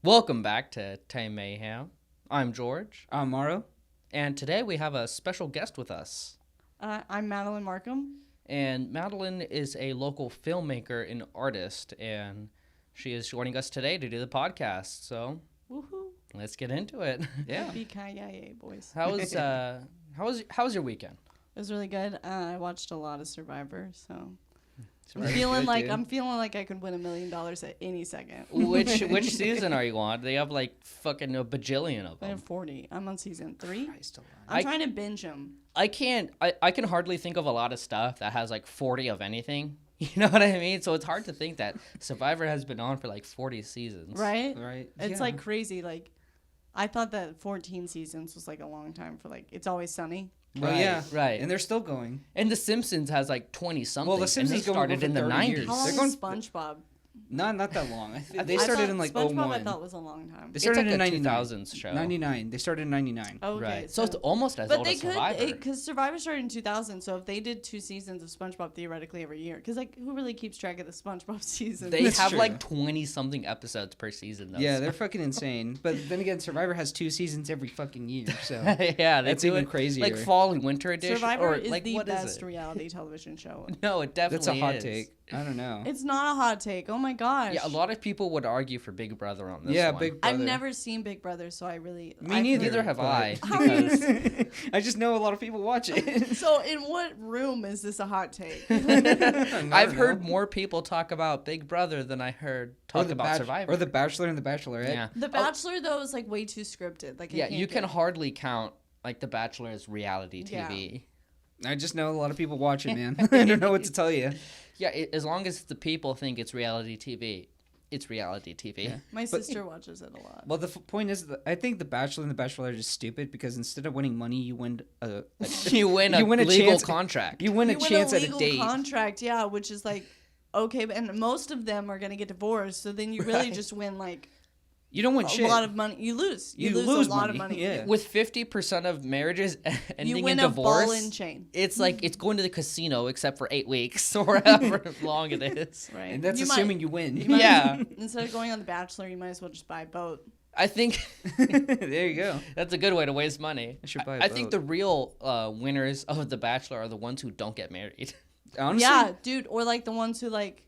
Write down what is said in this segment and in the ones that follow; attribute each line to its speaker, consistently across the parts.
Speaker 1: Welcome back to Tame Mayhem. I'm George.
Speaker 2: I'm Mauro.
Speaker 1: And today we have a special guest with us.
Speaker 3: I'm Madeline Markcum.
Speaker 1: And Madeline is a local filmmaker and artist, and she is joining us today to do the podcast. So,
Speaker 3: Woohoo!
Speaker 1: let's get into it.
Speaker 2: Yeah.
Speaker 3: Yippee-ki-yay, boys.
Speaker 1: How was your weekend?
Speaker 3: It was really good. I watched a lot of Survivor, so I'm
Speaker 2: Very
Speaker 3: feeling
Speaker 2: good,
Speaker 3: like
Speaker 2: dude.
Speaker 3: I'm feeling like I could win $1 million at any second.
Speaker 1: Which season are you on? They have like fucking a bajillion of
Speaker 3: I
Speaker 1: them.
Speaker 3: have 40. I'm on season 3.
Speaker 2: Christ alive.
Speaker 3: I'm trying to binge them.
Speaker 1: I can hardly think of a lot of stuff that has like 40 of anything. You know what I mean? So it's hard to think that Survivor has been on for like 40 seasons.
Speaker 3: Right?
Speaker 2: Right.
Speaker 3: It's like crazy. Like, I thought that 14 seasons was like a long time for like It's Always Sunny.
Speaker 2: Well, yeah.
Speaker 1: Right.
Speaker 2: And they're still going.
Speaker 1: And The Simpsons has like 20 something.
Speaker 2: Well, The Simpsons
Speaker 1: and they
Speaker 2: going
Speaker 1: started
Speaker 2: for
Speaker 1: in the
Speaker 2: 30
Speaker 1: 90s.
Speaker 2: years.
Speaker 3: How long
Speaker 2: They're
Speaker 3: is
Speaker 2: going-
Speaker 3: SpongeBob?
Speaker 2: Not that long. They
Speaker 3: I
Speaker 2: started
Speaker 3: thought
Speaker 2: in like
Speaker 3: SpongeBob
Speaker 2: 01.
Speaker 3: I thought was a long time.
Speaker 2: They started
Speaker 1: it's
Speaker 2: in
Speaker 1: like a
Speaker 2: 99.
Speaker 1: 2000s show.
Speaker 2: 99. They started in 99.
Speaker 3: Okay,
Speaker 1: Right. So it's almost as
Speaker 3: but
Speaker 1: old
Speaker 3: they
Speaker 1: as
Speaker 3: could,
Speaker 1: Survivor.
Speaker 3: because Survivor started in 2000. So if they did 2 seasons of SpongeBob theoretically every year, because like who really keeps track of the SpongeBob seasons?
Speaker 1: They
Speaker 2: That's
Speaker 1: have
Speaker 2: true.
Speaker 1: like 20 something episodes per season though.
Speaker 2: Yeah,
Speaker 1: so-
Speaker 2: they're fucking insane. But then again, Survivor has 2 seasons every fucking year. So
Speaker 1: yeah, they
Speaker 2: that's
Speaker 1: do
Speaker 2: even
Speaker 1: it
Speaker 2: crazier.
Speaker 1: like fall and winter edition.
Speaker 3: Survivor
Speaker 1: or
Speaker 3: is
Speaker 1: like
Speaker 3: the
Speaker 1: what
Speaker 3: best
Speaker 1: is it?
Speaker 3: reality television show.
Speaker 1: No, it definitely
Speaker 2: That's a hot
Speaker 1: is.
Speaker 2: take. I don't know.
Speaker 3: It's not a hot take. Oh my gosh.
Speaker 1: Yeah, a lot of people would argue for Big Brother on this
Speaker 2: Yeah,
Speaker 1: one.
Speaker 2: Big Brother.
Speaker 3: I've never seen Big Brother, so I really.
Speaker 2: Me neither.
Speaker 1: Neither have
Speaker 2: but-
Speaker 1: I.
Speaker 3: How are you?
Speaker 1: Because
Speaker 2: I just know a lot of people watch it.
Speaker 3: So in what room is this a hot take?
Speaker 1: I've heard more people talk about Big Brother than I heard talk about Survivor.
Speaker 2: Or The Bachelor and The Bachelorette.
Speaker 1: yeah.
Speaker 3: The Bachelor though is like way too scripted. Like I
Speaker 1: Yeah,
Speaker 3: can't
Speaker 1: you can
Speaker 3: get-
Speaker 1: hardly count like The Bachelor as reality TV.
Speaker 2: I just know a lot of people watch it, man. I don't know what to tell you.
Speaker 1: Yeah, as long as the people think it's reality TV, it's reality TV.
Speaker 2: Yeah.
Speaker 3: My sister watches it a lot.
Speaker 2: Well, the point is, I think The Bachelor and The Bachelorette are just stupid because instead of winning money, you win
Speaker 1: You win a legal
Speaker 2: chance-
Speaker 1: contract.
Speaker 2: you win a
Speaker 3: You
Speaker 2: chance
Speaker 3: win
Speaker 2: at
Speaker 3: a
Speaker 2: a
Speaker 3: legal
Speaker 2: date.
Speaker 3: contract, yeah, which is like okay, and most of them are gonna get divorced. So then you really
Speaker 2: Right.
Speaker 3: just win like
Speaker 2: You don't win
Speaker 3: a
Speaker 2: shit.
Speaker 3: lot of money. You lose. You lose a lot of money.
Speaker 2: Yeah.
Speaker 1: With 50% of marriages ending
Speaker 3: You win
Speaker 1: in
Speaker 3: a ball
Speaker 1: divorce,
Speaker 3: and chain.
Speaker 1: it's like it's going to the casino except for 8 weeks or however long it is.
Speaker 3: Right.
Speaker 2: And that's
Speaker 3: You
Speaker 2: assuming
Speaker 3: might-
Speaker 2: you win.
Speaker 3: you might-
Speaker 1: Yeah.
Speaker 3: Instead of going on The Bachelor, you might as well just buy a boat.
Speaker 1: I think
Speaker 2: There you go.
Speaker 1: that's a good way to waste money.
Speaker 2: I should buy a
Speaker 1: I think
Speaker 2: boat.
Speaker 1: the real winners of The Bachelor are the ones who don't get married.
Speaker 2: Honestly,
Speaker 3: Yeah, dude, or like the ones who like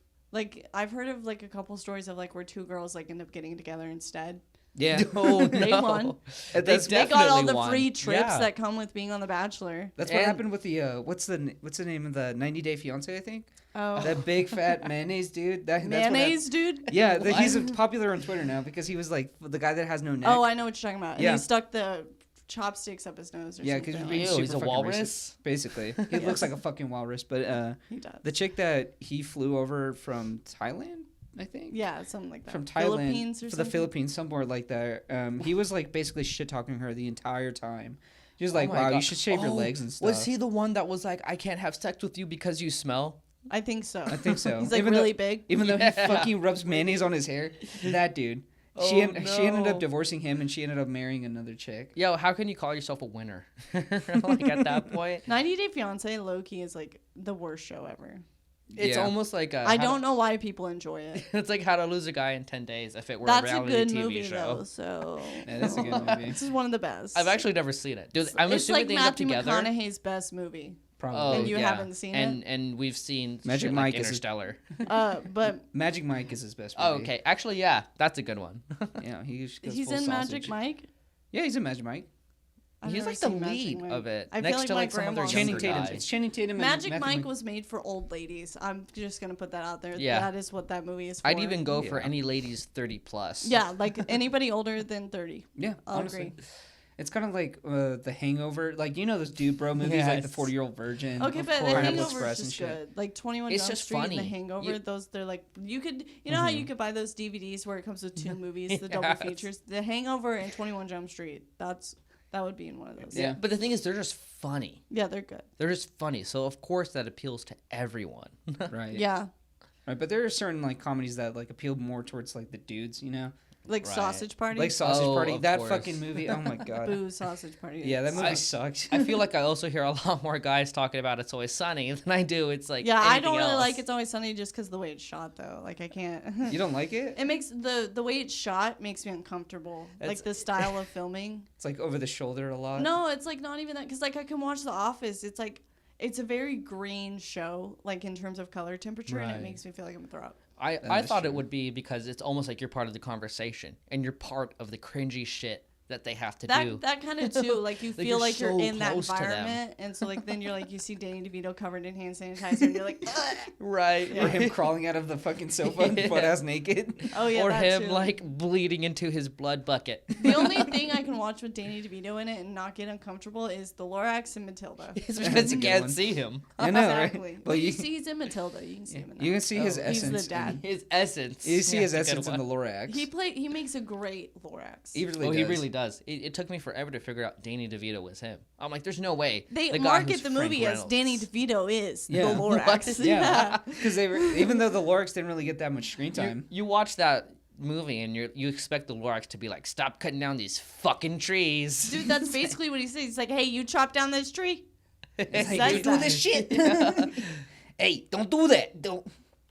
Speaker 3: I've heard of like a couple stories of like where 2 girls like end up getting together instead.
Speaker 2: yeah.
Speaker 1: Oh,
Speaker 3: They
Speaker 1: no.
Speaker 3: won.
Speaker 2: That's,
Speaker 3: They got all the
Speaker 1: won.
Speaker 3: free trips
Speaker 1: Yeah.
Speaker 3: that come with being on The Bachelor.
Speaker 2: that's what
Speaker 1: And-
Speaker 2: happened with the what's the name of the 90 Day Fiance? I think
Speaker 3: Oh,
Speaker 2: that big fat mayonnaise dude. That's what happened.
Speaker 3: mayonnaise, dude.
Speaker 2: Yeah, he's
Speaker 1: What?
Speaker 2: popular on Twitter now because he was like the guy that has no neck.
Speaker 3: Oh, I know what you're talking about. And
Speaker 2: Yeah.
Speaker 3: he stuck the chopsticks up his nose or
Speaker 2: Yeah,
Speaker 3: something.
Speaker 2: because
Speaker 3: like
Speaker 2: being
Speaker 1: Ew,
Speaker 2: super
Speaker 1: he's a
Speaker 2: fucking
Speaker 1: walrus?
Speaker 2: racist, basically. He looks like a fucking walrus. But
Speaker 3: he does.
Speaker 2: the chick that he flew over from Thailand, I think.
Speaker 3: Yeah, something like that.
Speaker 2: From Thailand
Speaker 3: Philippines or
Speaker 2: for the
Speaker 3: something?
Speaker 2: Philippines, somewhere like that. He was like basically shit talking her the entire time. He was like,
Speaker 1: Oh my
Speaker 2: "Wow, you
Speaker 1: God.
Speaker 2: should shave your
Speaker 1: Oh,
Speaker 2: legs and stuff."
Speaker 1: Was he the one that was like, I can't have sex with you because you smell?
Speaker 3: I think so.
Speaker 2: I think so.
Speaker 3: He's like
Speaker 2: Even
Speaker 3: really
Speaker 2: though,
Speaker 3: big.
Speaker 2: even though
Speaker 1: Yeah.
Speaker 2: he fucking rubs mayonnaise on his hair. That dude.
Speaker 1: Oh,
Speaker 2: She ended
Speaker 1: no.
Speaker 2: up divorcing him, and she ended up marrying another chick.
Speaker 1: Yo, how can you call yourself a winner? Like at that point,
Speaker 3: 90 Day Fiance low-key is like the worst show ever.
Speaker 1: it's
Speaker 2: Yeah.
Speaker 1: almost like
Speaker 3: I don't know why people enjoy it.
Speaker 1: It's like How to Lose a Guy in 10 Days if it were
Speaker 3: That's
Speaker 1: a
Speaker 3: a
Speaker 1: reality
Speaker 3: good
Speaker 1: TV
Speaker 3: movie
Speaker 1: show.
Speaker 3: though. So
Speaker 2: Yeah, that's a good movie.
Speaker 3: This is one of the best.
Speaker 1: I've actually never seen it. Dude, I'm
Speaker 3: it's
Speaker 1: assuming
Speaker 3: like
Speaker 1: they end up
Speaker 3: Matthew
Speaker 1: together.
Speaker 3: McConaughey's best movie.
Speaker 2: Probably.
Speaker 3: And you haven't seen it?
Speaker 1: And we've seen
Speaker 2: Magic
Speaker 1: shit
Speaker 2: Mike
Speaker 1: like
Speaker 2: is his-
Speaker 1: Interstellar.
Speaker 3: But
Speaker 2: Magic Mike is his best movie.
Speaker 1: Oh, okay. Actually, yeah, that's a good one.
Speaker 2: Yeah, he's
Speaker 3: he's
Speaker 2: full
Speaker 3: in
Speaker 2: sausage.
Speaker 3: Magic Mike.
Speaker 2: Yeah, he's in Magic Mike.
Speaker 3: I've
Speaker 1: He's
Speaker 3: never
Speaker 1: like the
Speaker 3: seen Magic
Speaker 1: lead
Speaker 3: Mike.
Speaker 1: of it.
Speaker 3: I feel
Speaker 1: next
Speaker 3: like
Speaker 1: to
Speaker 3: my
Speaker 1: like some of their
Speaker 3: grandma-
Speaker 2: Channing
Speaker 1: younger
Speaker 2: Tatum.
Speaker 1: guys.
Speaker 2: It's Channing Tatum. and
Speaker 3: Magic
Speaker 2: Matthew
Speaker 3: Mike was made for old ladies. I'm just gonna put that out there.
Speaker 1: Yeah.
Speaker 3: That is what that movie is for.
Speaker 1: I'd even go for
Speaker 2: Yeah.
Speaker 1: any ladies 30 plus.
Speaker 3: Yeah, like anybody older than 30.
Speaker 2: Yeah,
Speaker 3: I'll
Speaker 2: honestly.
Speaker 3: agree.
Speaker 2: It's kind of like The Hangover. Like, you know those dude bro movies like The
Speaker 1: Yes.
Speaker 2: 40-Year-Old Virgin.
Speaker 3: Okay,
Speaker 2: of
Speaker 3: but The
Speaker 2: course. Pineapple
Speaker 3: Hangover
Speaker 2: Express
Speaker 3: is
Speaker 2: and
Speaker 3: just
Speaker 2: shit.
Speaker 3: good. Like 21
Speaker 1: It's
Speaker 3: Jump
Speaker 1: just
Speaker 3: Street and The
Speaker 1: funny.
Speaker 3: Hangover,
Speaker 1: You-
Speaker 3: those they're like you could how you could buy those DVDs where it comes with 2 movies, the double
Speaker 1: Yes.
Speaker 3: features, The Hangover and 21 Jump Street. That would be in one of those.
Speaker 2: Yeah.
Speaker 1: But the thing is, they're just funny.
Speaker 3: Yeah, they're good.
Speaker 1: They're just funny. So, of course, that appeals to everyone.
Speaker 2: Right.
Speaker 3: Yeah.
Speaker 2: Right, but there are certain like comedies that like appeal more towards like the dudes, you know?
Speaker 3: Like
Speaker 1: Right.
Speaker 3: Sausage Party.
Speaker 2: Like Sausage
Speaker 1: Oh,
Speaker 2: Party.
Speaker 1: of
Speaker 2: That
Speaker 1: course.
Speaker 2: fucking movie. Oh my god.
Speaker 3: Boo, Sausage Party.
Speaker 2: Yeah, that movie
Speaker 1: I-
Speaker 2: sucked.
Speaker 1: I feel like I also hear a lot more guys talking about It's Always Sunny than I do. It's like
Speaker 3: Yeah, I
Speaker 1: anything
Speaker 3: don't really
Speaker 1: else.
Speaker 3: like It's Always Sunny just because the way it's shot though. Like I can't.
Speaker 2: You don't like it?
Speaker 3: It makes the way it's shot makes me uncomfortable.
Speaker 2: It's-
Speaker 3: Like the style of filming.
Speaker 2: It's like over the shoulder a lot.
Speaker 3: No, it's like not even that because like I can watch The Office. It's like it's a very green show, like in terms of color temperature, and
Speaker 1: Right.
Speaker 3: it makes me feel like I'm gonna throw up.
Speaker 1: I
Speaker 2: That's
Speaker 1: thought
Speaker 2: true.
Speaker 1: it would be because it's almost like you're part of the conversation and you're part of the cringy shit that they have to do.
Speaker 3: That kind of too, like you
Speaker 1: Like,
Speaker 3: feel
Speaker 1: you're
Speaker 3: like you're
Speaker 1: so
Speaker 3: in that
Speaker 1: close to them.
Speaker 3: environment, and so like then you're like you see Danny DeVito covered in hand sanitizer, and you're like, "Ugh."
Speaker 1: Right.
Speaker 2: Or him crawling out of the fucking sofa,
Speaker 1: Yeah.
Speaker 2: butt ass naked.
Speaker 3: Oh yeah,
Speaker 1: or
Speaker 3: that
Speaker 1: him
Speaker 3: too.
Speaker 1: like bleeding into his blood bucket.
Speaker 3: The only thing I can watch with Danny DeVito in it and not get uncomfortable is the Lorax and Matilda.
Speaker 1: It's
Speaker 2: That's
Speaker 1: because
Speaker 2: a
Speaker 1: you
Speaker 2: good
Speaker 1: can't
Speaker 2: one.
Speaker 1: see him.
Speaker 2: I know,
Speaker 3: Exactly.
Speaker 2: right?
Speaker 3: Well, you see he's in Matilda. You can see him in that.
Speaker 2: You can see his
Speaker 1: Oh.
Speaker 3: He's the
Speaker 2: essence.
Speaker 3: dad.
Speaker 1: His essence.
Speaker 2: You see
Speaker 1: Yeah,
Speaker 2: his
Speaker 1: that's a good
Speaker 2: essence in the
Speaker 1: one.
Speaker 2: Lorax.
Speaker 3: He makes a great Lorax.
Speaker 2: He really
Speaker 1: Oh,
Speaker 2: does.
Speaker 1: he really does. It took me forever to figure out Danny DeVito was him. I'm like, there's no way.
Speaker 3: They
Speaker 1: the guy
Speaker 3: market
Speaker 1: who's
Speaker 3: the
Speaker 1: Frank
Speaker 3: movie as
Speaker 1: Reynolds.
Speaker 3: Danny DeVito is
Speaker 2: Yeah.
Speaker 3: the Lorax.
Speaker 2: Yeah, because even though the Lorax didn't really get that much screen time.
Speaker 1: You watch that movie and you expect the Lorax to be like, stop cutting down these fucking trees.
Speaker 3: Dude, that's basically what he says. He's like, hey, you chop down this tree?
Speaker 2: Hey,
Speaker 3: Says
Speaker 2: you do
Speaker 3: that.
Speaker 2: this shit. Hey, don't do that. Don't.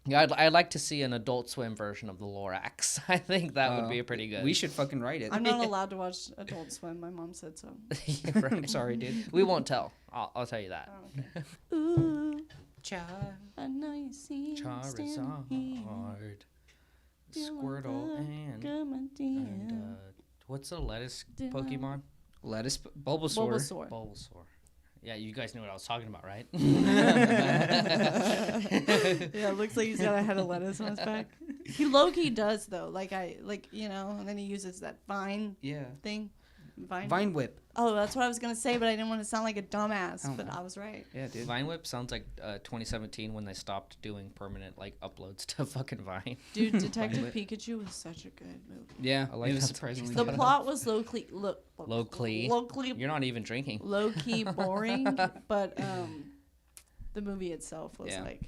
Speaker 1: Yeah, I'd like to see an Adult Swim version of the Lorax. I think that would be pretty good.
Speaker 2: We should fucking write it.
Speaker 3: I'm not allowed to watch Adult Swim. My mom said so.
Speaker 1: Yeah, right.
Speaker 2: I'm sorry, dude.
Speaker 1: We won't tell. I'll tell you that.
Speaker 3: Ooh,
Speaker 2: Child.
Speaker 3: I know you see me standing here.
Speaker 1: Charizard,
Speaker 3: Feel my
Speaker 1: Squirtle,
Speaker 3: love,
Speaker 1: and
Speaker 3: girl, my dear.
Speaker 1: what's the lettuce
Speaker 3: Do I-
Speaker 1: Pokemon?
Speaker 2: Lettuce. Bulbasaur.
Speaker 3: Bulbasaur.
Speaker 1: Bulbasaur. Yeah, you guys know what I was talking about, right?
Speaker 3: Yeah, it looks like he's got a head of lettuce on his back. He low-key does though. And then he uses that vine
Speaker 2: Yeah.
Speaker 3: thing.
Speaker 2: Vine Whip.
Speaker 3: Oh, that's what I was gonna say, but I didn't want to sound like a dumbass.
Speaker 2: Oh,
Speaker 3: but
Speaker 2: no.
Speaker 3: I was right.
Speaker 2: Yeah, dude.
Speaker 1: Vine Whip sounds like 2017 when they stopped doing permanent like uploads to fucking Vine.
Speaker 3: Dude, Detective
Speaker 2: Whip.
Speaker 3: Pikachu was such a good movie.
Speaker 2: Yeah,
Speaker 1: I like
Speaker 2: it was
Speaker 1: that.
Speaker 2: surprisingly
Speaker 3: The
Speaker 2: good.
Speaker 3: plot was low-key
Speaker 1: You're not even drinking.
Speaker 3: low-key boring, but the movie itself was
Speaker 2: Yeah.
Speaker 3: like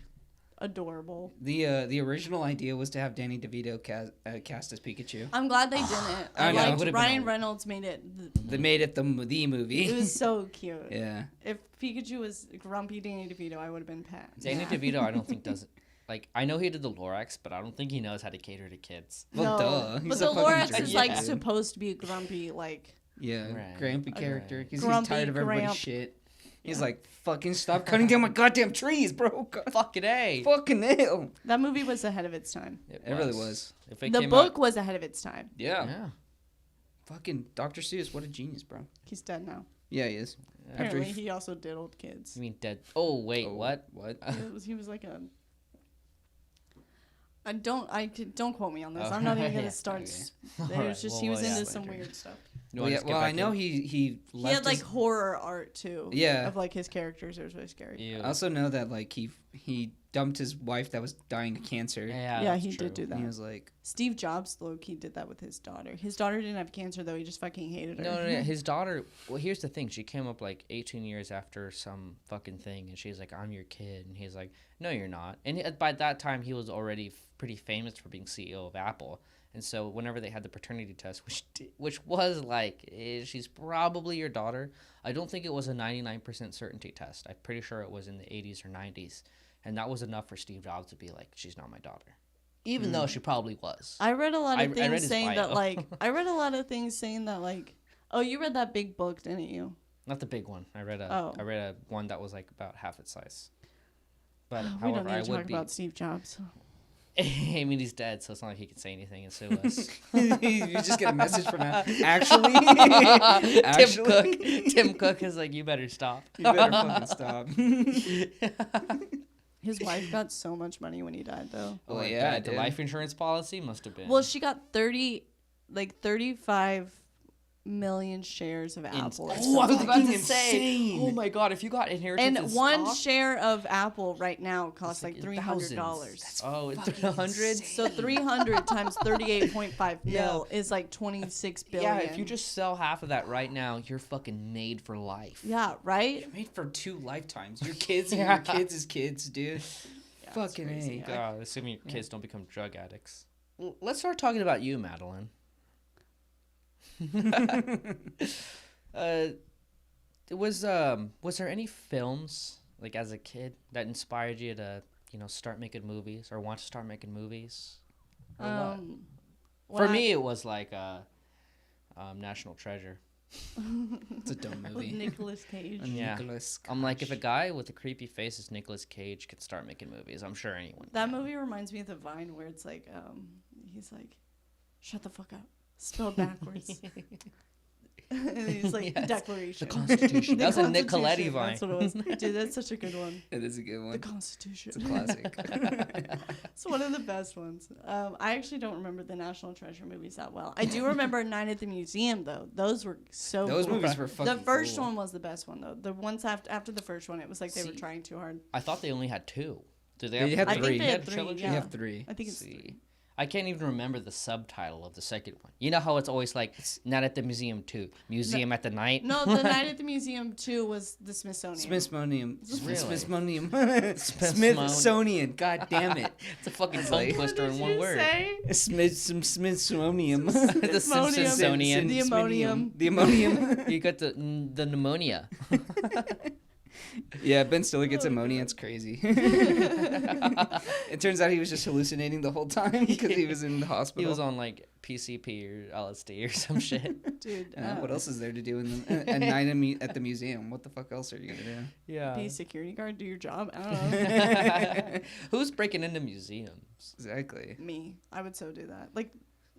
Speaker 3: adorable.
Speaker 2: The original idea was to have Danny DeVito cast as Pikachu.
Speaker 3: I'm glad they didn't.
Speaker 2: I know, it
Speaker 3: liked
Speaker 2: would've been
Speaker 3: Ryan
Speaker 2: a-
Speaker 3: Reynolds made it.
Speaker 2: They made it the movie.
Speaker 3: It was so cute.
Speaker 2: Yeah.
Speaker 3: If Pikachu was grumpy Danny DeVito, I would have been pat.
Speaker 1: Danny DeVito, I don't think does it. Like, I know he did the Lorax, but I don't think he knows how to cater to kids.
Speaker 2: Well,
Speaker 3: no,
Speaker 2: duh.
Speaker 3: but
Speaker 2: He's
Speaker 3: the
Speaker 2: a fucking
Speaker 3: Lorax
Speaker 2: jerk.
Speaker 3: is like
Speaker 1: Yeah.
Speaker 3: supposed to be grumpy, like
Speaker 2: Yeah,
Speaker 1: Right.
Speaker 2: Grampy character.
Speaker 1: Right.
Speaker 2: Because he's
Speaker 3: Grumpy
Speaker 2: tired of everybody's
Speaker 3: Gramp.
Speaker 2: shit. He's
Speaker 3: Yeah.
Speaker 2: like, fucking stop cutting down my goddamn trees, bro. God,
Speaker 1: Fucking A.
Speaker 2: fucking hell.
Speaker 3: that movie was ahead of its time.
Speaker 2: It really was.
Speaker 1: If it
Speaker 3: The
Speaker 1: came
Speaker 3: book
Speaker 1: out,
Speaker 3: was ahead of its time.
Speaker 2: Yeah.
Speaker 1: yeah.
Speaker 2: Fucking Dr. Seuss, what a genius, bro.
Speaker 3: He's dead now.
Speaker 2: Yeah, he is. After
Speaker 3: Apparently,
Speaker 2: he
Speaker 3: he also diddled kids.
Speaker 1: You mean dead? Oh wait,
Speaker 2: Oh,
Speaker 1: what?
Speaker 2: What?
Speaker 3: He was like a. Don't quote me on this.
Speaker 1: Oh,
Speaker 3: I'm not even gonna
Speaker 1: yeah,
Speaker 3: start.
Speaker 2: okay.
Speaker 3: It was just he was into some weird stuff.
Speaker 1: You
Speaker 2: Well,
Speaker 1: wanna
Speaker 2: yeah,
Speaker 1: just get
Speaker 2: well I
Speaker 1: back
Speaker 2: know
Speaker 1: in?
Speaker 2: he left
Speaker 3: He had like
Speaker 2: his-
Speaker 3: horror art too.
Speaker 2: Yeah.
Speaker 3: Of like his characters. It was really scary.
Speaker 1: Ew.
Speaker 2: I also know that like he dumped his wife that was dying of cancer.
Speaker 1: Yeah,
Speaker 3: Yeah,
Speaker 1: that's
Speaker 3: he
Speaker 1: true.
Speaker 3: did do that.
Speaker 2: And he was like,
Speaker 3: Steve Jobs low key did that with his daughter. His daughter didn't have cancer though. He just fucking hated her.
Speaker 1: No, his daughter. Well, here's the thing. She came up like 18 years after some fucking thing, and she's like, "I'm your kid," and he's like, "No, you're not." And by that time, he was already pretty famous for being CEO of Apple. And so whenever they had the paternity test, which was like, she's probably your daughter. I don't think it was a 99% certainty test. I'm pretty sure it was in the 80s or 90s, and that was enough for Steve Jobs to be like, she's not my daughter, even though she probably was.
Speaker 3: I read a lot
Speaker 1: I
Speaker 3: of
Speaker 1: read
Speaker 3: things
Speaker 1: his
Speaker 3: saying that
Speaker 1: bio.
Speaker 3: like I read a lot of things saying that like oh you read that big book didn't you?
Speaker 1: Not the big one. I read
Speaker 3: Oh.
Speaker 1: a one that was like about half its size. But
Speaker 3: We don't
Speaker 1: however,
Speaker 3: need
Speaker 1: I
Speaker 3: to
Speaker 1: would
Speaker 3: talk
Speaker 1: be.
Speaker 3: about Steve Jobs.
Speaker 1: I mean, he's dead, so it's not like he can say anything and sue us.
Speaker 2: you just get a message from that. Actually,
Speaker 1: Tim Cook is like, you better stop.
Speaker 2: you better fucking stop.
Speaker 3: His wife got so much money when he died though.
Speaker 2: Oh,
Speaker 1: I
Speaker 2: yeah,
Speaker 1: bet. The
Speaker 2: dude.
Speaker 1: life insurance policy must have been.
Speaker 3: Well, she got 35 million shares of Apple. or
Speaker 1: Oh, I was
Speaker 3: something.
Speaker 1: about to
Speaker 2: Fucking
Speaker 1: say.
Speaker 2: insane.
Speaker 1: Oh my god, if you got inheritance
Speaker 3: And
Speaker 1: in
Speaker 3: one
Speaker 1: stock,
Speaker 3: share of Apple right now costs like
Speaker 1: in
Speaker 3: $300.
Speaker 1: thousands. Oh, it's
Speaker 2: fucking
Speaker 1: 100.
Speaker 3: So 300 times 38.5 mil is like 26 billion.
Speaker 1: Yeah, if you just sell half of that right now, you're fucking made for life.
Speaker 3: Yeah, right?
Speaker 2: Made for 2 lifetimes. Your kids and
Speaker 1: Yeah.
Speaker 2: your kids' kids, dude.
Speaker 3: Yeah, it's
Speaker 2: Fucking
Speaker 3: crazy.
Speaker 2: A.
Speaker 1: God, assuming your kids don't become drug addicts. Let's start talking about you, Madeline. Was there any films like as a kid that inspired you to start making movies or want to start making movies? Or what? For me, it was like National Treasure.
Speaker 2: It's a dumb movie.
Speaker 3: With Nicolas Cage.
Speaker 1: Yeah. I'm like, if a guy with a creepy face as Nicolas Cage could start making movies, I'm sure anyone.
Speaker 3: That movie reminds me of the Vine where it's like, he's like, shut the fuck up, spelled backwards. And he's like,
Speaker 1: Yes.
Speaker 3: Declaration.
Speaker 1: The Constitution. That was a Nick
Speaker 3: Constitution,
Speaker 1: Coletti Vine.
Speaker 3: That's what it was. Dude, that's such a good one.
Speaker 2: It is a good one.
Speaker 3: The Constitution.
Speaker 2: It's a classic.
Speaker 3: It's one of the best ones. I actually don't remember the National Treasure movies that well. I do remember Night at the Museum, though. Those were so
Speaker 2: Those
Speaker 3: cool.
Speaker 2: movies were fucking
Speaker 3: The first
Speaker 2: cool.
Speaker 3: one was the best one, though. The ones after the first one, it was like they were trying too hard.
Speaker 1: I thought they only had two. Did they
Speaker 2: They
Speaker 1: have
Speaker 2: had
Speaker 1: three?
Speaker 2: three.
Speaker 3: They had
Speaker 1: a
Speaker 3: three,
Speaker 1: trilogy?
Speaker 3: yeah.
Speaker 2: You have three.
Speaker 3: I think it's
Speaker 1: See.
Speaker 3: three.
Speaker 1: I can't even remember the subtitle of the second one. You know how it's always like Not at the Museum 2, Museum at the Night?
Speaker 3: No, the Night at the Museum 2 was the Smithsonian.
Speaker 2: Smithsonian.
Speaker 1: Really?
Speaker 2: Smithsonian. God damn it.
Speaker 1: It's a fucking tongue
Speaker 2: like-
Speaker 1: twister in
Speaker 3: What
Speaker 1: one
Speaker 3: did you
Speaker 1: word.
Speaker 3: say?
Speaker 2: Smithsonian.
Speaker 1: The Simpsonian.
Speaker 3: The ammonium.
Speaker 2: The ammonium.
Speaker 1: You got the pneumonia.
Speaker 2: Yeah, Ben Stiller gets ammonia. It's crazy. It turns out he was just hallucinating the whole time because he was in the hospital.
Speaker 1: He was on like PCP or LSD or some shit.
Speaker 3: Dude,
Speaker 2: What else is there to do in a night at the museum? What the fuck else are you gonna do?
Speaker 1: Yeah.
Speaker 3: be a security guard, do your job. I don't know.
Speaker 1: Who's breaking into museums?
Speaker 2: Exactly.
Speaker 3: Me, I would so do that. Like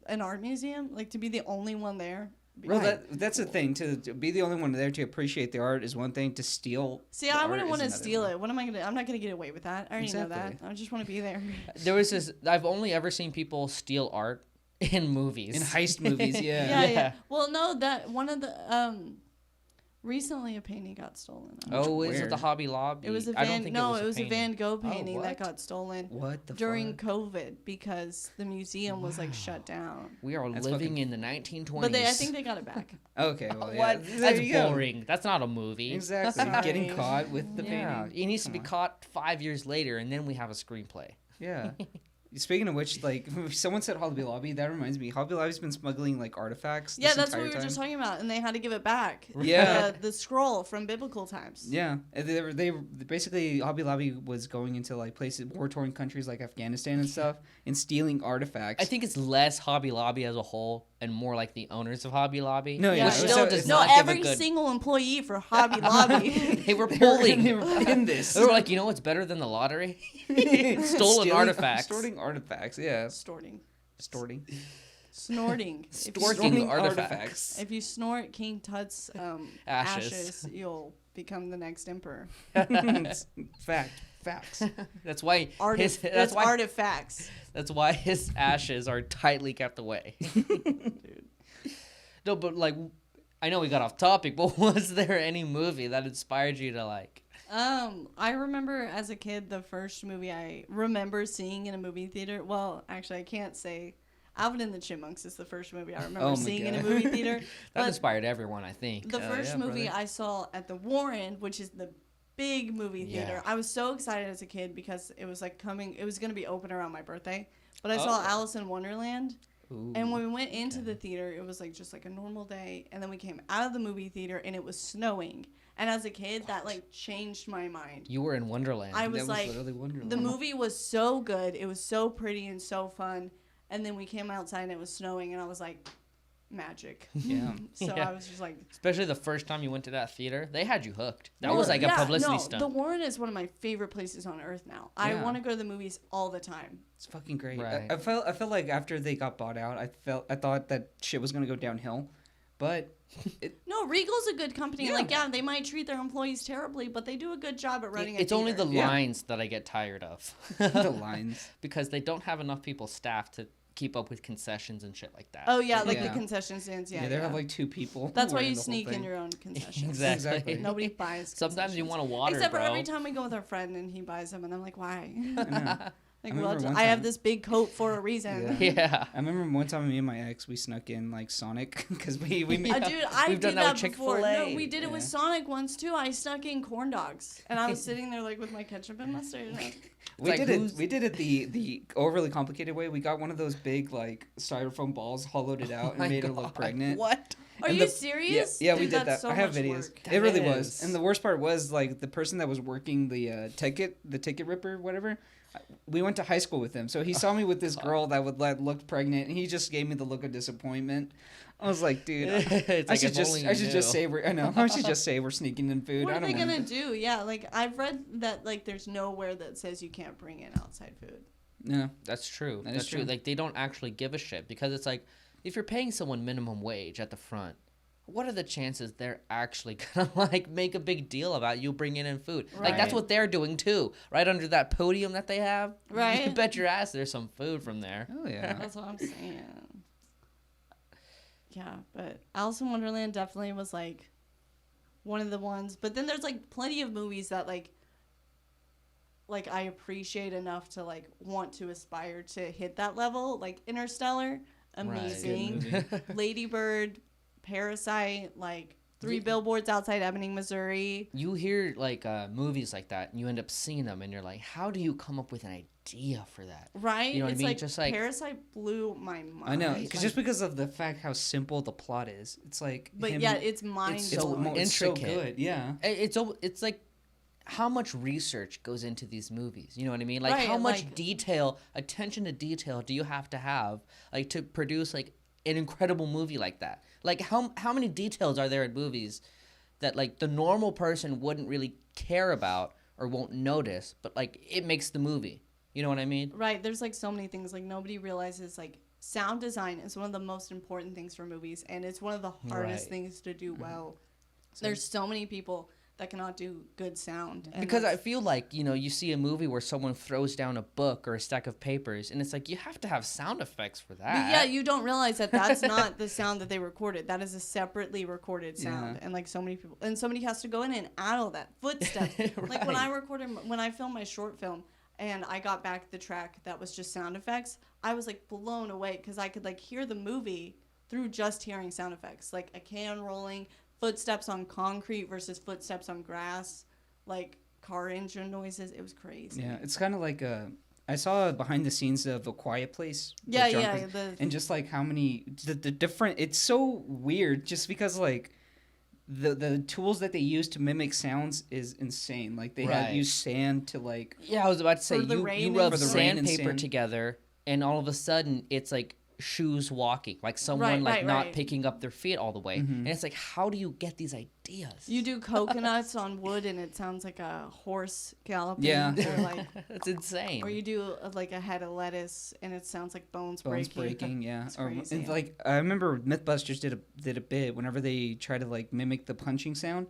Speaker 3: an art museum, like to be the only one there.
Speaker 2: Well, that's the thing. To be the only one there to appreciate the art is one thing. To steal.
Speaker 3: See, I wouldn't want to steal it. What am I gonna? I'm not gonna get away with that. I already know that. I just want to be there.
Speaker 1: There was this. I've only ever seen people steal art in movies.
Speaker 2: In heist movies, yeah.
Speaker 3: Yeah. Well, no, that one of the recently a painting got stolen.
Speaker 1: Oh, is
Speaker 2: Where?
Speaker 1: it the Hobby Lobby?
Speaker 3: It was a
Speaker 1: I don't
Speaker 3: Van.
Speaker 1: think
Speaker 3: No,
Speaker 1: it was
Speaker 3: a Van Gogh painting
Speaker 2: what?
Speaker 3: that got stolen.
Speaker 2: What the
Speaker 3: during
Speaker 2: fuck?
Speaker 3: COVID because the museum was like shut down.
Speaker 1: We are
Speaker 2: That's
Speaker 1: living
Speaker 2: fucking-
Speaker 1: in the 1920s.
Speaker 3: But I think they got it back.
Speaker 2: Okay, well, yeah.
Speaker 1: What?
Speaker 2: There
Speaker 1: That's
Speaker 2: you go.
Speaker 1: boring. That's not a movie.
Speaker 2: Exactly.
Speaker 3: Sorry.
Speaker 2: Getting caught with the
Speaker 1: Yeah,
Speaker 2: painting.
Speaker 1: he needs to be
Speaker 2: Come on.
Speaker 1: caught 5 years later, and then we have a screenplay.
Speaker 2: Yeah. Speaking of which, like, someone said Hobby Lobby. That reminds me. Hobby Lobby's been smuggling like artifacts.
Speaker 3: Yeah,
Speaker 2: this
Speaker 3: that's what
Speaker 2: entire
Speaker 3: we were
Speaker 2: time.
Speaker 3: just talking about, and they had to give it back.
Speaker 2: Yeah.
Speaker 3: The scroll from biblical times.
Speaker 2: Yeah, and they basically Hobby Lobby was going into like places war-torn countries like Afghanistan and stuff and stealing artifacts.
Speaker 1: I think it's less Hobby Lobby as a whole and more like the owners of Hobby Lobby.
Speaker 2: No, yeah,
Speaker 1: which
Speaker 2: it was-
Speaker 1: still
Speaker 2: so-
Speaker 1: does
Speaker 3: No,
Speaker 1: not give a
Speaker 3: every
Speaker 1: good.
Speaker 3: single employee for Hobby Lobby.
Speaker 1: They were
Speaker 2: They
Speaker 1: pulling.
Speaker 2: were in this.
Speaker 1: They were like, you know what's better than the lottery? Stolen
Speaker 2: Stealing-
Speaker 1: artifacts.
Speaker 2: Storing artifacts. Yeah,
Speaker 3: Snorting.
Speaker 2: storing.
Speaker 3: Snorting. If you
Speaker 1: Storking
Speaker 2: Storing
Speaker 1: artifacts.
Speaker 3: If you snort King Tut's ashes, you'll become the next emperor.
Speaker 2: Facts.
Speaker 1: That's why
Speaker 3: That's artifacts.
Speaker 1: That's why his ashes are tightly kept away.
Speaker 3: Dude.
Speaker 1: No, but like, I know we got off topic, but was there any movie that inspired you to like?
Speaker 3: I remember as a kid, the first movie I remember seeing in a movie theater. Well, actually, I can't say. Alvin and the Chipmunks is the first movie I remember
Speaker 2: Oh my
Speaker 3: seeing in a
Speaker 2: God.
Speaker 3: movie theater.
Speaker 1: That
Speaker 3: But
Speaker 1: inspired everyone, I think.
Speaker 3: the first
Speaker 2: yeah,
Speaker 3: movie
Speaker 2: brother.
Speaker 3: I saw at the Warren, which is the big movie theater,
Speaker 1: Yeah.
Speaker 3: I was so excited as a kid because it was like coming. It was going to be open around my birthday. But I saw
Speaker 1: Oh.
Speaker 3: Alice in Wonderland.
Speaker 1: Ooh.
Speaker 3: And when we went into the theater, it was like just like a normal day. And then we came out of the movie theater and it was snowing. And as a kid, that like changed my mind.
Speaker 1: You were in Wonderland.
Speaker 3: I was
Speaker 2: That
Speaker 3: like,
Speaker 2: literally Wonderland.
Speaker 3: the movie was so good. It was so pretty and so fun. And then we came outside and it was snowing and I was like, magic.
Speaker 2: Yeah.
Speaker 3: So
Speaker 1: Yeah.
Speaker 3: I was just like,
Speaker 1: Especially the first time you went to that theater, they had you hooked. That
Speaker 3: well,
Speaker 1: was like
Speaker 3: yeah,
Speaker 1: a publicity
Speaker 3: no,
Speaker 1: stunt.
Speaker 3: The Warren is one of my favorite places on earth now. I
Speaker 2: Yeah.
Speaker 3: want to go to the movies all the time.
Speaker 2: It's fucking great.
Speaker 1: Right.
Speaker 2: I felt like after they got bought out, I thought that shit was gonna go downhill, but
Speaker 3: No, Regal's a good company.
Speaker 2: Yeah.
Speaker 3: Like, yeah, they might treat their employees terribly, but they do a good job at running a
Speaker 1: It's only the
Speaker 3: theater.
Speaker 2: Yeah.
Speaker 1: lines that I get tired of.
Speaker 2: the lines.
Speaker 1: Because they don't have enough people staffed to keep up with concessions and shit like that.
Speaker 3: Oh, yeah, like the
Speaker 2: Yeah.
Speaker 3: concession stands. Yeah,
Speaker 2: Yeah, they have like 2 people.
Speaker 3: That's why
Speaker 2: running
Speaker 3: you
Speaker 2: the whole
Speaker 3: sneak in
Speaker 2: thing.
Speaker 3: your own concessions.
Speaker 1: Exactly.
Speaker 3: Nobody buys
Speaker 1: Sometimes you
Speaker 3: concessions.
Speaker 1: want a water,
Speaker 3: Except
Speaker 1: bro.
Speaker 3: for every time we go with our friend and he buys them, and I'm like, why?
Speaker 2: I know.
Speaker 3: Like,
Speaker 2: remember one
Speaker 3: I have
Speaker 2: time-
Speaker 3: this big coat for a reason.
Speaker 1: Yeah.
Speaker 2: I remember one time me and my ex, we snuck in like Sonic because we made
Speaker 3: Dude, I
Speaker 1: We've done
Speaker 3: did
Speaker 1: that
Speaker 3: that
Speaker 1: with
Speaker 3: before. No,
Speaker 1: Chick-fil-A.
Speaker 3: we did it with
Speaker 2: Yeah.
Speaker 3: Sonic once too. I snuck in corn dogs, and I was sitting there like with my ketchup and mustard. And
Speaker 2: we
Speaker 1: like,
Speaker 2: did it. We did it the overly complicated way. We got one of those big like styrofoam balls, hollowed it out, and
Speaker 1: My
Speaker 2: made her
Speaker 1: God.
Speaker 2: look pregnant.
Speaker 1: What?
Speaker 3: Are
Speaker 2: And
Speaker 3: you
Speaker 2: the-
Speaker 3: serious?
Speaker 2: Yeah,
Speaker 3: Dude,
Speaker 2: we did
Speaker 3: that's
Speaker 2: that.
Speaker 3: So
Speaker 2: I have
Speaker 3: much
Speaker 2: videos.
Speaker 3: work.
Speaker 2: It really
Speaker 1: That
Speaker 2: was.
Speaker 1: is.
Speaker 2: And the worst part was like the person that was working the ticket ripper, whatever. We went to high school with him, so he saw me with this girl that looked pregnant, and he just gave me the look of disappointment. I was like, dude,
Speaker 1: It's
Speaker 2: I
Speaker 1: like,
Speaker 2: should
Speaker 1: if
Speaker 2: just
Speaker 1: only
Speaker 2: I
Speaker 1: you
Speaker 2: should
Speaker 1: knew.
Speaker 2: just say we're I know I should just say we're sneaking in food.
Speaker 3: What
Speaker 2: I
Speaker 3: are they
Speaker 2: don't
Speaker 3: gonna
Speaker 2: want
Speaker 3: do? Yeah, like I've read that like there's nowhere that says you can't bring in outside food.
Speaker 2: No.
Speaker 1: That's true.
Speaker 2: That is
Speaker 1: That's true.
Speaker 2: true.
Speaker 1: Like, they don't actually give a shit because it's like, if you're paying someone minimum wage at the front, what are the chances they're actually gonna like make a big deal about you bringing in food? Like, that's
Speaker 3: Right.
Speaker 1: what they're doing too, right under that podium that they have. You
Speaker 3: Right.
Speaker 1: bet your ass there's some food from there.
Speaker 2: Oh yeah.
Speaker 3: That's what I'm saying. Yeah, but Alice in Wonderland definitely was like one of the ones. But then there's like plenty of movies that like I appreciate enough to like want to aspire to hit that level. Like Interstellar, amazing.
Speaker 2: Good movie.
Speaker 3: Lady Bird, Parasite, like Three
Speaker 1: Yeah.
Speaker 3: Billboards Outside Ebbing, Missouri.
Speaker 1: You hear like movies like that, and you end up seeing them, and you're like, how do you come up with an idea for that?
Speaker 3: Right?
Speaker 1: You know what I
Speaker 3: It's
Speaker 1: mean?
Speaker 3: like,
Speaker 1: Just like-
Speaker 3: Parasite blew my mind.
Speaker 2: I know,
Speaker 1: Right,
Speaker 2: cause
Speaker 1: like-
Speaker 2: just because of the fact how simple the plot is, it's like.
Speaker 3: But
Speaker 2: him-
Speaker 3: yeah, it's mind
Speaker 2: it's so,
Speaker 3: blowing.
Speaker 2: it's so
Speaker 1: Intricate.
Speaker 2: good. Yeah.
Speaker 1: It's like how much research goes into these movies. You know what I mean? Like,
Speaker 3: Right,
Speaker 1: how much
Speaker 3: like-
Speaker 1: detail, attention to detail, do you have like to produce like an incredible movie like that? Like, how many details are there in movies that like the normal person wouldn't really care about or won't notice, but like it makes the movie. You know what I mean?
Speaker 3: Right, there's like so many things like nobody realizes like sound design is one of the most important things for movies and it's one of the hardest
Speaker 1: Right.
Speaker 3: things to do well.
Speaker 2: So-
Speaker 3: There's so many people that cannot do good sound. And
Speaker 1: Because I
Speaker 3: that's-
Speaker 1: feel like, you know, you see a movie where someone throws down a book or a stack of papers, and it's like, you have to have sound effects for that.
Speaker 3: But yeah, you don't realize that that's not the sound that they recorded. That is a separately recorded sound,
Speaker 2: Yeah.
Speaker 3: and like so many people, and somebody has to go in and add all that footsteps. Like when I filmed my short film, and I got back the track that was just sound effects, I was like blown away because I could like hear the movie through just hearing sound effects, like a can rolling, footsteps on concrete versus footsteps on grass, like car engine noises. It was crazy.
Speaker 2: Yeah, it's kind of like I saw behind the scenes of A Quiet Place. with
Speaker 3: Yeah,
Speaker 2: John
Speaker 3: yeah.
Speaker 2: Krasinski, and just like how many the different. It's so weird, just because like the tools that they use to mimic sounds is insane. Like they
Speaker 1: Right.
Speaker 2: use sand to like.
Speaker 1: Yeah, I was about to say,
Speaker 3: For the
Speaker 1: you
Speaker 3: rain
Speaker 1: rub
Speaker 3: and
Speaker 2: For the rain and
Speaker 1: sandpaper
Speaker 2: sand.
Speaker 1: together, and all of a sudden, it's like shoes walking, like someone
Speaker 3: Right,
Speaker 1: like
Speaker 3: right,
Speaker 1: not
Speaker 3: right.
Speaker 1: picking up their feet all the way.
Speaker 2: Mhm.
Speaker 1: And it's like, how do you get these ideas?
Speaker 3: You do coconuts on wood and it sounds like a horse galloping.
Speaker 2: Yeah.
Speaker 3: Or, like,
Speaker 1: That's insane.
Speaker 3: or you do like a head of lettuce and it sounds like bones
Speaker 2: Bones
Speaker 3: breaking.
Speaker 2: breaking, yeah.
Speaker 3: It's
Speaker 2: Or,
Speaker 3: crazy.
Speaker 2: and like I remember MythBusters did a bit whenever they try to like mimic the punching sound,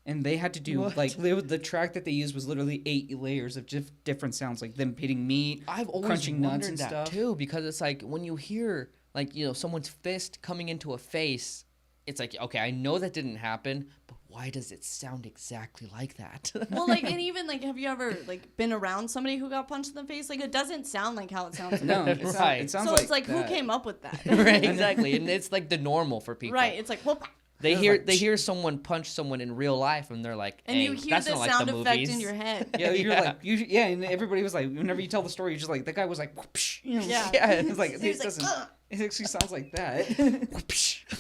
Speaker 2: and they had to do
Speaker 1: What?
Speaker 2: like the track that they used was literally 8 layers of different sounds, like them hitting meat.
Speaker 1: I've always
Speaker 2: crunching nuts
Speaker 1: wondered
Speaker 2: and
Speaker 1: that
Speaker 2: stuff.
Speaker 1: too, because it's like when you hear like, you know, someone's fist coming into a face, it's like, okay, I know that didn't happen, but why does it sound exactly like that?
Speaker 3: Well, like, and even like, have you ever like been around somebody who got punched in the face? Like, it doesn't sound like how it sounds. in
Speaker 2: No,
Speaker 3: the
Speaker 2: it,
Speaker 3: movie.
Speaker 1: Right.
Speaker 2: it sounds
Speaker 3: So
Speaker 2: like
Speaker 3: it's like, who
Speaker 2: that.
Speaker 3: came up with that?
Speaker 1: Right, exactly, and it's like the normal for people.
Speaker 3: Right. It's like, whoop.
Speaker 1: They
Speaker 2: It's
Speaker 1: hear
Speaker 2: like,
Speaker 1: they hear someone punch someone in real life, and they're like,
Speaker 3: And
Speaker 1: hey,
Speaker 3: you hear
Speaker 1: that's
Speaker 3: the
Speaker 1: not like
Speaker 3: sound
Speaker 1: the
Speaker 3: effect
Speaker 1: movies.
Speaker 3: in your head.
Speaker 2: Yeah, you're
Speaker 1: Yeah.
Speaker 2: like, yeah, and everybody was like, whenever you tell the story, you're just like, that guy was like, whoopsh, you know?
Speaker 3: Yeah.
Speaker 1: Yeah,
Speaker 2: It's like,
Speaker 3: He's
Speaker 2: it
Speaker 3: like,
Speaker 2: doesn't,
Speaker 3: "Ugh."
Speaker 2: it actually sounds like that.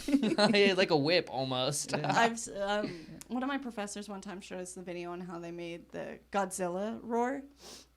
Speaker 1: Yeah, like a whip almost.
Speaker 3: One of my professors one time showed us the video on how they made the Godzilla roar,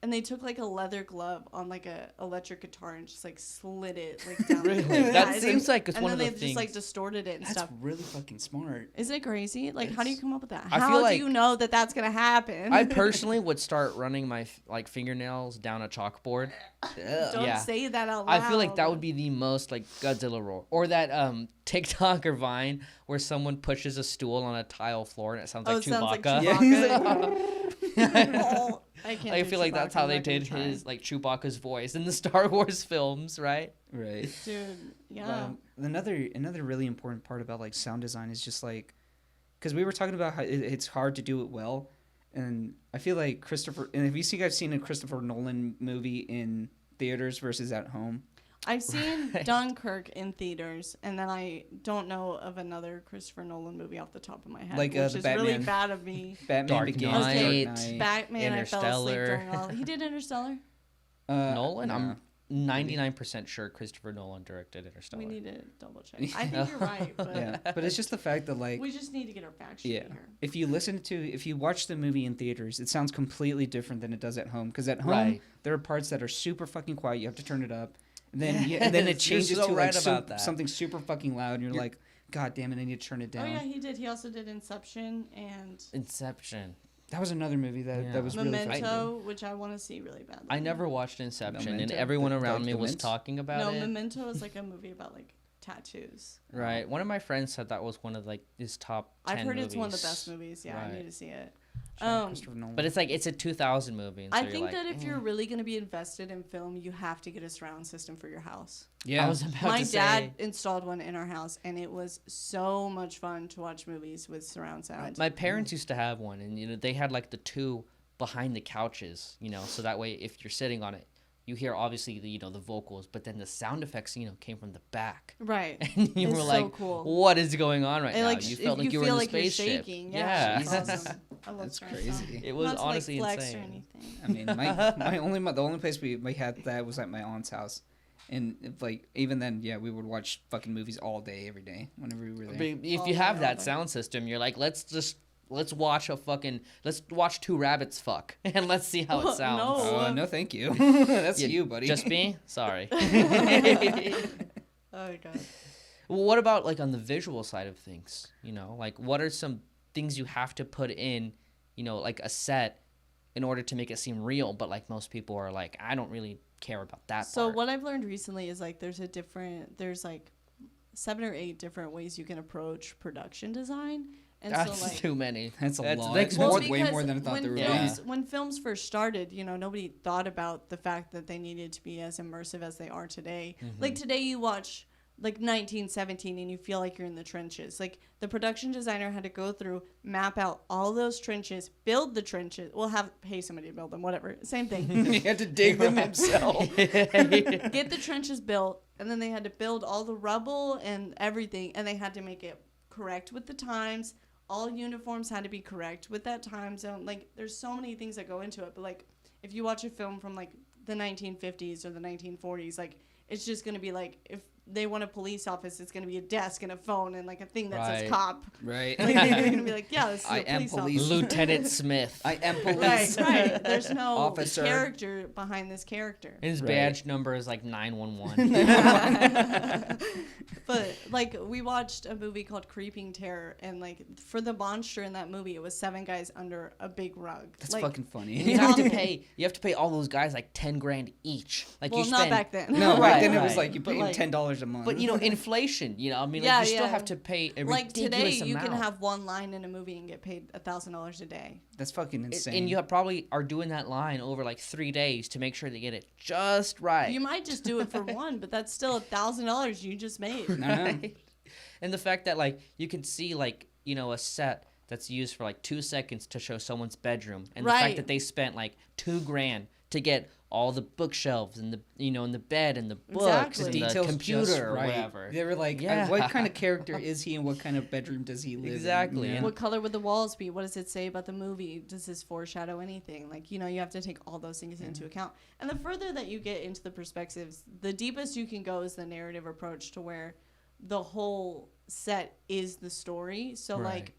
Speaker 3: and they took like a leather glove on like a electric guitar and just like slid it like down.
Speaker 1: Really?
Speaker 3: Yeah,
Speaker 1: That
Speaker 3: it's-
Speaker 1: seems like it's
Speaker 3: and
Speaker 1: one
Speaker 3: then
Speaker 1: of
Speaker 3: they
Speaker 1: the
Speaker 3: just like
Speaker 1: things.
Speaker 3: distorted it and
Speaker 2: That's
Speaker 3: stuff.
Speaker 2: really fucking smart.
Speaker 3: Isn't it crazy? Like, how do you come up with that?
Speaker 1: I
Speaker 3: How
Speaker 1: feel
Speaker 3: do
Speaker 1: like-
Speaker 3: you know that that's gonna happen?
Speaker 1: I personally would start running my like fingernails down a chalkboard.
Speaker 3: Don't
Speaker 1: yeah.
Speaker 3: say that out loud.
Speaker 1: I feel like that would be the most like Godzilla roar, or that TikTok or Vine where someone pushes a stool on a tile floor and it sounds like
Speaker 3: it sounds like
Speaker 1: Chewbacca.
Speaker 2: Yeah,
Speaker 3: Chewbacca.
Speaker 2: he's like,
Speaker 3: Oh, I can't.
Speaker 1: I
Speaker 3: do
Speaker 1: feel like that's
Speaker 3: Chewbacca,
Speaker 1: how
Speaker 3: I'm
Speaker 1: they
Speaker 3: not gonna
Speaker 1: did
Speaker 3: try.
Speaker 1: his like Chewbacca's voice in the Star Wars films, right?
Speaker 2: right.
Speaker 3: Dude, yeah.
Speaker 2: Another really important part about like sound design is just like, because we were talking about how it's hard to do it well, And I feel like Christopher. And have you guys seen a Christopher Nolan movie in theaters versus at home?
Speaker 3: I've seen Dunkirk in theaters, and then I don't know of another Christopher Nolan movie off the top of my head,
Speaker 2: Like,
Speaker 3: which
Speaker 2: the
Speaker 3: is really
Speaker 2: Batman.
Speaker 3: bad of me.
Speaker 2: Batman
Speaker 1: Dark
Speaker 2: Begins.
Speaker 1: Knight.
Speaker 2: Dark Knight.
Speaker 3: Batman, I fell asleep
Speaker 1: Interstellar.
Speaker 3: during all. He did Interstellar.
Speaker 1: Nolan?
Speaker 2: no.
Speaker 1: I'm 99% sure Christopher Nolan directed Interstellar.
Speaker 3: We need to double check. I think you're right, but
Speaker 2: Yeah, but it's just the fact that like
Speaker 3: we just need to get our facts straight
Speaker 2: yeah,
Speaker 3: here.
Speaker 2: if you watch the movie in theaters, it sounds completely different than it does at home. Because at home
Speaker 1: Right.
Speaker 2: there are parts that are super fucking quiet. You have to turn it up, and then it
Speaker 1: Yes, you're
Speaker 2: changes
Speaker 1: so
Speaker 2: to
Speaker 1: right
Speaker 2: like
Speaker 1: about that.
Speaker 2: something super fucking loud, and you're like, God damn it, I need to turn it
Speaker 3: Oh
Speaker 2: down.
Speaker 3: yeah, he did. He also did Inception and
Speaker 1: Inception.
Speaker 2: That was another movie that
Speaker 1: Yeah.
Speaker 2: that was really
Speaker 3: Memento,
Speaker 2: fascinating.
Speaker 3: which I want to see really badly.
Speaker 1: I never watched Inception, and
Speaker 2: Memento?
Speaker 1: everyone
Speaker 2: The-
Speaker 1: around
Speaker 2: like
Speaker 1: me
Speaker 2: the
Speaker 1: was
Speaker 2: mint?
Speaker 1: talking about
Speaker 3: No,
Speaker 1: it.
Speaker 3: Memento is like a movie about like tattoos.
Speaker 1: Right. One of my friends said that was one of like his top 10
Speaker 3: I've heard
Speaker 1: movies.
Speaker 3: it's one of the best movies. Yeah, I
Speaker 1: Right.
Speaker 3: need to see it.
Speaker 2: Christopher Nolan.
Speaker 1: But it's like it's a 2000 movie. And so
Speaker 3: I
Speaker 1: you're
Speaker 3: think
Speaker 1: like,
Speaker 3: that if
Speaker 1: "Eh."
Speaker 3: you're really going to be invested in film, you have to get a surround system for your house.
Speaker 2: yeah,
Speaker 1: I was about
Speaker 3: My
Speaker 1: to
Speaker 3: dad
Speaker 1: say,
Speaker 3: installed one in our house, and it was so much fun to watch movies with surround sound.
Speaker 1: my parents used to have one, and they had like the two behind the couches, so that way if you're sitting on it, you hear obviously the vocals, but then the sound effects came from the back.
Speaker 3: Right.
Speaker 1: And you
Speaker 3: It's
Speaker 1: were
Speaker 3: so
Speaker 1: like,
Speaker 3: cool.
Speaker 1: what is going on right
Speaker 3: And
Speaker 1: now?
Speaker 3: like
Speaker 1: You felt like you were
Speaker 3: feel
Speaker 1: in a
Speaker 3: like you're
Speaker 1: spaceship.
Speaker 3: shaking. Yeah. It's
Speaker 2: Jesus.
Speaker 3: awesome. I love
Speaker 2: That's
Speaker 3: surround sound.
Speaker 2: crazy.
Speaker 1: It was
Speaker 3: Not to,
Speaker 1: honestly
Speaker 3: like, flex
Speaker 1: insane.
Speaker 3: or anything.
Speaker 2: I mean, the only place we had that was at my aunt's house, and like even then, yeah, we would watch fucking movies all day, every day, whenever we were
Speaker 1: But
Speaker 2: there.
Speaker 1: if
Speaker 3: All
Speaker 1: you
Speaker 3: day,
Speaker 1: have
Speaker 3: all
Speaker 1: that
Speaker 3: day.
Speaker 1: sound system, you're like, let's watch two rabbits fuck, and let's see how it sounds.
Speaker 3: No.
Speaker 2: No, thank you. That's
Speaker 1: Yeah,
Speaker 2: you, buddy.
Speaker 1: Just me? Sorry.
Speaker 3: Oh my god.
Speaker 1: Well, what about like on the visual side of things? Like what are some things you have to put in, like a set in order to make it seem real, but like most people are like, I don't really care about that
Speaker 3: So
Speaker 1: part.
Speaker 3: what I've learned recently is like there's like 7 or 8 different ways you can approach production design. And
Speaker 1: That's
Speaker 3: so like
Speaker 1: too many.
Speaker 2: That's a lot.
Speaker 1: That's
Speaker 2: Well,
Speaker 1: more
Speaker 2: way more than I thought there would
Speaker 1: Yeah.
Speaker 3: When films first started, nobody thought about the fact that they needed to be as immersive as they are today.
Speaker 1: Mm-hmm.
Speaker 3: Like today you watch like 1917 and you feel like you're in the trenches. Like the production designer had to go through, map out all those trenches, build the trenches. We'll pay somebody to build them, whatever. Same thing.
Speaker 2: He had to dig them himself.
Speaker 3: Get the trenches built, and then they had to build all the rubble and everything, and they had to make it correct with the times. All uniforms had to be correct with that time zone. Like, there's so many things that go into it. But, like, if you watch a film from, like, the 1950s or the 1940s, like, it's just going to be, like, if they want a police office, it's going to be a desk and a phone and, like, a thing that says
Speaker 1: Right.
Speaker 3: cop.
Speaker 2: Right.
Speaker 3: Like, they're going to be like, yeah, this is
Speaker 2: I
Speaker 3: a
Speaker 2: am
Speaker 3: police
Speaker 2: police.
Speaker 3: office.
Speaker 1: Lieutenant Smith.
Speaker 2: I am
Speaker 3: Right,
Speaker 2: police.
Speaker 3: right. There's no
Speaker 2: Officer.
Speaker 3: character behind this character.
Speaker 1: And his
Speaker 2: Right.
Speaker 1: badge number is like 911.
Speaker 3: But like we watched a movie called Creeping Terror, and like for the monster in that movie, it was 7 guys under a big rug.
Speaker 2: That's
Speaker 3: like,
Speaker 2: fucking funny.
Speaker 1: And you have to pay all those guys like $10,000 each. Like
Speaker 3: well,
Speaker 1: you
Speaker 3: not
Speaker 1: spend,
Speaker 3: back then.
Speaker 2: No,
Speaker 1: Right,
Speaker 2: back then it was
Speaker 1: right.
Speaker 2: like you
Speaker 3: But,
Speaker 2: pay him
Speaker 3: like-
Speaker 2: $10 a month.
Speaker 1: But inflation. I mean,
Speaker 3: Yeah,
Speaker 1: like, you still
Speaker 3: yeah.
Speaker 1: have to pay a
Speaker 3: like
Speaker 1: ridiculous
Speaker 3: today, you
Speaker 1: amount.
Speaker 3: can have one line in a movie and get paid $1,000 a day.
Speaker 2: That's fucking insane.
Speaker 1: And you probably are doing that line over like 3 days to make sure they get it just right.
Speaker 3: You might just do it for one, but that's still $1,000 you just made.
Speaker 2: I know.
Speaker 1: Right? And the fact that like you can see like a set that's used for like 2 seconds to show someone's bedroom, and the
Speaker 3: Right.
Speaker 1: fact that they spent like $2,000 to get all the bookshelves and the and the bed and the books
Speaker 3: Exactly.
Speaker 1: and the
Speaker 2: Details just
Speaker 1: computer or
Speaker 2: right.
Speaker 1: whatever.
Speaker 2: They were like,
Speaker 1: Yeah.
Speaker 2: what kind of character is he and what kind of bedroom does he live
Speaker 1: Exactly.
Speaker 2: in?
Speaker 1: And
Speaker 3: What color would the walls be? What does it say about the movie? Does this foreshadow anything? Like, you have to take all those things into account. And the further that you get into the perspectives, the deepest you can go is the narrative approach, to where the whole set is the story. So,
Speaker 1: Right.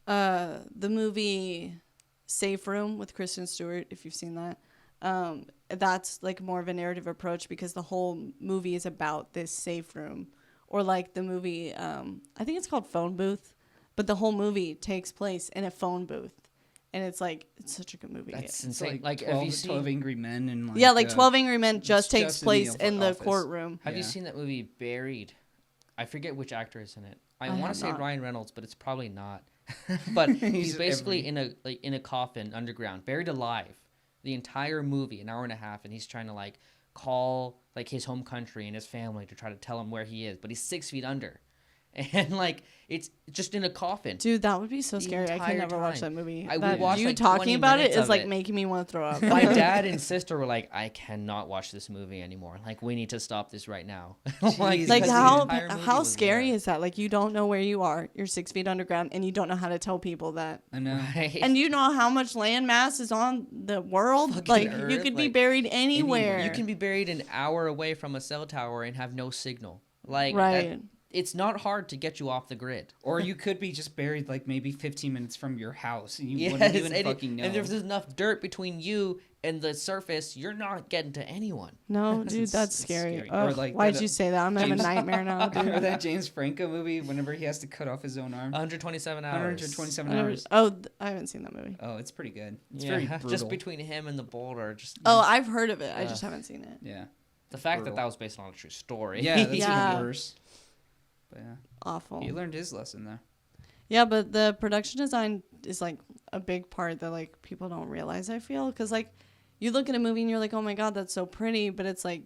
Speaker 3: the movie Safe Room with Kristen Stewart, if you've seen that, that's like more of a narrative approach, because the whole movie is about this safe room. Or like the movie, I think it's called Phone Booth, but the whole movie takes place in a phone booth. And it's such a good movie.
Speaker 1: That's
Speaker 2: It's
Speaker 1: insane.
Speaker 2: like,
Speaker 1: Have
Speaker 2: 12,
Speaker 1: you seen
Speaker 2: 12 Angry Men and like
Speaker 3: Yeah, like 12 Angry Men just takes
Speaker 2: just in the
Speaker 3: place in the
Speaker 2: office.
Speaker 3: courtroom.
Speaker 1: Have you
Speaker 2: Yeah.
Speaker 1: seen that movie Buried? I forget which actor is in it. I
Speaker 3: I
Speaker 1: want
Speaker 3: have
Speaker 1: to say
Speaker 3: not.
Speaker 1: Ryan Reynolds, but it's probably not. But he's
Speaker 2: He's
Speaker 1: basically in a coffin underground, buried alive, the entire movie, an hour and a half, and he's trying to like call like his home country and his family to try to tell him where he is, but he's 6 feet under, and like it's just in a coffin.
Speaker 3: Dude, that would be so
Speaker 1: The
Speaker 3: scary. I could
Speaker 1: entire
Speaker 3: never watch
Speaker 1: time.
Speaker 3: that movie.
Speaker 1: I
Speaker 3: That-
Speaker 1: watched,
Speaker 3: you
Speaker 1: like,
Speaker 3: talking
Speaker 1: 20
Speaker 3: about it
Speaker 1: minutes
Speaker 3: is
Speaker 1: of
Speaker 3: like
Speaker 1: it.
Speaker 3: making me want to throw up.
Speaker 1: My dad and sister were like, I cannot watch this movie anymore. Like, we need to stop this right now.
Speaker 3: Like
Speaker 1: because the
Speaker 3: how
Speaker 1: entire movie
Speaker 3: how
Speaker 1: was
Speaker 3: scary
Speaker 1: there.
Speaker 3: is that? Like you don't know where you are. You're 6 feet underground, and you don't know how to tell people that.
Speaker 2: I know.
Speaker 1: Right?
Speaker 3: And you know how much land mass is on the world.
Speaker 1: Fucking
Speaker 3: Like you
Speaker 1: Earth,
Speaker 3: could be
Speaker 1: like,
Speaker 3: buried anywhere.
Speaker 1: You can be buried an hour away from a cell tower and have no signal. Like,
Speaker 3: Right.
Speaker 1: It's not hard to get you off the grid.
Speaker 2: Or you could be just buried like maybe 15 minutes from your house, and you
Speaker 1: Yes,
Speaker 2: wouldn't even
Speaker 1: and,
Speaker 2: fucking know.
Speaker 1: and if there's enough dirt between you and the surface, you're not getting to anyone.
Speaker 3: No, dude,
Speaker 2: It's-
Speaker 3: that's
Speaker 2: it's
Speaker 3: scary.
Speaker 2: scary. Or
Speaker 3: Ugh,
Speaker 2: like
Speaker 3: why'd
Speaker 2: that,
Speaker 3: you say that? I'm having a
Speaker 2: James-
Speaker 3: nightmare now,
Speaker 2: Remember
Speaker 3: dude.
Speaker 2: that James Franco movie? Whenever he has to cut off his own arm.
Speaker 1: 127 hours.
Speaker 2: 127
Speaker 3: I never-
Speaker 2: hours.
Speaker 3: Oh, I haven't seen that movie.
Speaker 2: Oh, it's pretty good. It's
Speaker 1: Yeah,
Speaker 2: very brutal.
Speaker 1: just between him and the boulder. Just
Speaker 3: Oh, I've heard of it. I just
Speaker 1: Ugh.
Speaker 3: haven't seen it.
Speaker 2: Yeah.
Speaker 1: the fact
Speaker 2: brutal.
Speaker 1: that was based on a true story.
Speaker 2: Yeah, that's
Speaker 3: Yeah.
Speaker 2: even worse. But yeah,
Speaker 3: Awful.
Speaker 2: he learned his lesson though.
Speaker 3: Yeah, but the production design is like a big part that like people don't realize. I feel because like you look at a movie and you're like, oh my god, that's so pretty, but it's like,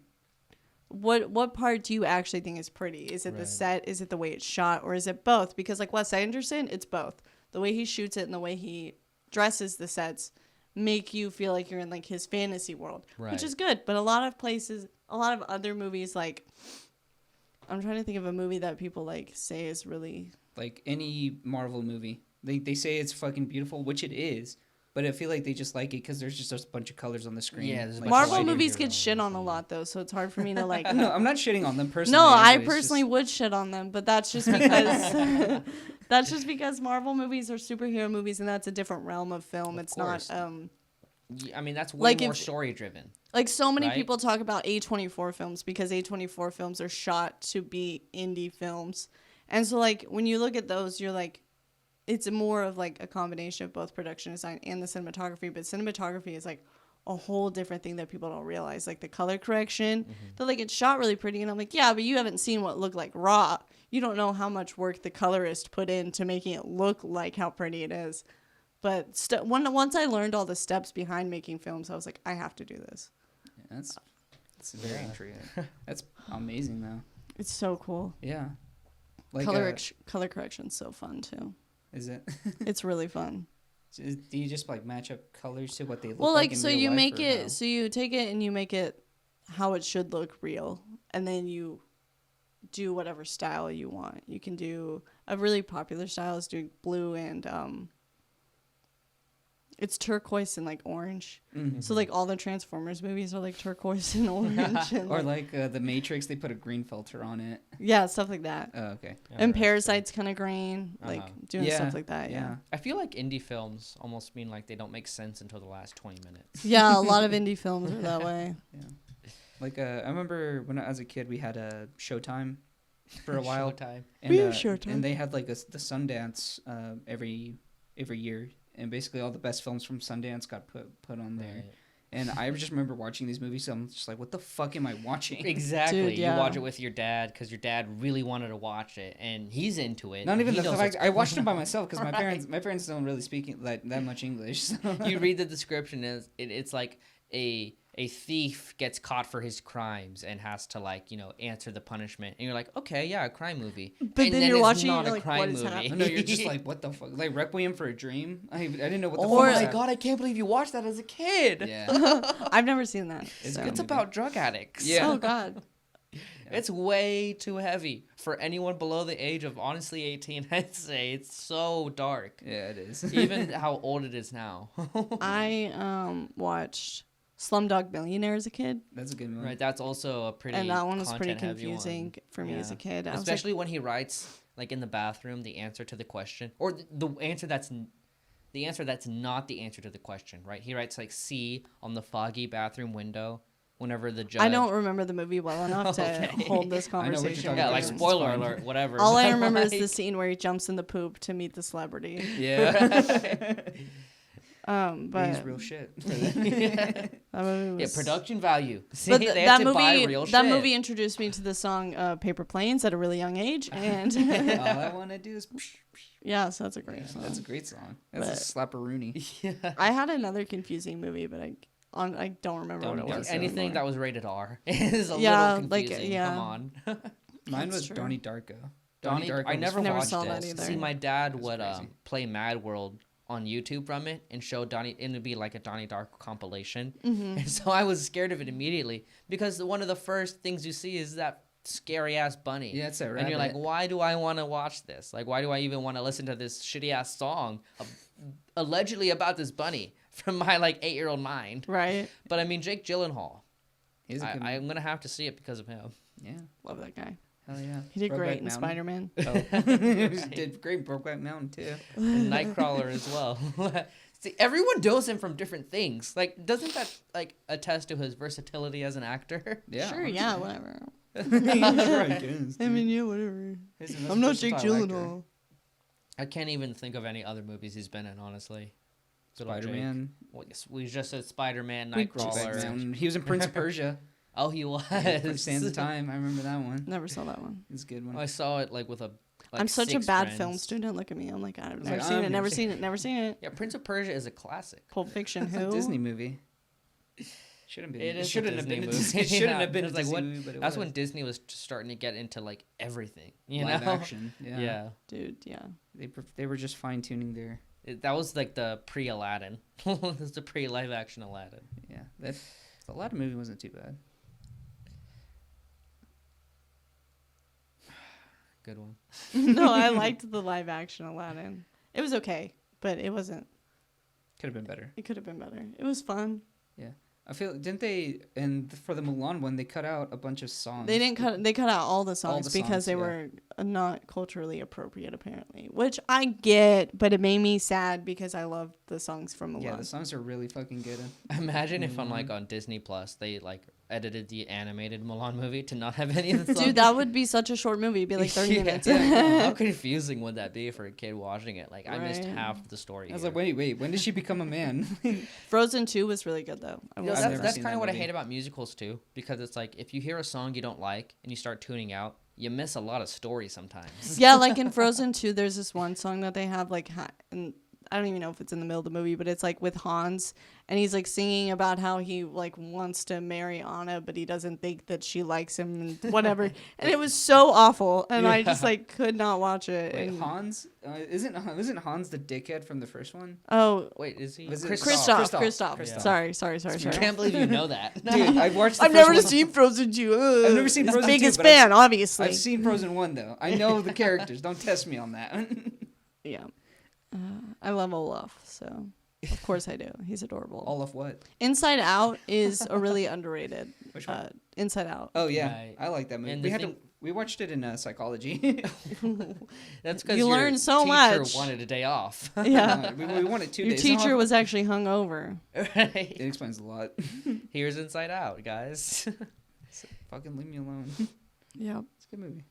Speaker 3: what part do you actually think is pretty? Is it the
Speaker 1: Right.
Speaker 3: set? Is it the way it's shot, or is it both? Because like Wes Anderson, it's both. The way he shoots it and the way he dresses the sets make you feel like you're in like his fantasy world,
Speaker 1: Right.
Speaker 3: which is good. But a lot of places, a lot of other movies, like I'm trying to think of a movie that people like say is really.
Speaker 2: Like any Marvel movie, they say it's fucking beautiful, which it is. But I feel like they just like it because there's just a bunch of colors on the screen.
Speaker 1: Yeah, there's a
Speaker 2: Like,
Speaker 1: bunch of
Speaker 3: Marvel
Speaker 1: lighting
Speaker 3: movies
Speaker 1: here
Speaker 3: get shit on a
Speaker 1: and-
Speaker 3: lot though, so it's hard for me to like.
Speaker 2: No, I'm not shitting on them personally.
Speaker 3: No, I
Speaker 2: anyway, it's
Speaker 3: personally
Speaker 2: just-
Speaker 3: would shit on them, but that's just because that's just because Marvel movies are superhero movies, and that's a different realm of film.
Speaker 1: Of
Speaker 3: It's
Speaker 1: course.
Speaker 3: not
Speaker 1: I mean, that's way
Speaker 3: Like
Speaker 1: more
Speaker 3: if-
Speaker 1: story driven.
Speaker 3: like so many
Speaker 1: Right?
Speaker 3: people talk about A24 films because A24 films are shot to be indie films, and so like when you look at those, you're like, it's more of like a combination of both production design and the cinematography. But cinematography is like a whole different thing that people don't realize, like the color correction. They're like, it's shot really pretty, and I'm like, yeah, but you haven't seen what looked like raw. You don't know how much work the colorist put into making it look like how pretty it is. But once I learned all the steps behind making films, I was like, I have to do this.
Speaker 2: Yeah, that's very intriguing. That's amazing though.
Speaker 3: It's so cool.
Speaker 2: Yeah. Like
Speaker 3: Color correction's so fun too.
Speaker 2: is it?
Speaker 3: It's really fun.
Speaker 2: Do you just like match up colors to what they look
Speaker 3: Well,
Speaker 2: like?
Speaker 3: like
Speaker 2: in
Speaker 3: so
Speaker 2: real
Speaker 3: you
Speaker 2: life,
Speaker 3: make
Speaker 2: or
Speaker 3: it
Speaker 2: how?
Speaker 3: so you take it and you make it how it should look real, and then you do whatever style you want. You can do a really popular style is doing blue and it's turquoise and like orange.
Speaker 2: Mhm.
Speaker 3: So like all the Transformers movies are like turquoise and orange and
Speaker 2: Or like the Matrix, they put a green filter on it.
Speaker 3: yeah, stuff like that.
Speaker 2: Oh, okay.
Speaker 3: And Parasite's kind of green, like
Speaker 1: Uh-huh.
Speaker 3: doing
Speaker 2: Yeah,
Speaker 3: stuff like that.
Speaker 2: yeah.
Speaker 3: Yeah.
Speaker 1: I feel like indie films almost mean like they don't make sense until the last 20 minutes.
Speaker 3: Yeah, a lot of indie films are that way.
Speaker 2: Like I remember when I was a kid, we had a Showtime for a while,
Speaker 1: Showtime.
Speaker 2: and
Speaker 3: We have Showtime.
Speaker 2: and they had like the Sundance every year, and basically all the best films from Sundance got put on there.
Speaker 1: Right.
Speaker 2: And I just remember watching these movies, so I'm just like, what the fuck am I watching?
Speaker 1: Exactly.
Speaker 3: Dude, yeah.
Speaker 1: You watch it with your dad because your dad really wanted to watch it, and he's into it.
Speaker 2: Not even
Speaker 1: He
Speaker 2: the
Speaker 1: knows
Speaker 2: fact
Speaker 1: what's
Speaker 2: I watched
Speaker 1: going
Speaker 2: them by myself because
Speaker 1: Right.
Speaker 2: my parents don't really speak that much English. So.
Speaker 1: on. You read the description, and it's like a thief gets caught for his crimes and has to like answer the punishment, and you're like, okay, yeah, a crime movie.
Speaker 3: But
Speaker 1: and
Speaker 3: then you're
Speaker 1: it's
Speaker 3: watching it,
Speaker 1: not
Speaker 3: you're
Speaker 1: a
Speaker 3: like,
Speaker 1: crime
Speaker 3: what is
Speaker 1: movie.
Speaker 3: happening?
Speaker 2: No, you're just like, what the fuck? Like Requiem for a Dream? I didn't know what the
Speaker 1: Oh
Speaker 2: fuck was
Speaker 1: my
Speaker 2: that.
Speaker 1: god, I can't believe you watched that as a kid.
Speaker 2: Yeah.
Speaker 3: I've never seen that.
Speaker 2: It's
Speaker 3: so.
Speaker 2: good
Speaker 1: It's
Speaker 2: movie.
Speaker 1: about drug addicts.
Speaker 2: Yeah.
Speaker 3: Oh God.
Speaker 1: It's way too heavy for anyone below the age of honestly 18. I'd say it's so dark.
Speaker 2: Yeah, it is.
Speaker 1: Even how old it is now.
Speaker 3: I watched Slumdog Millionaire as a kid,
Speaker 2: That's a good movie.
Speaker 1: Right, that's also a pretty
Speaker 3: and that one was pretty
Speaker 1: content-heavy one.
Speaker 3: confusing for me as a
Speaker 1: Yeah.
Speaker 3: kid. I was like,
Speaker 1: Especially when he writes like in the bathroom the answer to the question, or the answer that's not the answer to the question. Right, he writes like C on the foggy bathroom window. Whenever the judge,
Speaker 3: I don't remember the movie well enough to
Speaker 1: Okay.
Speaker 3: hold this
Speaker 2: I know what you're
Speaker 3: conversation.
Speaker 2: talking
Speaker 1: Yeah,
Speaker 2: about.
Speaker 1: like
Speaker 2: It's
Speaker 1: spoiler
Speaker 2: fine.
Speaker 1: alert, whatever.
Speaker 3: All I
Speaker 1: but,
Speaker 3: remember is
Speaker 1: like-
Speaker 3: the scene where he jumps in the poop to meet the celebrity.
Speaker 2: Yeah.
Speaker 3: But
Speaker 2: He's real shit.
Speaker 3: that movie
Speaker 1: Yeah,
Speaker 3: was...
Speaker 1: production value. See,
Speaker 3: But
Speaker 1: they
Speaker 3: that
Speaker 1: have to buy
Speaker 3: movie,
Speaker 1: real
Speaker 3: that
Speaker 1: shit.
Speaker 3: movie introduced me to the song "Paper Planes" at a really young age, and
Speaker 2: All I want to do is.
Speaker 3: yeah, so that's a great
Speaker 2: Yeah,
Speaker 3: song.
Speaker 2: that's a great song. That's a slapperoonie.
Speaker 1: Yeah.
Speaker 3: I had another confusing movie, but I don't remember what it was.
Speaker 1: Anything
Speaker 3: anymore.
Speaker 1: that was rated R is a
Speaker 3: Yeah,
Speaker 1: little
Speaker 3: like,
Speaker 1: confusing.
Speaker 3: yeah.
Speaker 1: Come on.
Speaker 2: Mine
Speaker 3: That's
Speaker 2: was
Speaker 3: true.
Speaker 2: Donnie Darko.
Speaker 1: Donnie,
Speaker 2: Darko
Speaker 1: I never
Speaker 3: Never
Speaker 1: watched
Speaker 3: saw
Speaker 1: it.
Speaker 3: that either.
Speaker 1: See, my dad
Speaker 2: That's
Speaker 1: would
Speaker 2: crazy.
Speaker 1: play Mad World on YouTube from it and show Donnie, and it'd be like a Donnie Darko compilation.
Speaker 3: Mm-hmm.
Speaker 1: And so I was scared of it immediately because one of the first things you see is that scary ass bunny.
Speaker 2: Yeah, it's a rabbit.
Speaker 1: And you're like, why do I want to watch this? Like, why do I even want to listen to this shitty ass song allegedly about this bunny from my like 8-year-old mind?
Speaker 3: Right.
Speaker 1: But I mean, Jake Gyllenhaal.
Speaker 2: He's a good
Speaker 1: I'm gonna have to see it because of him.
Speaker 2: yeah.
Speaker 3: Love that guy.
Speaker 2: Hell yeah.
Speaker 3: He did
Speaker 2: Brokeback
Speaker 3: great in
Speaker 2: Mountain.
Speaker 3: Spider-Man.
Speaker 2: Oh. He did great in Brokeback Mountain too.
Speaker 1: And Nightcrawler as well. See, everyone knows him from different things. Like, doesn't that like attest to his versatility as an actor?
Speaker 2: Yeah.
Speaker 3: Sure, yeah, whatever.
Speaker 2: Right, yes,
Speaker 3: I mean, yeah, whatever.
Speaker 2: He's the most
Speaker 3: I'm not Jake
Speaker 2: versatile actor.
Speaker 3: Gyllenhaal.
Speaker 1: I can't even think of any other movies he's been in, honestly. Good old Jake.
Speaker 2: Spider-Man.
Speaker 1: Well, yes, we just said Spider-Man,
Speaker 3: We
Speaker 2: Brokeback
Speaker 1: Nightcrawler.
Speaker 2: Mountain. He was in Prince of Persia.
Speaker 1: Oh, he was.
Speaker 2: For Sands of Time. I remember that one.
Speaker 3: Never saw that one.
Speaker 2: It's a good one.
Speaker 1: I saw it like with a. Like,
Speaker 3: I'm such a
Speaker 1: 6
Speaker 3: bad
Speaker 1: friends.
Speaker 3: film student. Look at me. I'm like, I've
Speaker 2: It's
Speaker 3: never
Speaker 2: like,
Speaker 3: seen
Speaker 2: I've
Speaker 3: it,
Speaker 2: never
Speaker 3: never
Speaker 2: seen
Speaker 3: seen it, never seen it.
Speaker 1: Yeah, Prince of Persia is a classic.
Speaker 3: Pulp Fiction,
Speaker 2: It's a
Speaker 3: who?
Speaker 2: Disney movie. Shouldn't be.
Speaker 1: It is a
Speaker 2: shouldn't have
Speaker 1: Disney
Speaker 2: been.
Speaker 1: movie.
Speaker 2: It shouldn't
Speaker 1: Yeah,
Speaker 2: have been a
Speaker 1: it's like
Speaker 2: Disney
Speaker 1: what-
Speaker 2: movie, but it
Speaker 1: That's
Speaker 2: was.
Speaker 1: when Disney was just starting to get into like everything. You
Speaker 2: Live
Speaker 1: know?
Speaker 2: action. Yeah.
Speaker 1: Yeah.
Speaker 3: Dude, yeah.
Speaker 2: They were just fine tuning their.
Speaker 1: That was like the pre-Aladdin. It was the pre-live action Aladdin.
Speaker 2: Yeah. That the Aladdin movie wasn't too bad.
Speaker 1: Good one.
Speaker 3: No, I liked the live action Aladdin. It was okay, but it wasn't.
Speaker 2: Could have been better.
Speaker 3: It could have been better. It was fun.
Speaker 2: I feel didn't they and for the Mulan one they cut out a bunch of songs.
Speaker 3: They didn't cut. They cut out all the songs
Speaker 2: the
Speaker 3: because
Speaker 2: songs,
Speaker 3: they
Speaker 2: yeah.
Speaker 3: were not culturally appropriate, apparently. Which I get, but it made me sad because I loved the songs from Mulan.
Speaker 2: Yeah, the songs are really fucking good.
Speaker 1: Imagine if on
Speaker 2: Mulan.
Speaker 1: like on Disney Plus they like edited the animated Mulan movie to not have any of the songs.
Speaker 3: Dude, that would be such a short movie. It'd be like 30
Speaker 1: Yeah.
Speaker 3: minutes.
Speaker 1: How confusing would that be for a kid watching it? Like I missed
Speaker 3: Right.
Speaker 1: half the story.
Speaker 2: I was
Speaker 1: here.
Speaker 2: like, wait, when did she become a man?
Speaker 3: Frozen 2 was really good, though. I
Speaker 1: You know,
Speaker 3: will
Speaker 2: I've
Speaker 3: say
Speaker 2: never
Speaker 1: that's
Speaker 2: seen
Speaker 1: kind
Speaker 2: that
Speaker 1: of what I
Speaker 2: movie.
Speaker 1: hate about musicals too, because it's like if you hear a song you don't like and you start tuning out, you miss a lot of story sometimes.
Speaker 3: Yeah, like in Frozen 2, there's this one song that they have, like, and I don't even know if it's in the middle of the movie, but it's like with Hans, and he's like singing about how he like wants to marry Anna, but he doesn't think that she likes him and whatever. And it was so awful, and I just
Speaker 1: Yeah.
Speaker 3: like could not watch it.
Speaker 2: Wait,
Speaker 3: and,
Speaker 2: Hans? Isn't Hans the dickhead from the first one?
Speaker 3: oh,
Speaker 1: Wait, is he?
Speaker 2: Was it-
Speaker 3: Kristoff.
Speaker 2: Kristoff.
Speaker 3: Sorry.
Speaker 1: I can't believe you know that.
Speaker 2: Dude, I watched. The
Speaker 3: I've
Speaker 2: first
Speaker 3: never
Speaker 2: one.
Speaker 3: seen Frozen 2.
Speaker 2: I've never seen Frozen 2,
Speaker 3: Biggest
Speaker 2: but
Speaker 3: fan, obviously.
Speaker 2: I've seen Frozen 1 though. I know the characters. Don't test me on that.
Speaker 3: Yeah. I love Olaf, so of course I do. He's adorable.
Speaker 2: All of what?
Speaker 3: Inside Out is a really underrated.
Speaker 2: Which one?
Speaker 3: Inside Out.
Speaker 2: Oh yeah,
Speaker 1: Right.
Speaker 2: I like that movie.
Speaker 1: And
Speaker 2: We
Speaker 1: the
Speaker 2: had
Speaker 1: thing-
Speaker 2: we watched it in psychology.
Speaker 1: That's because
Speaker 3: You
Speaker 1: your
Speaker 3: learn so
Speaker 1: teacher
Speaker 3: much.
Speaker 1: wanted a day off.
Speaker 3: Yeah.
Speaker 2: we wanted 2
Speaker 3: Your
Speaker 2: days.
Speaker 3: teacher
Speaker 2: off.
Speaker 3: was actually hungover.
Speaker 1: Right.
Speaker 2: It explains a lot.
Speaker 1: Here's Inside Out, guys.
Speaker 2: Fucking leave me alone.
Speaker 3: Yeah.
Speaker 2: It's a good movie.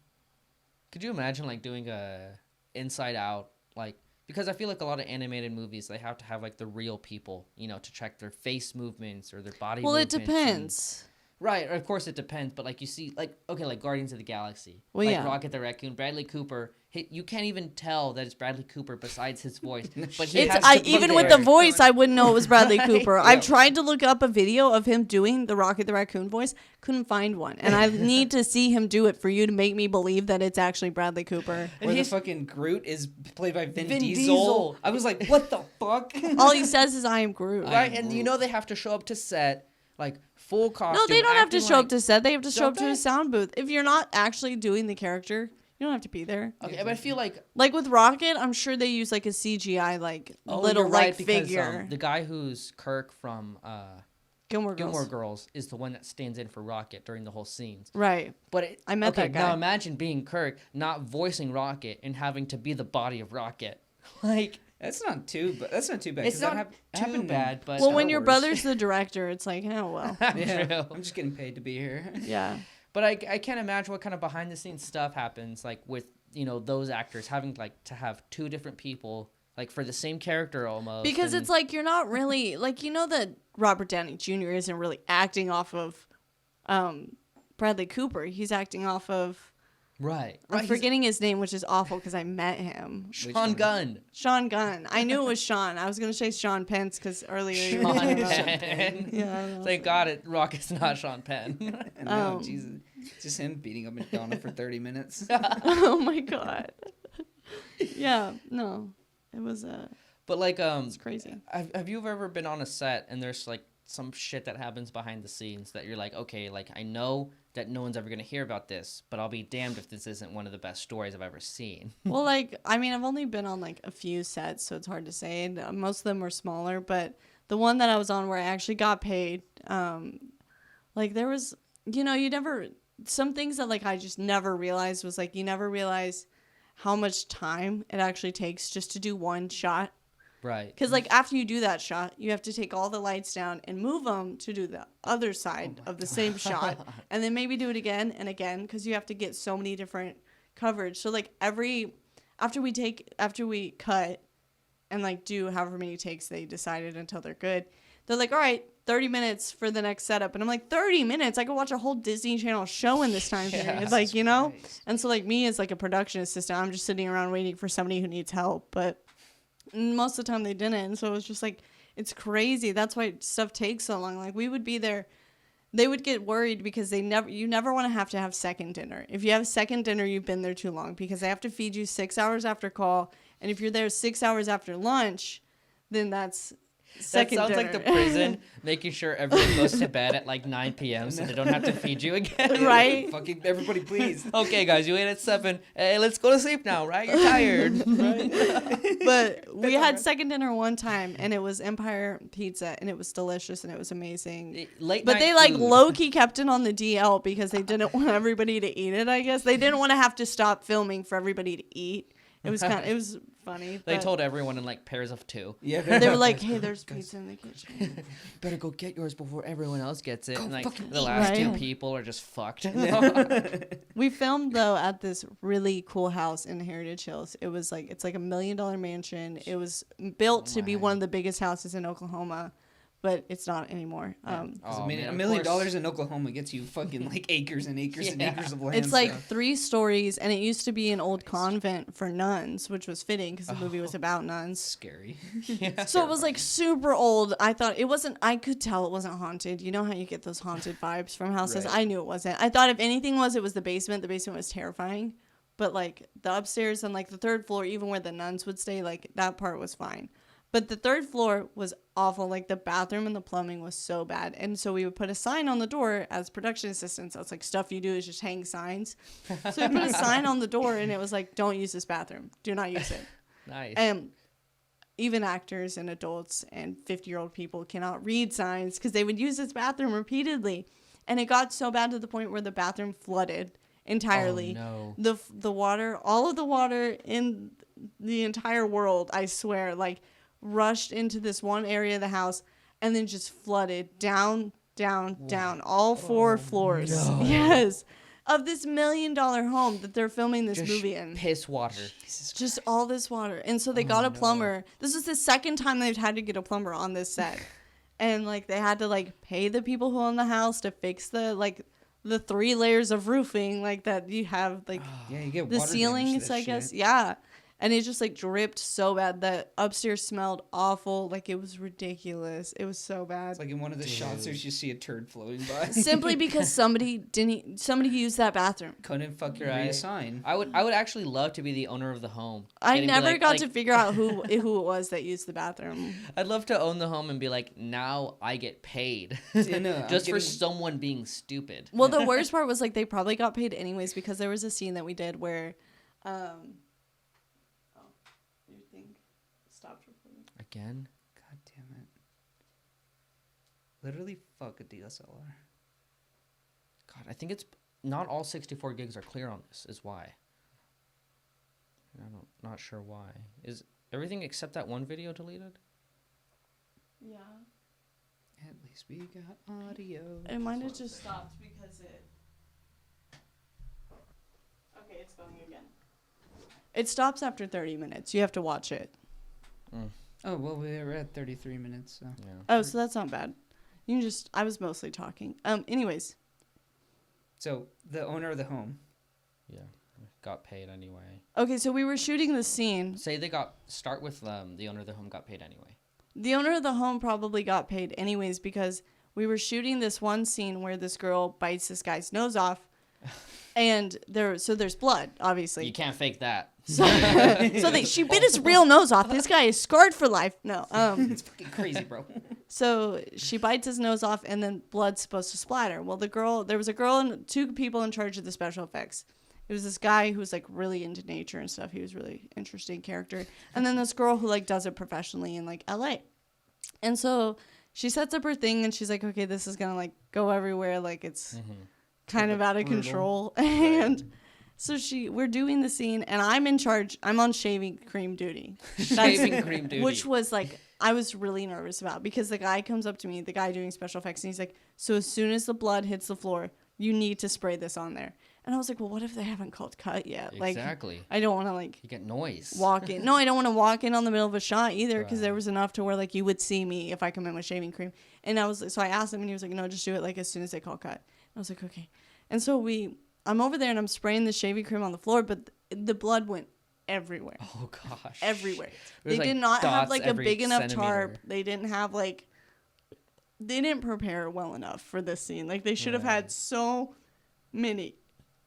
Speaker 1: Could you imagine like doing a Inside Out like because I feel like a lot of animated movies they have to have like the real people, you know, to check their face movements or their body
Speaker 3: Well, it
Speaker 1: movements and-
Speaker 3: depends.
Speaker 1: Right, of course it depends, but like you see like okay, like Guardians of the Galaxy.
Speaker 3: Well,
Speaker 1: like
Speaker 3: yeah.
Speaker 1: Rocket the Raccoon, Bradley Cooper, you can't even tell that it's Bradley Cooper besides his voice. But he
Speaker 3: It's
Speaker 1: has
Speaker 3: I
Speaker 1: to be
Speaker 3: even with
Speaker 1: there.
Speaker 3: the voice, I wouldn't know it was Bradley Cooper.
Speaker 2: Yeah.
Speaker 3: I've tried to look up a video of him doing the Rocket the Raccoon voice, couldn't find one, and I need to see him do it for you to make me believe that it's actually Bradley Cooper.
Speaker 1: And
Speaker 2: Where the
Speaker 1: he's-
Speaker 2: fucking Groot is played by Vin
Speaker 1: Vin
Speaker 2: Diesel.
Speaker 1: Diesel.
Speaker 2: I was like, what the fuck?
Speaker 3: All he says is "I am Groot."
Speaker 1: Right,
Speaker 2: am
Speaker 1: and
Speaker 2: Groot.
Speaker 1: you know they have to show up to set like full costume.
Speaker 3: No, they don't have to
Speaker 1: acting
Speaker 3: show
Speaker 1: like-
Speaker 3: up to set. They have to show
Speaker 1: Don't
Speaker 3: up to a
Speaker 1: they?
Speaker 3: sound booth. If you're not actually doing the character, you don't have to be there.
Speaker 1: Okay, but I feel like
Speaker 3: Like with Rocket, I'm sure they use like a CGI like little
Speaker 1: you're right,
Speaker 3: like
Speaker 1: because,
Speaker 3: figure.
Speaker 1: the guy who's Kirk from
Speaker 3: Gilmore Girls.
Speaker 1: Gilmore Girls is the one that stands in for Rocket during the whole scenes.
Speaker 3: Right.
Speaker 1: But it,
Speaker 3: I met
Speaker 1: okay,
Speaker 3: that guy.
Speaker 1: Now imagine being Kirk, not voicing Rocket, and having to be the body of Rocket. Like
Speaker 2: That's not too bad. 'cause
Speaker 1: it's
Speaker 2: that
Speaker 1: not too
Speaker 2: happened in
Speaker 1: bad, but
Speaker 3: Well,
Speaker 2: Star
Speaker 3: when your
Speaker 2: Wars.
Speaker 3: brother's the director, it's like, oh well.
Speaker 2: Yeah,
Speaker 1: True.
Speaker 2: I'm just getting paid to be here.
Speaker 3: Yeah.
Speaker 1: But I can't imagine what kind of behind the scenes stuff happens like with those actors having like to have 2 different people like for the same character almost.
Speaker 3: Because
Speaker 1: and-
Speaker 3: it's like you're not really like that Robert Downey Jr. isn't really acting off of Bradley Cooper. He's acting off of
Speaker 1: right.
Speaker 3: I'm
Speaker 1: He's
Speaker 3: forgetting his name, which is awful because I met him.
Speaker 2: Which
Speaker 1: Sean
Speaker 2: one?
Speaker 1: Gunn.
Speaker 3: Sean Gunn. I knew it was Sean. I was gonna say Sean Pence because earlier you were
Speaker 1: Sean
Speaker 3: talking about-
Speaker 1: Penn.
Speaker 3: Yeah. I don't know.
Speaker 1: Thank God Rocket's not Sean Penn.
Speaker 2: No,
Speaker 3: Um,
Speaker 2: Jesus. Just him beating up Madonna for 30 minutes.
Speaker 3: Oh my god. Yeah, no. It was
Speaker 1: But like
Speaker 3: it's crazy.
Speaker 1: have you ever been on a set and there's like some shit that happens behind the scenes that you're like, okay, like I know that no one's ever gonna hear about this, but I'll be damned if this isn't one of the best stories I've ever seen.
Speaker 3: Well, like, I mean, I've only been on like a few sets, so it's hard to say. And, most of them were smaller, but the one that I was on where I actually got paid, like there was, you know, some things that like I just never realized was like, you never realize how much time it actually takes just to do one shot.
Speaker 1: Right.
Speaker 3: Because like after you do that shot, you have to take all the lights down and move them to do the other side of the same shot, and then maybe do it again and again because you have to get so many different coverage. So like after we cut and like do however many takes they decided until they're good, they're like, all right, 30 minutes for the next setup, and I'm like, 30 minutes? I could watch a whole Disney Channel show in this time period, like, you know. And so like me as like a production assistant, I'm just sitting around waiting for somebody who needs help, but most of the time they didn't. And so it was just like, it's crazy. That's why stuff takes so long. Like we would be there, they would get worried because you never want to have second dinner. If you have second dinner, you've been there too long because they have to feed you 6 hours after call. And if you're there 6 hours after lunch, then that's second
Speaker 1: that sounds
Speaker 3: dinner.
Speaker 1: like the prison making sure everyone goes to bed at like 9 p.m. so they don't have to feed you again.
Speaker 3: Right?
Speaker 2: Fucking everybody, please.
Speaker 1: Okay, guys, you ate at 7. Hey, let's go to sleep now, right? You're tired. Right?
Speaker 3: But we had second dinner one time, and it was Empire Pizza, and it was delicious, and it was amazing. But they like low-key kept it on the DL because they didn't want everybody to eat it, I guess. They didn't want to have to stop filming for everybody to eat. It was funny.
Speaker 1: They told everyone in like pairs of 2.
Speaker 2: Yeah,
Speaker 3: they were like, "Hey, there's pizza in the kitchen.
Speaker 1: Better go get yours before everyone else gets it."
Speaker 2: Go
Speaker 1: And like
Speaker 2: fucking
Speaker 1: the last
Speaker 3: eat.
Speaker 1: 2
Speaker 3: Right.
Speaker 1: people are just fucked.
Speaker 3: We filmed though at this really cool house in Heritage Hills. It's like $1 million mansion. It was built to be one of the biggest houses in Oklahoma, but it's not anymore.
Speaker 2: $1
Speaker 1: man,
Speaker 2: million in Oklahoma gets you fucking like acres and acres and acres of land.
Speaker 3: It's like 3 stories, and it used to be an old convent for nuns, which was fitting because the movie was about nuns.
Speaker 1: Scary. Yeah.
Speaker 3: So it was like super old. I thought it wasn't. I could tell it wasn't haunted. You know how you get those haunted vibes from houses?
Speaker 2: Right.
Speaker 3: I knew it wasn't. I thought if anything was, it was the basement. The basement was terrifying, but like the upstairs and like the 3rd floor, even where the nuns would stay, like that part was fine. But the 3rd floor was awful. Like the bathroom and the plumbing was so bad. And so we would put a sign on the door as production assistants. That's like stuff you do is just hang signs. So we put a sign on the door and it was like, don't use this bathroom. Do not use it.
Speaker 1: Nice.
Speaker 3: And even actors and adults and 50-year-old people cannot read signs because they would use this bathroom repeatedly. And it got so bad to the point where the bathroom flooded entirely.
Speaker 1: Oh, no.
Speaker 3: The water, all of the water in the entire world, I swear, like rushed into this one area of the house and then just flooded down all 4 floors.
Speaker 1: No.
Speaker 3: Yes. Of this $1 million home that they're filming this movie in.
Speaker 1: Piss water.
Speaker 3: Just all this water. And so they got a plumber. This is the second time they've had to get a plumber on this set. And like they had to like pay the people who own the house to fix the 3 layers of roofing like that you have like
Speaker 2: yeah, you get
Speaker 3: the
Speaker 2: water damage to
Speaker 3: ceilings,
Speaker 2: that
Speaker 3: I guess.
Speaker 2: shit.
Speaker 3: Yeah. And it just like dripped so bad that upstairs smelled awful. Like it was ridiculous. It was so bad.
Speaker 2: It's like in one of the shots, there's you see a turd floating by.
Speaker 3: Simply because somebody used that bathroom.
Speaker 2: Couldn't fucking
Speaker 1: Right.
Speaker 2: reassign.
Speaker 1: I would actually love to be the owner of the home.
Speaker 3: I
Speaker 1: And be
Speaker 3: never
Speaker 1: like-
Speaker 3: got
Speaker 1: like-
Speaker 3: to figure out who it was that used the bathroom.
Speaker 1: I'd love to own the home and be like, now I get paid.
Speaker 2: Yeah, no, I'm
Speaker 1: Just for
Speaker 2: getting-
Speaker 1: someone being stupid.
Speaker 3: Well, the worst part was like they probably got paid anyways because there was a scene that we did where, your thing stopped recording.
Speaker 1: Again?
Speaker 2: God damn it. Literally fuck a DSLR.
Speaker 1: God, I think it's not all 64 gigs are clear on this, is why. I'm not sure why. Is everything except that one video deleted?
Speaker 3: Yeah.
Speaker 2: At least we got audio.
Speaker 3: It might have just stopped because it. Okay, it's going again. It stops after 30 minutes. You have to watch it.
Speaker 2: Oh, well, we were at 33 minutes, so.
Speaker 1: Yeah.
Speaker 3: Oh, so that's not bad. You can just. I was mostly talking. Anyways.
Speaker 2: So, the owner of the home.
Speaker 1: Yeah. Got paid anyway.
Speaker 3: Okay, so we were shooting the scene.
Speaker 1: Say start with the owner of the home got paid anyway.
Speaker 3: The owner of the home probably got paid anyways because we were shooting this one scene where this girl bites this guy's nose off. And there's blood, obviously.
Speaker 1: You can't fake that.
Speaker 3: So she bit his real nose off. This guy is scarred for life. No,
Speaker 2: It's fucking crazy, bro.
Speaker 3: so she bites his nose off, and then blood's supposed to splatter. Well, there was a girl and 2 people in charge of the special effects. It was this guy who was like really into nature and stuff. He was really interesting character. And then this girl who like does it professionally in like LA. And so she sets up her thing, and she's like, okay, this is gonna like go everywhere. Like it's kind of out of control. And so we're doing the scene, and I'm in charge. I'm on shaving cream duty.
Speaker 1: Shaving cream duty.
Speaker 3: Which was like, I was really nervous about, because the guy comes up to me, the guy doing special effects, and he's like, so as soon as the blood hits the floor, you need to spray this on there. And I was like, well, what if they haven't called cut yet?
Speaker 1: Exactly.
Speaker 3: Like, I don't want to like
Speaker 1: You get noise.
Speaker 3: walk in. No, I don't want to walk in on the middle of a shot either, because there was enough to where like you would see me if I come in with shaving cream. And so I asked him, and he was like, no, just do it like as soon as they call cut. And I was like, okay. And so I'm over there, and I'm spraying the shaving cream on the floor, but the blood went everywhere.
Speaker 1: Oh gosh.
Speaker 3: Everywhere.
Speaker 1: There's,
Speaker 3: They
Speaker 1: like,
Speaker 3: did not have
Speaker 1: dots
Speaker 3: like a
Speaker 1: every
Speaker 3: big enough
Speaker 1: centimeter.
Speaker 3: tarp. They didn't have like, they didn't prepare well enough for this scene. Like they should have had so many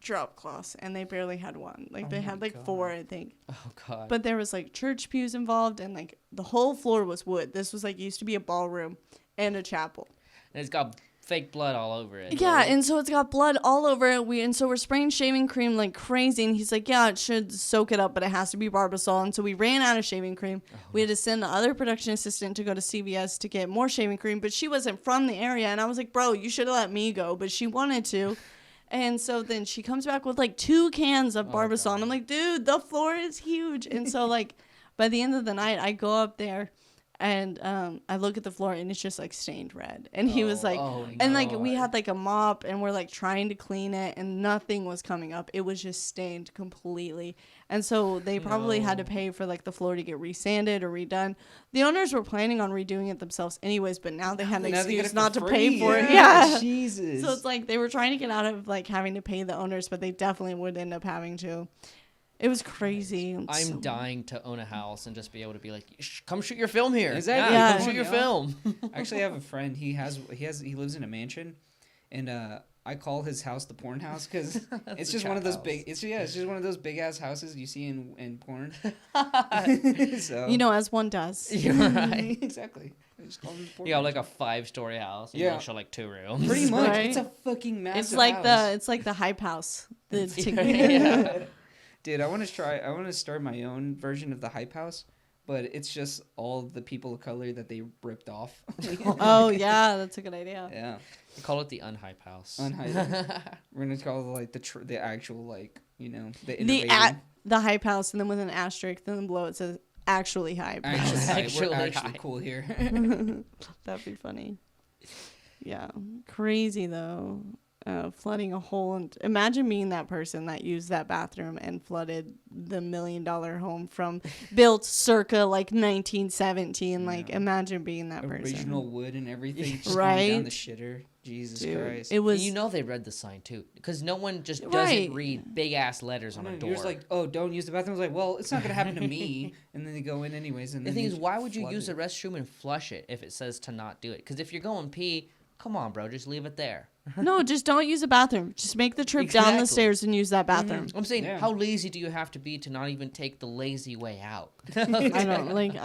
Speaker 3: drop cloths, and they barely had one. Like they had like 4, I think.
Speaker 1: Oh god.
Speaker 3: But there was like church pews involved, and like the whole floor was wood. This was like used to be a ballroom and a chapel.
Speaker 1: And it's got fake blood all over it.
Speaker 3: Yeah,
Speaker 1: right?
Speaker 3: and so it's got blood all over it. And so we're spraying shaving cream like crazy, and he's like, yeah, it should soak it up, but it has to be Barbasol. And so we ran out of shaving cream. We had to send the other production assistant to go to CVS to get more shaving cream, but she wasn't from the area. And I was like, bro, you should have let me go, but she wanted to. And so then she comes back with like 2 cans of Barbasol. And I'm like, dude, the floor is huge. And so like by the end of the night, I go up there, and I look at the floor, and it's just like stained red. And he was like, and like we had like a mop, and we're like trying to clean it, and nothing was coming up. It was just stained completely. And so they probably had to pay for like the floor to get resanded or redone. The owners were planning on redoing it themselves anyways, but now they had an excuse not to pay for it. Yeah.
Speaker 2: Jesus.
Speaker 3: So it's like they were trying to get out of like having to pay the owners, but they definitely would end up having to. It was crazy.
Speaker 1: I'm dying to own a house and just be able to be like, come shoot your film here.
Speaker 2: Exactly.
Speaker 1: Yeah,
Speaker 3: Yeah.
Speaker 1: come shoot your film.
Speaker 2: I actually have a friend. He lives in a mansion, and I call his house the porn house because it's just one of those big. It's just one of those big ass houses you see in porn. So
Speaker 3: as one does.
Speaker 1: You're right.
Speaker 2: exactly. I just call it the porn
Speaker 1: You got
Speaker 2: house.
Speaker 1: like a 5-story house. And
Speaker 2: Yeah.
Speaker 1: you show like 2 rooms.
Speaker 2: Pretty much.
Speaker 3: Right?
Speaker 2: It's a fucking massive.
Speaker 3: It's like
Speaker 2: house.
Speaker 3: the hype house.
Speaker 1: Yeah.
Speaker 2: Dude, I want to start my own version of the hype house, but it's just all the people of color that they ripped off.
Speaker 3: Oh yeah, that's a good idea.
Speaker 2: Yeah.
Speaker 1: We call it the unhype house.
Speaker 2: We're gonna call it like the actual like the
Speaker 3: The
Speaker 2: innovating.
Speaker 3: the hype house, and then with an asterisk, then below it says actually hype.
Speaker 2: Actually,
Speaker 1: Actually
Speaker 2: we're actually
Speaker 1: hype.
Speaker 2: cool here.
Speaker 3: That'd be funny. Yeah, crazy though. Flooding a hole, and imagine being that person that used that bathroom and flooded the $1 million home built circa like 1917. Like imagine being that person.
Speaker 2: Original wood and everything, just
Speaker 3: Right?
Speaker 2: going down the shitter. Jesus
Speaker 3: Dude,
Speaker 2: Christ!
Speaker 3: it was.
Speaker 1: They read the sign too, because no one just
Speaker 3: Right.
Speaker 1: doesn't read big ass letters on a door.
Speaker 2: You're just like, oh, don't use the bathroom. I was like, well, it's not gonna happen to me. And then they go in anyways. And
Speaker 1: the
Speaker 2: then
Speaker 1: thing
Speaker 2: they
Speaker 1: is, why would you
Speaker 2: flood
Speaker 1: use
Speaker 2: it.
Speaker 1: the restroom and flush it if it says to not do it? Because if you're going pee, come on, bro, just leave it there.
Speaker 3: No, just don't use a bathroom. Just make the trip down the
Speaker 1: Exactly.
Speaker 3: stairs and use that bathroom.
Speaker 1: I'm saying,
Speaker 2: Yeah.
Speaker 1: how lazy do you have to be to not even take the lazy way out?
Speaker 3: I don't like.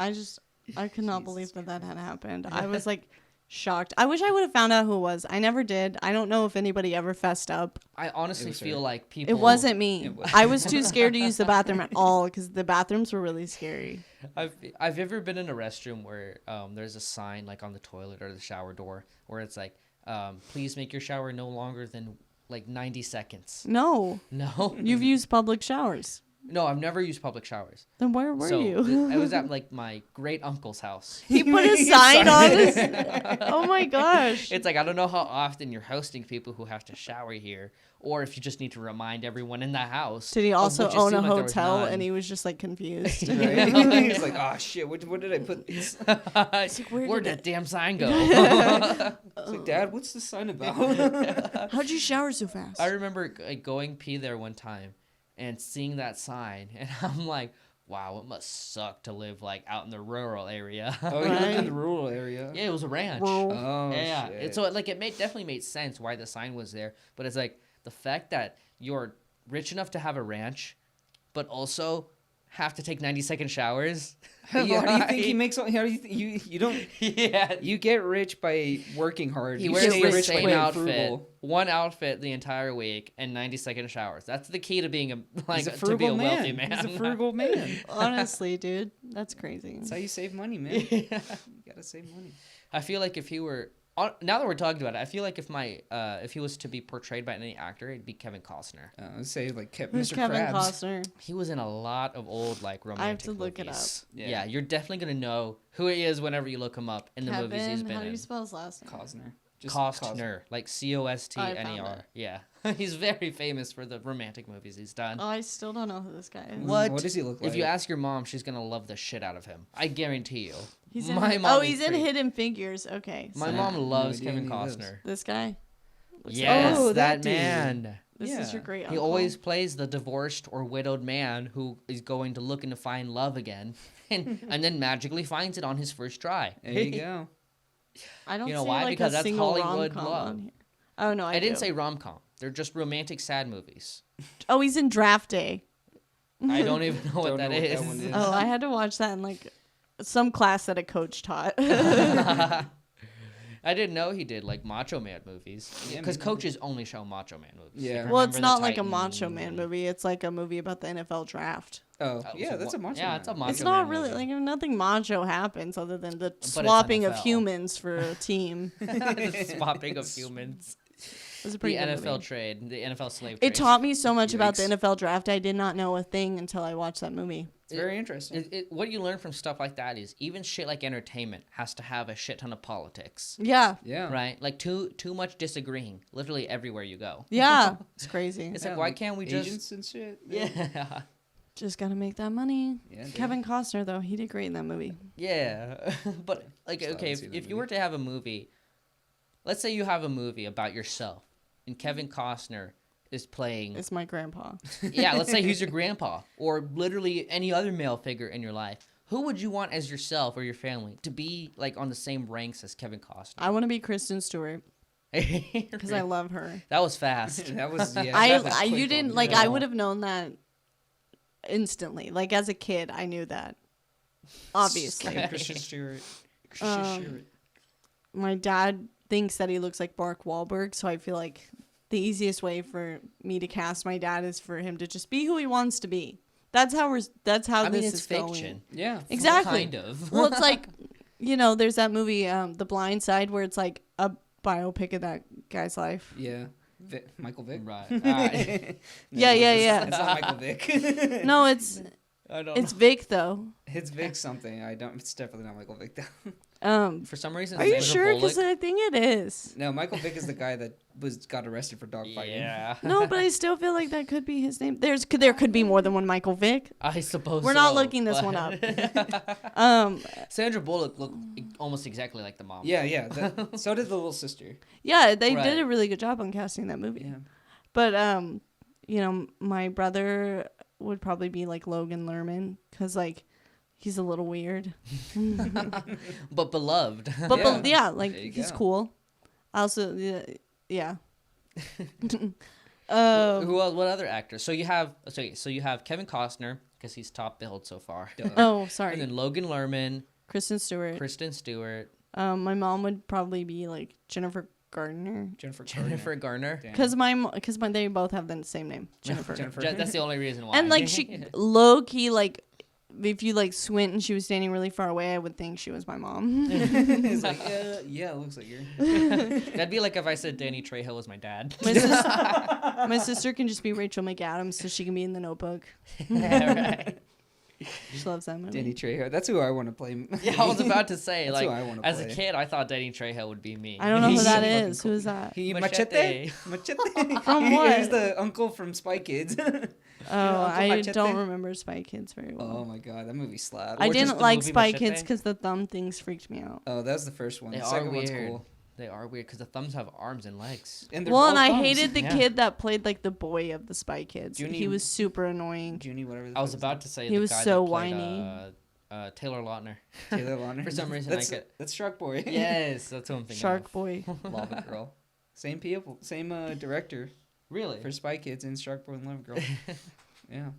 Speaker 3: I could not believe that had happened. I was like shocked. I wish I would have found out who it was. I never did. I don't know if anybody ever fessed up.
Speaker 1: I honestly
Speaker 2: was
Speaker 1: feel
Speaker 2: her.
Speaker 1: like people.
Speaker 3: It wasn't me.
Speaker 2: It was-
Speaker 3: I was too scared to use the bathroom at all because the bathrooms were really scary.
Speaker 1: I've ever been in a restroom where there's a sign like on the toilet or the shower door where it's like, please make your shower no longer than like 90 seconds.
Speaker 3: No,
Speaker 1: No,
Speaker 3: you've used public showers.
Speaker 1: no, I've never used public showers.
Speaker 3: Then where were you?
Speaker 1: I was at like my great uncle's house.
Speaker 3: He put a sign on this. Oh my gosh.
Speaker 1: It's like, I don't know how often you're hosting people who have to shower here, or if you just need to remind everyone in the house.
Speaker 3: Did he also
Speaker 1: which it
Speaker 3: own a
Speaker 1: seemed like there was
Speaker 3: hotel
Speaker 1: none.
Speaker 3: and he was just like confused?
Speaker 2: Right? He's like, oh shit, what did I put these?
Speaker 1: Where'd that damn sign go?
Speaker 2: It's like, Dad, what's the sign about?
Speaker 3: How'd you shower so fast?
Speaker 1: I remember like, going pee there one time and seeing that sign, and I'm like, wow, it must suck to live like out in the rural area.
Speaker 2: Oh, you lived in
Speaker 3: Right.
Speaker 2: the rural area.
Speaker 1: Yeah, it was a ranch.
Speaker 3: Rural.
Speaker 2: Oh
Speaker 1: yeah,
Speaker 2: shit.
Speaker 1: and so like it definitely made sense why the sign was there, but it's like the fact that you're rich enough to have a ranch, but also have to take 90-second showers.
Speaker 2: How do you think he makes? How do you don't?
Speaker 1: Yeah.
Speaker 2: You get rich by working hard.
Speaker 1: He
Speaker 2: You
Speaker 1: wears
Speaker 2: stay
Speaker 1: the
Speaker 2: rich by
Speaker 1: same
Speaker 2: being
Speaker 1: outfit,
Speaker 2: frugal.
Speaker 1: one outfit the entire week, and 90-second showers. That's the key to being
Speaker 2: He's a
Speaker 1: to be
Speaker 2: frugal
Speaker 1: a
Speaker 2: man.
Speaker 1: wealthy man.
Speaker 2: He's a frugal man.
Speaker 3: Honestly, dude, that's crazy.
Speaker 2: That's how you save money, man.
Speaker 1: Yeah.
Speaker 2: You gotta save money.
Speaker 1: I feel like if he were now that we're talking about it, I feel like if he was to be portrayed by any actor, it'd be Kevin Costner.
Speaker 2: Let's say like
Speaker 3: Who's
Speaker 2: Mr.
Speaker 3: Kevin
Speaker 2: Krabs.
Speaker 3: Costner?
Speaker 1: He was in a lot of old like romantic
Speaker 3: I have to look it
Speaker 1: movies.
Speaker 3: up.
Speaker 1: Yeah. You're definitely gonna know who he is whenever you look him up in the movies he's
Speaker 3: Kevin,
Speaker 1: been
Speaker 3: how do
Speaker 1: in.
Speaker 3: you spell his last name?
Speaker 2: Costner.
Speaker 1: Costner, like Costner.
Speaker 3: I found it.
Speaker 1: Yeah, he's very famous for the romantic movies he's done.
Speaker 3: Oh, I still don't know who this guy is.
Speaker 1: What?
Speaker 2: What does he look like?
Speaker 1: If you ask your mom, she's gonna love the shit out of him. I guarantee you.
Speaker 3: He's in,
Speaker 1: My mom
Speaker 3: oh,
Speaker 1: is
Speaker 3: he's in
Speaker 1: pretty-
Speaker 3: Hidden Figures. Okay.
Speaker 1: My
Speaker 3: so
Speaker 1: mom loves
Speaker 2: idea
Speaker 1: Kevin
Speaker 2: who he is.
Speaker 1: Costner.
Speaker 3: This guy. Looks
Speaker 1: Yes,
Speaker 2: Oh,
Speaker 1: that
Speaker 2: that dude.
Speaker 1: man.
Speaker 3: This is
Speaker 2: Yeah.
Speaker 3: your great
Speaker 1: He
Speaker 3: uncle.
Speaker 1: always plays the divorced or widowed man who is going to looking to find love again, and then magically finds it on his first try.
Speaker 2: There you go.
Speaker 3: I don't
Speaker 1: You know
Speaker 3: see
Speaker 1: why?
Speaker 3: like
Speaker 1: Because
Speaker 3: a
Speaker 1: that's
Speaker 3: single
Speaker 1: Hollywood
Speaker 3: rom-com
Speaker 1: love.
Speaker 3: on here. Oh no,
Speaker 1: I didn't
Speaker 3: do.
Speaker 1: say rom-com. They're just romantic sad movies.
Speaker 3: Oh, he's in Draft Day.
Speaker 1: I don't even know what
Speaker 2: Don't
Speaker 1: that
Speaker 2: know what
Speaker 1: is.
Speaker 2: that one is.
Speaker 3: Oh, I had to watch that in like some class that a coach taught.
Speaker 1: I didn't know he did like Macho Man movies.
Speaker 2: Yeah,
Speaker 1: Because
Speaker 2: maybe.
Speaker 1: coaches only show Macho Man movies.
Speaker 2: Yeah.
Speaker 3: Well, it's
Speaker 1: Remember the
Speaker 3: not like a
Speaker 1: Titan
Speaker 3: Macho Man movie. It's like a movie about the NFL draft.
Speaker 2: Oh,
Speaker 1: Oh,
Speaker 2: yeah,
Speaker 1: so
Speaker 2: that's a
Speaker 1: what-
Speaker 2: macho.
Speaker 1: yeah,
Speaker 2: man.
Speaker 1: it's a macho
Speaker 3: It's not
Speaker 1: Man
Speaker 3: really
Speaker 1: movie.
Speaker 3: like nothing macho happens other than the
Speaker 1: it's
Speaker 3: swapping of
Speaker 1: NFL.
Speaker 3: humans for a team.
Speaker 1: The swapping of humans.
Speaker 3: It was a
Speaker 1: The
Speaker 3: pretty good
Speaker 1: NFL
Speaker 3: movie.
Speaker 1: trade. The NFL slave trade.
Speaker 3: It taught me so much about the
Speaker 2: Yikes.
Speaker 3: NFL draft. I did not know a thing until I watched that movie.
Speaker 2: It's very interesting.
Speaker 1: What you learn from stuff like that is even shit like entertainment has to have a shit ton of politics.
Speaker 3: Yeah,
Speaker 2: Yeah.
Speaker 1: Right? Like too much disagreeing literally everywhere you go.
Speaker 3: yeah, it's crazy.
Speaker 1: It's
Speaker 2: Yeah,
Speaker 1: like, why can't we just...
Speaker 2: agents and shit?
Speaker 1: Yeah.
Speaker 3: Just gotta make that money.
Speaker 2: Yeah, dude.
Speaker 3: Kevin Costner though, he did great in that movie.
Speaker 1: Yeah. But, like,
Speaker 2: Still
Speaker 1: okay,
Speaker 2: haven't seen that
Speaker 1: if you
Speaker 2: movie.
Speaker 1: were to have a movie... Let's say you have a movie about yourself, and Kevin Costner is playing...
Speaker 3: It's my grandpa.
Speaker 1: Yeah, let's say he's your grandpa, or literally any other male figure in your life. Who would you want as yourself or your family to be, like, on the same ranks as Kevin Costner?
Speaker 3: I want to be Kristen Stewart because I love her.
Speaker 1: That was fast.
Speaker 2: That was yeah.
Speaker 3: I
Speaker 2: that
Speaker 3: you
Speaker 2: clicked
Speaker 3: didn't
Speaker 2: on
Speaker 3: like.
Speaker 2: me.
Speaker 3: I would have known that instantly. Like as a kid, I knew that. Obviously,
Speaker 2: Christian Stewart.
Speaker 3: Um, my dad thinks that he looks like Mark Wahlberg, so I feel like the easiest way for me to cast my dad is for him to just be who he wants to be. That's how
Speaker 1: I mean,
Speaker 3: this
Speaker 1: it's
Speaker 3: is
Speaker 1: fiction.
Speaker 3: going.
Speaker 2: Yeah.
Speaker 3: Exactly.
Speaker 1: Kind of.
Speaker 3: Well, it's like, there's that movie, The Blind Side, where it's like a biopic of that guy's life.
Speaker 2: Yeah. Michael Vick.
Speaker 1: Right.
Speaker 3: Yeah, yeah.
Speaker 2: It's not Michael Vick.
Speaker 3: No, it's
Speaker 1: I don't
Speaker 3: it's Vic though.
Speaker 2: It's Vic something. It's definitely not Michael Vick though.
Speaker 1: For some reason,
Speaker 3: Are you
Speaker 1: Sandra
Speaker 3: sure? Because
Speaker 1: Bullock-
Speaker 3: I think it is.
Speaker 2: No, Michael Vick is the guy that got arrested for dogfighting.
Speaker 1: Yeah.
Speaker 3: No, but I still feel like that could be his name. There could be more than one Michael Vick.
Speaker 1: I suppose
Speaker 3: We're not
Speaker 1: so,
Speaker 3: looking this
Speaker 1: but-
Speaker 3: one up.
Speaker 1: Sandra Bullock looked almost exactly like the mom.
Speaker 2: Yeah, yeah. So did the little sister.
Speaker 3: Yeah, they
Speaker 1: Right.
Speaker 3: did a really good job on casting that movie.
Speaker 2: Yeah.
Speaker 3: But my brother would probably be like Logan Lerman because like he's a little weird,
Speaker 1: But beloved.
Speaker 3: but like
Speaker 2: There you
Speaker 3: he's
Speaker 2: go.
Speaker 3: cool. Also, yeah.
Speaker 1: Who else? What other actors? So you have Kevin Costner because he's top billed so far.
Speaker 3: Oh,
Speaker 1: And
Speaker 3: sorry,
Speaker 1: then Logan Lerman,
Speaker 3: Kristen Stewart.
Speaker 1: Kristen Stewart,
Speaker 3: My mom would probably be like Jennifer Gardner
Speaker 1: Jennifer Garner.
Speaker 2: Damn.
Speaker 3: because they both have the same name, Jennifer.
Speaker 2: Jennifer.
Speaker 1: That's the only reason why.
Speaker 3: And like she low key like. If you like squint and she was standing really far away, I would think she was my mom.
Speaker 2: It's like, yeah, it looks like you're.
Speaker 1: That'd be like if I said Danny Trejo was my dad.
Speaker 3: My sister can just be Rachel McAdams, so she can be in The Notebook.
Speaker 1: Right.
Speaker 3: She loves that movie.
Speaker 2: Danny Trejo. That's who I want to play.
Speaker 1: Yeah, I was about to say,
Speaker 2: That's
Speaker 1: like,
Speaker 2: who I wanna
Speaker 1: as a
Speaker 2: play.
Speaker 1: kid, I thought Danny Trejo would be me.
Speaker 3: I don't know who
Speaker 2: He's
Speaker 3: that
Speaker 2: so
Speaker 3: is.
Speaker 2: fucking
Speaker 3: Who is that?
Speaker 2: He
Speaker 1: Machete.
Speaker 2: Machete.
Speaker 3: From what?
Speaker 2: He's the uncle from Spy Kids.
Speaker 3: Oh,
Speaker 2: Uncle
Speaker 3: I
Speaker 2: Machete?
Speaker 3: don't remember Spy Kids very well.
Speaker 2: Oh my god, that movie slapped.
Speaker 3: I
Speaker 1: Or just
Speaker 3: didn't
Speaker 1: the
Speaker 3: like
Speaker 1: movie
Speaker 3: Spy
Speaker 1: Machete?
Speaker 3: Kids because the thumb things freaked me out.
Speaker 2: Oh, that was the first one.
Speaker 1: They
Speaker 2: The
Speaker 1: are
Speaker 2: second one's
Speaker 1: weird.
Speaker 2: cool.
Speaker 1: They are weird because the thumbs have arms and legs.
Speaker 2: And they're
Speaker 3: Well, and
Speaker 2: both
Speaker 3: I
Speaker 2: thumbs.
Speaker 3: hated the
Speaker 1: Yeah.
Speaker 3: kid that played like the boy of the Spy Kids.
Speaker 2: Junie-
Speaker 3: He was super annoying.
Speaker 2: Junie, whatever. The
Speaker 1: I was
Speaker 2: fuck his
Speaker 1: about to say
Speaker 3: He
Speaker 1: the
Speaker 3: was
Speaker 1: guy
Speaker 3: so
Speaker 1: that played,
Speaker 3: whiny.
Speaker 1: Taylor Lautner.
Speaker 2: name. Taylor Lautner.
Speaker 1: For some reason,
Speaker 2: that's,
Speaker 1: I could.
Speaker 2: That's Shark Boy.
Speaker 1: Yes, that's what I'm thinking.
Speaker 3: Shark
Speaker 1: of.
Speaker 3: Boy.
Speaker 2: Lava Girl. Same people. Same director.
Speaker 1: Really?
Speaker 2: for Spy Kids and Shark Boy and Love Girl. Yeah.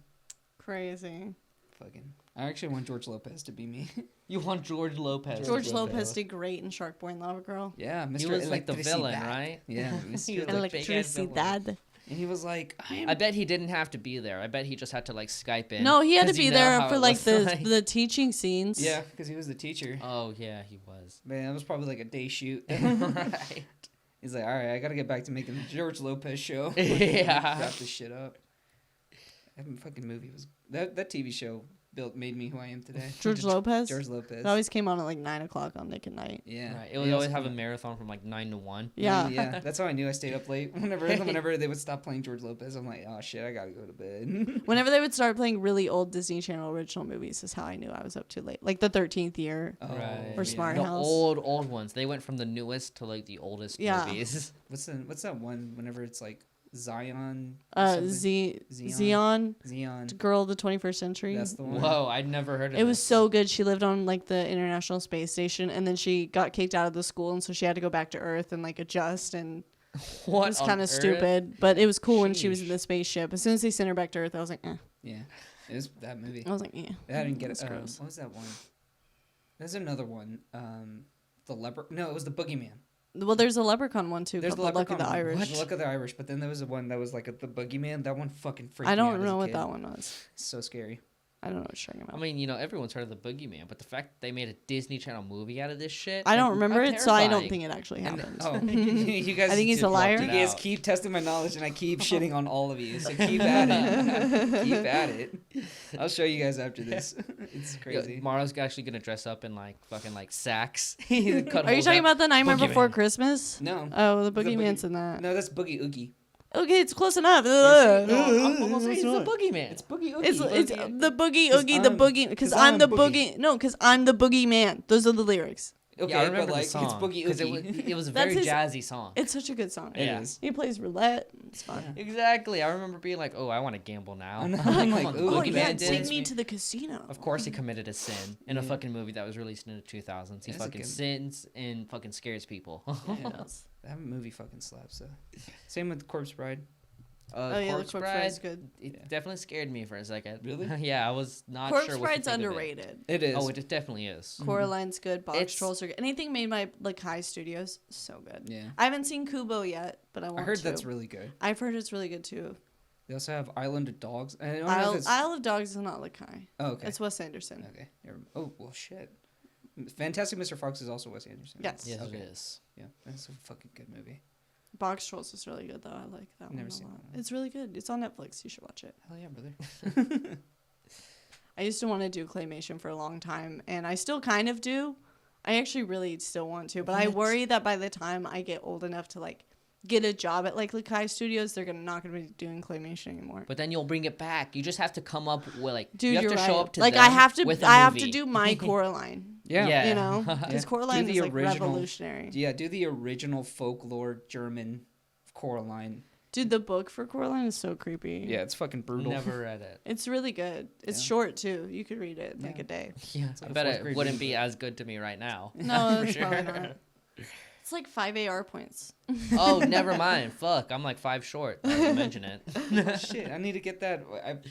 Speaker 3: Crazy.
Speaker 2: Fucking. I actually want George Lopez to be me.
Speaker 1: You want George Lopez?
Speaker 3: George Lopez did great in Shark Boy and Lava Girl.
Speaker 2: Yeah, Mr.
Speaker 1: He was like the
Speaker 2: Electricidad.
Speaker 1: villain, right?
Speaker 2: Yeah,
Speaker 1: He was
Speaker 2: Mr.
Speaker 1: like big ass villain.
Speaker 3: Electricidad.
Speaker 2: And he was like,
Speaker 1: I bet he didn't have to be there. I bet he just had to like Skype in.
Speaker 3: No, he had to
Speaker 1: 'cause you
Speaker 3: be
Speaker 1: know
Speaker 3: there
Speaker 1: how
Speaker 3: for
Speaker 1: it
Speaker 3: like
Speaker 1: was
Speaker 3: the
Speaker 1: like-
Speaker 3: the teaching scenes.
Speaker 2: Yeah, because he was the teacher.
Speaker 1: Oh yeah, he was.
Speaker 2: Man, that was probably like a day shoot.
Speaker 1: Right.
Speaker 2: He's like, all right, I gotta get back to making the George Lopez show.
Speaker 1: Yeah.
Speaker 2: Wrap this shit up. That fucking movie was that TV show made me who I am today.
Speaker 3: George Lopez.
Speaker 2: George Lopez.
Speaker 3: It always came on at like 9:00 on Nick at Night.
Speaker 2: Yeah.
Speaker 1: Right. It would always have a marathon from like 9 to 1.
Speaker 3: Yeah.
Speaker 2: Yeah. That's how I knew I stayed up late. Whenever they would stop playing George Lopez, I'm like, oh shit, I gotta go to bed.
Speaker 3: Whenever they would start playing really old Disney Channel original movies is how I knew I was up too late. Like the 13th year.
Speaker 2: Oh,
Speaker 1: Right.
Speaker 3: Or Smart
Speaker 1: The
Speaker 3: House.
Speaker 1: old ones. They went from the newest to like the oldest
Speaker 3: Yeah.
Speaker 1: movies.
Speaker 2: What's that one? Whenever it's like Zion. or something?
Speaker 3: Zion,
Speaker 2: Zion.
Speaker 3: Girl of the 21st Century.
Speaker 2: That's the one.
Speaker 1: Whoa, I'd never heard of
Speaker 3: It was
Speaker 1: this.
Speaker 3: so good. She lived on like the International Space Station, and then she got kicked out of the school, and so she had to go back to Earth and like adjust, and
Speaker 1: What
Speaker 3: it was
Speaker 1: on
Speaker 3: kind of
Speaker 1: earth?
Speaker 3: stupid. But it was cool when she was in
Speaker 1: Sheesh.
Speaker 3: the spaceship. As soon as they sent her back to Earth, I was like, eh.
Speaker 2: Yeah. It was that movie.
Speaker 3: I was like, yeah.
Speaker 2: I didn't get
Speaker 3: That's
Speaker 2: it.
Speaker 3: gross.
Speaker 2: What was that one? There's another one. The leper. No, it was the Boogeyman.
Speaker 3: Well, there's a Leprechaun one too.
Speaker 2: There's
Speaker 3: Called
Speaker 2: the
Speaker 3: the Luck of
Speaker 2: Leprechaun
Speaker 3: the
Speaker 2: one.
Speaker 3: Irish.
Speaker 2: The Luck of the Irish. But then there was one that was like the Boogeyman. That one fucking freaked me
Speaker 3: I
Speaker 2: out
Speaker 3: don't
Speaker 2: as a
Speaker 3: know what
Speaker 2: kid.
Speaker 3: that one was.
Speaker 2: It's so scary.
Speaker 3: I don't know what you're talking
Speaker 1: I
Speaker 3: about.
Speaker 1: mean, everyone's heard of the Boogeyman, but the fact that they made a Disney Channel movie out of this shit.
Speaker 3: I don't remember
Speaker 1: how
Speaker 3: it, so I don't
Speaker 1: terrifying.
Speaker 3: think it actually
Speaker 2: And,
Speaker 3: happened.
Speaker 2: oh, you guys.
Speaker 3: I think he's a
Speaker 1: just
Speaker 3: liar.
Speaker 1: walked
Speaker 2: You
Speaker 1: it
Speaker 2: guys
Speaker 1: out.
Speaker 2: keep testing my knowledge, and I keep shitting on all of you. So keep at it. Keep at it. I'll show you guys after this. It's crazy.
Speaker 1: Mauro's actually gonna dress up in like fucking like sacks.
Speaker 3: Are you talking about the Nightmare Before Christmas?
Speaker 2: No.
Speaker 3: Oh, the
Speaker 2: The
Speaker 3: Boogeyman's in that.
Speaker 2: No, that's Boogie Oogie.
Speaker 3: Okay, it's close enough.
Speaker 1: I'm almost saying it's the Boogeyman.
Speaker 2: It's Boogie Oogie.
Speaker 3: It's the boogie oogie, the
Speaker 2: I'm-
Speaker 3: boogie, because
Speaker 2: 'cause
Speaker 3: I'm
Speaker 2: I'm
Speaker 3: the
Speaker 2: boogie.
Speaker 3: boogie. No, because I'm the boogeyman. Those are the lyrics.
Speaker 2: Okay,
Speaker 1: Yeah, I remember
Speaker 2: but like
Speaker 1: the song
Speaker 2: it's Boogie
Speaker 1: 'cause
Speaker 2: Oogie.
Speaker 1: it was a
Speaker 3: That's
Speaker 1: very
Speaker 3: his-
Speaker 1: jazzy song.
Speaker 3: It's such a good song.
Speaker 2: It
Speaker 1: Yeah.
Speaker 2: is.
Speaker 3: He plays roulette. It's fun.
Speaker 1: Exactly. I remember being like, "Oh, I want to gamble now."
Speaker 2: I'm
Speaker 1: Come
Speaker 2: like,
Speaker 1: on,
Speaker 2: ooh,
Speaker 3: Oh
Speaker 1: Boogeyman
Speaker 3: yeah,
Speaker 1: did.
Speaker 3: take me to the casino.
Speaker 1: Of course, he committed a sin in a fucking movie that was released in the 2000s. He
Speaker 2: That's a
Speaker 1: fucking
Speaker 2: good-
Speaker 1: sins and fucking scares people.
Speaker 2: That movie fucking slaps. So. Same with Corpse Bride.
Speaker 3: Oh yeah, the
Speaker 1: Corpse
Speaker 3: Corpse
Speaker 1: Bride,
Speaker 3: Bride's good.
Speaker 1: It
Speaker 2: Yeah.
Speaker 1: definitely scared me for a second.
Speaker 2: Really?
Speaker 1: Yeah, I was not
Speaker 3: Corpse
Speaker 1: sure what
Speaker 3: Bride's
Speaker 1: to think of it.
Speaker 3: underrated.
Speaker 2: It is.
Speaker 1: Oh, it definitely is.
Speaker 3: Coraline's good. Box
Speaker 1: It's-
Speaker 3: Trolls are good. Anything made by like High Studios, so good.
Speaker 2: Yeah.
Speaker 3: I haven't seen Kubo yet, but I want
Speaker 2: I heard
Speaker 3: to.
Speaker 2: that's really good.
Speaker 3: I've heard it's really good too.
Speaker 2: They also have Island of Dogs. I don't know if
Speaker 3: Isle,
Speaker 2: it's-
Speaker 3: Isle of Dogs is not like High.
Speaker 2: Oh, okay.
Speaker 3: It's Wes Anderson.
Speaker 2: Okay. Oh, well, shit. Fantastic Mr. Fox is also Wes Anderson.
Speaker 3: Yes.
Speaker 1: Yes,
Speaker 2: Okay.
Speaker 1: it is.
Speaker 2: Yeah, that's a fucking good movie.
Speaker 3: Box Trolls is really good though. I like that
Speaker 2: Never
Speaker 3: one
Speaker 2: seen
Speaker 3: a lot.
Speaker 2: that one.
Speaker 3: It's really good. It's on Netflix. You should watch it.
Speaker 1: Hell yeah, brother.
Speaker 3: I used to want to do claymation for a long time, and I still kind of do. I actually really still want to, but I
Speaker 2: What?
Speaker 3: worry that by the time I get old enough to like get a job at like Lakai Studios, they're not gonna be doing claymation anymore.
Speaker 1: But then you'll bring it back. You just have to come up with like.
Speaker 3: Dude,
Speaker 1: you have
Speaker 3: you're
Speaker 1: to
Speaker 3: right.
Speaker 1: show up to
Speaker 3: like
Speaker 1: them
Speaker 3: I have to,
Speaker 1: with a
Speaker 3: I have to
Speaker 1: movie.
Speaker 3: do my Coraline.
Speaker 2: Yeah.
Speaker 1: Yeah.
Speaker 3: You know, because
Speaker 2: Yeah.
Speaker 3: Coraline
Speaker 2: Do
Speaker 3: is
Speaker 2: the
Speaker 3: like
Speaker 2: original-
Speaker 3: revolutionary.
Speaker 2: Yeah, do the original folklore German Coraline.
Speaker 3: Dude, the book for Coraline is so creepy.
Speaker 2: Yeah, it's fucking brutal.
Speaker 1: Never read it.
Speaker 3: It's really good. It's
Speaker 2: Yeah.
Speaker 3: short too. You could read it in like
Speaker 2: Yeah.
Speaker 3: a day.
Speaker 1: Yeah,
Speaker 2: like
Speaker 1: I
Speaker 2: a
Speaker 1: bet
Speaker 2: fourth
Speaker 1: it
Speaker 2: grade
Speaker 1: wouldn't
Speaker 2: reading
Speaker 1: be
Speaker 2: book.
Speaker 1: as good to me right now.
Speaker 3: No,
Speaker 1: For
Speaker 3: it's probably
Speaker 1: sure.
Speaker 3: not. It's like 5 AR points.
Speaker 1: Oh, never mind. Fuck, I'm like 5 short. Now you mention it.
Speaker 2: Shit, I need to get that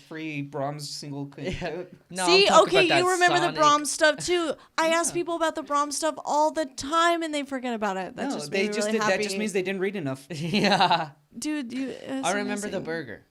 Speaker 2: free Brahms single.
Speaker 1: Yeah. No,
Speaker 3: See,
Speaker 1: I'm talking
Speaker 3: okay,
Speaker 1: about that
Speaker 3: you remember
Speaker 1: Sonic-
Speaker 3: the Brahms stuff too. I
Speaker 2: Yeah.
Speaker 3: ask people about the Brahms stuff all the time, and they forget about it. That
Speaker 2: No,
Speaker 3: just
Speaker 2: they
Speaker 3: made me
Speaker 2: just
Speaker 3: really
Speaker 2: did,
Speaker 3: happy.
Speaker 2: that just means they didn't read enough.
Speaker 1: Yeah.
Speaker 3: Dude, you.
Speaker 1: I remember the burger.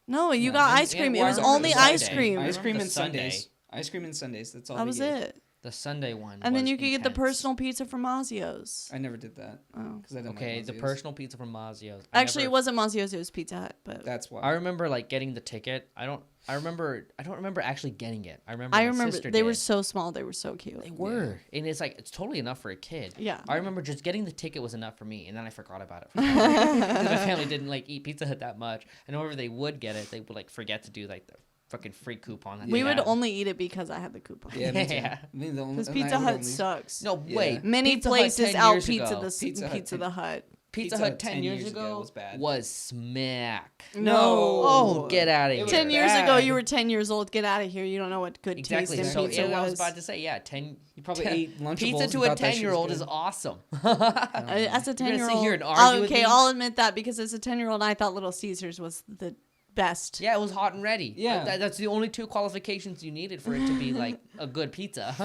Speaker 3: No, you
Speaker 2: No,
Speaker 3: got
Speaker 2: and-
Speaker 3: ice cream.
Speaker 1: and
Speaker 3: It
Speaker 1: I
Speaker 3: was
Speaker 1: remember
Speaker 3: only
Speaker 1: the
Speaker 3: ice
Speaker 1: Sunday.
Speaker 3: cream.
Speaker 1: I
Speaker 2: Ice cream
Speaker 1: remember
Speaker 2: and
Speaker 1: the Sunday.
Speaker 2: Sundays. Ice cream and Sundays. That's all.
Speaker 3: That
Speaker 2: they
Speaker 3: was
Speaker 2: gave.
Speaker 3: it.
Speaker 1: The Sunday one.
Speaker 3: And then
Speaker 1: was
Speaker 3: you could get the
Speaker 1: intense.
Speaker 3: personal pizza from Mazio's.
Speaker 2: I never did that
Speaker 3: Oh.
Speaker 2: because I didn't.
Speaker 1: Okay,
Speaker 2: like
Speaker 1: the
Speaker 2: Mazio's.
Speaker 1: personal pizza from Mazio's.
Speaker 3: Actually, it wasn't Mazio's. It was Pizza Hut. But
Speaker 2: That's why.
Speaker 1: I remember like getting the ticket. I don't remember actually getting it. I remember.
Speaker 3: I
Speaker 1: my
Speaker 3: remember
Speaker 1: sister
Speaker 3: they were
Speaker 1: did.
Speaker 3: so small. They were so cute.
Speaker 1: They were, and it's like it's totally enough for a kid.
Speaker 3: Yeah.
Speaker 1: I remember just getting the ticket was enough for me, and then I forgot about it. Because my family didn't like eat Pizza Hut that much, and whenever they would get it, they would like forget to do like the fucking free coupon. That
Speaker 3: We
Speaker 1: they
Speaker 3: would
Speaker 1: had.
Speaker 3: only eat it because I had the coupon.
Speaker 2: Yeah, me too.
Speaker 1: Yeah.
Speaker 2: Me the only-
Speaker 3: Because
Speaker 2: and I
Speaker 3: Pizza
Speaker 2: would
Speaker 3: Hut
Speaker 2: only-
Speaker 3: sucks.
Speaker 1: No,
Speaker 2: Yeah.
Speaker 1: wait.
Speaker 3: Many
Speaker 1: Pizza Hut
Speaker 3: places
Speaker 1: 10
Speaker 3: out
Speaker 1: years
Speaker 3: Pizza
Speaker 1: ago.
Speaker 3: the
Speaker 2: Pizza Hut
Speaker 3: Pizza the Hut.
Speaker 1: Pizza Hut 10 years ago
Speaker 2: was bad.
Speaker 1: was smack.
Speaker 3: No.
Speaker 1: Oh, get out of here.
Speaker 3: 10 years
Speaker 2: bad.
Speaker 3: ago, you were 10 years old. Get out of here. You don't know what good
Speaker 1: Exactly.
Speaker 3: taste in
Speaker 1: So
Speaker 3: pizza
Speaker 1: I was
Speaker 3: was.
Speaker 1: about to say, yeah, 10.
Speaker 2: You probably ate Lunchables.
Speaker 1: Pizza to a
Speaker 2: and thought that shit was
Speaker 1: 10-year-old
Speaker 2: good.
Speaker 1: is awesome.
Speaker 3: As a
Speaker 1: You're gonna
Speaker 3: 10-year-old.
Speaker 1: sit here and argue with me?
Speaker 3: I'll admit that because as a 10-year-old, I thought Little Caesars was the best.
Speaker 1: Yeah, it was hot and ready.
Speaker 2: Yeah.
Speaker 1: That's the only two qualifications you needed for it to be like a good pizza.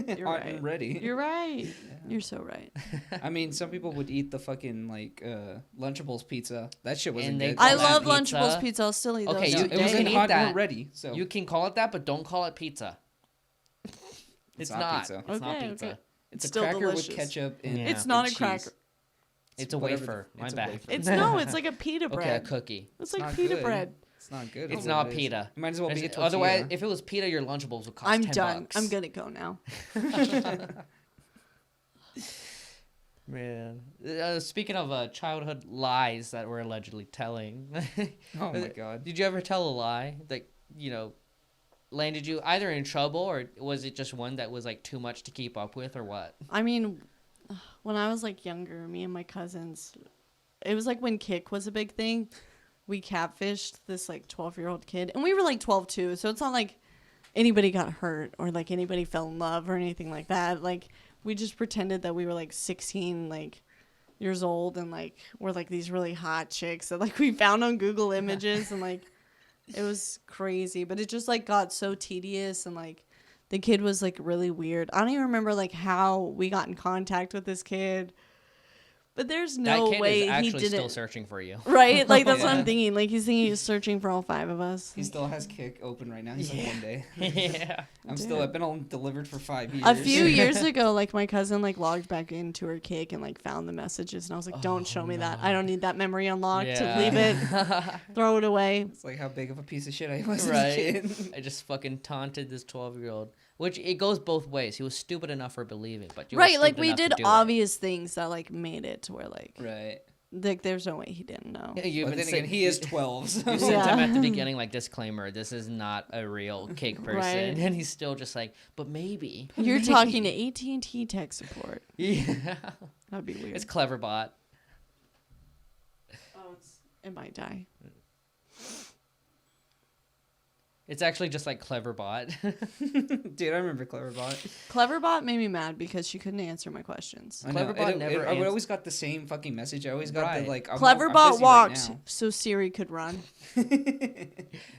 Speaker 3: You're
Speaker 2: Hot
Speaker 3: right.
Speaker 2: and ready.
Speaker 3: You're right. You're so right.
Speaker 2: I mean, some people would eat the fucking like Lunchables pizza. That shit wasn't
Speaker 1: And they
Speaker 2: good.
Speaker 1: call
Speaker 3: I
Speaker 1: that
Speaker 3: love
Speaker 1: pizza.
Speaker 3: Lunchables pizza. I'll still eat those.
Speaker 1: Okay,
Speaker 2: No,
Speaker 1: you
Speaker 2: it was
Speaker 1: can
Speaker 2: in
Speaker 1: eat
Speaker 2: hot
Speaker 1: that.
Speaker 2: and ready. So
Speaker 1: You can call it that, but don't call it pizza. It's
Speaker 2: not
Speaker 1: not.
Speaker 2: pizza.
Speaker 1: It's not
Speaker 3: Okay,
Speaker 1: pizza.
Speaker 3: okay.
Speaker 2: it's a
Speaker 3: still
Speaker 2: cracker
Speaker 3: delicious.
Speaker 2: with ketchup and
Speaker 1: Yeah.
Speaker 3: It's not
Speaker 2: and
Speaker 3: a cracker.
Speaker 2: cheese.
Speaker 1: It's a
Speaker 2: whatever
Speaker 1: wafer.
Speaker 2: the-
Speaker 1: My
Speaker 2: it's a
Speaker 1: bad.
Speaker 2: wafer.
Speaker 3: It's like a pita
Speaker 1: Okay, a
Speaker 3: bread.
Speaker 1: cookie.
Speaker 3: It's
Speaker 2: It's
Speaker 3: like
Speaker 2: not
Speaker 3: pita
Speaker 2: good.
Speaker 3: bread.
Speaker 2: It's not good.
Speaker 1: It's
Speaker 2: is
Speaker 1: not
Speaker 2: what it is.
Speaker 1: pita.
Speaker 2: It might as well be a tortilla.
Speaker 1: Otherwise, if it was pita, your Lunchables would cost
Speaker 3: I'm
Speaker 1: $10.
Speaker 3: done. I'm gonna go now.
Speaker 1: Man. Speaking of childhood lies that we're allegedly telling.
Speaker 2: Oh my god.
Speaker 1: Did you ever tell a lie that, landed you either in trouble, or was it just one that was like too much to keep up with, or what?
Speaker 3: I mean, when I was like younger, me and my cousins, it was like when Kick was a big thing. We catfished this like 12-year-old kid, and we were like 12 too. So it's not like anybody got hurt or like anybody fell in love or anything like that. Like we just pretended that we were like 16 like years old, and like we're like these really hot chicks that like we found on Google Images, and like it was crazy. But it just like got so tedious, and like the kid was like really weird. I don't even remember like how we got in contact with this kid. But there's no
Speaker 1: that kid
Speaker 3: way
Speaker 1: is actually
Speaker 3: he didn't.
Speaker 1: still searching for you.
Speaker 3: Right? Like, that's what
Speaker 2: Yeah.
Speaker 3: I'm thinking. Like, he's thinking he's searching for all 5 of us.
Speaker 2: He still has Kick open right now. He's like, one day.
Speaker 1: Yeah.
Speaker 2: I've been all delivered for 5 years.
Speaker 3: A few years ago, like, my cousin, like, logged back into her Kick and, like, found the messages. And I was like, don't show me that. I don't need that memory unlocked.
Speaker 1: Yeah.
Speaker 3: Leave it. Throw it away.
Speaker 2: It's like how big of a piece of shit I was as a
Speaker 1: Right.
Speaker 2: kid.
Speaker 1: I just fucking taunted this 12-year-old. Which, it goes both ways. He was stupid enough for believing, but you were
Speaker 3: Right. Like,
Speaker 1: stupid
Speaker 3: we
Speaker 1: enough to
Speaker 3: did
Speaker 1: do it.
Speaker 3: obvious things that, like, made it to where, like,
Speaker 2: Right.
Speaker 3: there's no way he didn't know.
Speaker 1: Yeah, you
Speaker 2: But
Speaker 1: even
Speaker 2: then again, he is 12. So.
Speaker 1: You sent
Speaker 3: Yeah.
Speaker 1: him at the beginning, like, disclaimer, this is not a real cake person.
Speaker 3: Right.
Speaker 1: And he's still just like, but maybe.
Speaker 3: You're talking to AT&T tech support.
Speaker 1: Yeah.
Speaker 3: That'd be weird.
Speaker 1: It's Cleverbot.
Speaker 3: Oh, it might die.
Speaker 1: It's actually just like Cleverbot.
Speaker 2: Dude, I remember Cleverbot.
Speaker 3: Cleverbot made me mad because she couldn't answer my questions.
Speaker 2: I know.
Speaker 1: Cleverbot never
Speaker 2: I
Speaker 1: ans-
Speaker 2: always got the same fucking message. I always got
Speaker 1: Right.
Speaker 2: the like. I'm
Speaker 3: Cleverbot
Speaker 2: busy
Speaker 3: walked
Speaker 2: right
Speaker 3: so Siri could run.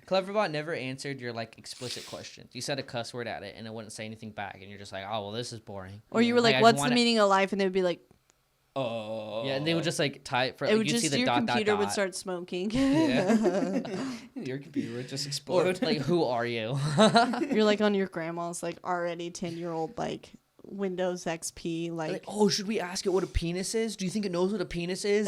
Speaker 1: Cleverbot never answered your, like, explicit questions. You said a cuss word at it, and it wouldn't say anything back. And you're just like, oh, well, this is boring.
Speaker 3: Or you were like,
Speaker 1: I just
Speaker 3: what's
Speaker 1: wanna-
Speaker 3: the meaning of life? And they would be like,
Speaker 2: Oh.
Speaker 1: Yeah, and they would just, like, type for,
Speaker 3: it
Speaker 1: like,
Speaker 3: would
Speaker 1: you'd see
Speaker 3: just,
Speaker 1: the
Speaker 3: your
Speaker 1: dot,
Speaker 3: computer
Speaker 1: dot,
Speaker 3: would
Speaker 1: dot.
Speaker 3: start smoking.
Speaker 2: Yeah. Your computer would just
Speaker 1: Or,
Speaker 2: explode.
Speaker 1: like, who are you?
Speaker 3: You're like on your grandma's like already 10-year-old like Windows XP like
Speaker 1: oh, should we ask it what a penis is? Do you think it knows what a penis is?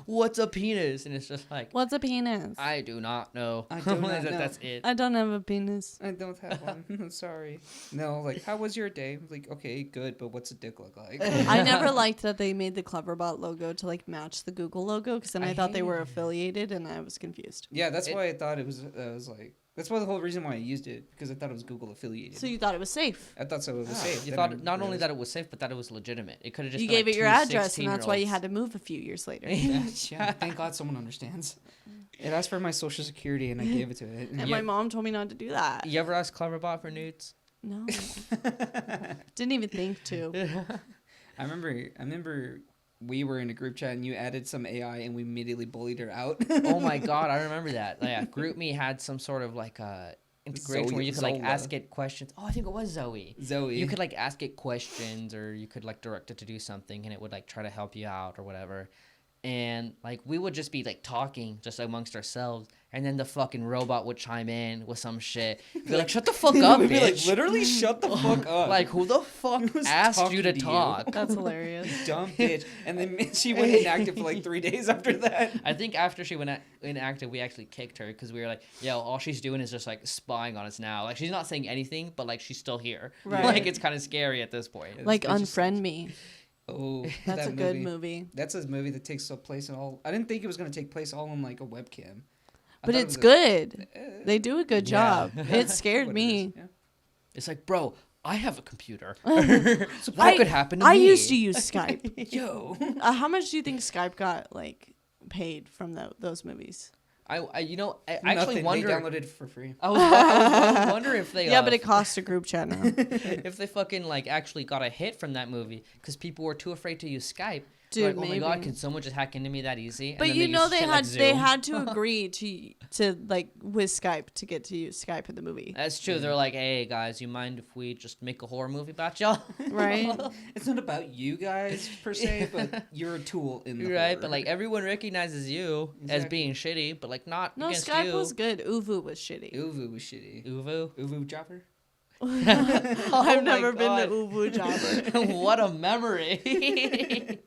Speaker 1: What's a penis? And it's just like,
Speaker 3: what's a penis?
Speaker 1: I do not know.
Speaker 2: I do not know.
Speaker 1: That's it.
Speaker 3: I don't have a penis.
Speaker 2: I don't have one. I'm sorry. No, like, how was your day? Like, okay, good, but what's a dick look like?
Speaker 3: I never liked that they made the Cleverbot logo to like match the Google logo because then I thought they were
Speaker 1: hated it.
Speaker 3: affiliated and I was confused.
Speaker 2: Yeah, that's why I thought it was like, that's why the whole reason why I used it, because I thought it was Google affiliated.
Speaker 3: So you thought it was safe.
Speaker 2: I thought so it was safe.
Speaker 1: You
Speaker 2: Then
Speaker 1: thought
Speaker 2: I
Speaker 1: not only
Speaker 2: realized-
Speaker 1: that it was safe, but that it was legitimate. It could have just
Speaker 3: You
Speaker 1: been,
Speaker 3: gave
Speaker 1: like,
Speaker 3: it your
Speaker 1: two
Speaker 3: address and that's why you
Speaker 1: 16-year-olds.
Speaker 3: had to move a few years later.
Speaker 2: Yeah, thank God someone understands. It asked for my social security and I gave it to it.
Speaker 3: And
Speaker 1: Yeah.
Speaker 3: my mom told me not to do that.
Speaker 1: You ever ask Cleverbot for nudes?
Speaker 3: No. Didn't even think to.
Speaker 2: I remember we were in a group chat and you added some AI and we immediately bullied her out.
Speaker 1: Oh my god, I remember that. Yeah, GroupMe had some sort of like integration
Speaker 2: Zoe-
Speaker 1: where you could like
Speaker 2: Zola.
Speaker 1: ask it questions. Oh, I think it was Zoe.
Speaker 2: Zoe.
Speaker 1: You could like ask it questions, or you could like direct it to do something, and it would like try to help you out or whatever. And like we would just be like talking just amongst ourselves, and then the fucking robot would chime in with some shit. Be like, "Shut the fuck up,
Speaker 2: We'd be like,
Speaker 1: bitch!"
Speaker 2: literally shut the fuck up.
Speaker 1: Like, who the fuck
Speaker 2: Who's
Speaker 1: asked you
Speaker 2: talking
Speaker 1: to
Speaker 2: to you?
Speaker 1: talk?
Speaker 3: That's hilarious.
Speaker 2: Dumb bitch. And then she went inactive for like 3 days after that.
Speaker 1: I think after she went inactive, we actually kicked her because we were like, yo, all she's doing is just like spying on us now. Like, she's not saying anything, but like she's still here.
Speaker 3: Right.
Speaker 1: Like, it's kind of scary at this point.
Speaker 3: Like
Speaker 2: It's just-
Speaker 3: Unfriend Me.
Speaker 2: Oh,
Speaker 3: That's
Speaker 2: that
Speaker 3: a good movie.
Speaker 2: That's a movie that takes place in all. I didn't think it was gonna take place all in like a webcam. I
Speaker 3: But
Speaker 2: thought it
Speaker 3: it's
Speaker 2: was
Speaker 3: good.
Speaker 2: a-
Speaker 3: They do a good
Speaker 1: Yeah.
Speaker 3: job. It scared
Speaker 2: what it
Speaker 3: me.
Speaker 2: is, yeah.
Speaker 1: It's like, bro, I have a computer. So that could happen to me.
Speaker 3: I used to use Skype.
Speaker 2: Yo.
Speaker 3: How much do you think Skype got like paid from those movies?
Speaker 1: I actually
Speaker 2: Nothing.
Speaker 1: wonder.
Speaker 2: They downloaded it for free.
Speaker 1: I was wondering if they.
Speaker 3: Yeah, but it costs a group chat now.
Speaker 1: If they fucking like actually got a hit from that movie because people were too afraid to use Skype.
Speaker 3: Dude,
Speaker 1: like, oh
Speaker 3: maybe.
Speaker 1: my god, can someone just hack into me that easy?
Speaker 3: But
Speaker 1: and
Speaker 3: you
Speaker 1: then
Speaker 3: know
Speaker 1: use shit like
Speaker 3: they
Speaker 1: Zoom.
Speaker 3: had to agree to like with Skype to get to use Skype in the movie.
Speaker 1: That's true. They're like, hey guys, you mind if we just make a horror movie about y'all?
Speaker 3: Right?
Speaker 2: It's not about you guys per se, but you're a tool in the
Speaker 1: Right,
Speaker 2: horror.
Speaker 1: but like everyone recognizes you as
Speaker 2: Exactly.
Speaker 1: being shitty, but like not
Speaker 3: No,
Speaker 1: against
Speaker 3: Skype
Speaker 1: you.
Speaker 3: was good. Uvu was shitty.
Speaker 2: Uvu was shitty.
Speaker 1: Uvu.
Speaker 2: Uvu Jopper?
Speaker 3: I've
Speaker 1: my
Speaker 3: never been
Speaker 1: God.
Speaker 3: to Uvu Jobber.
Speaker 1: What a memory.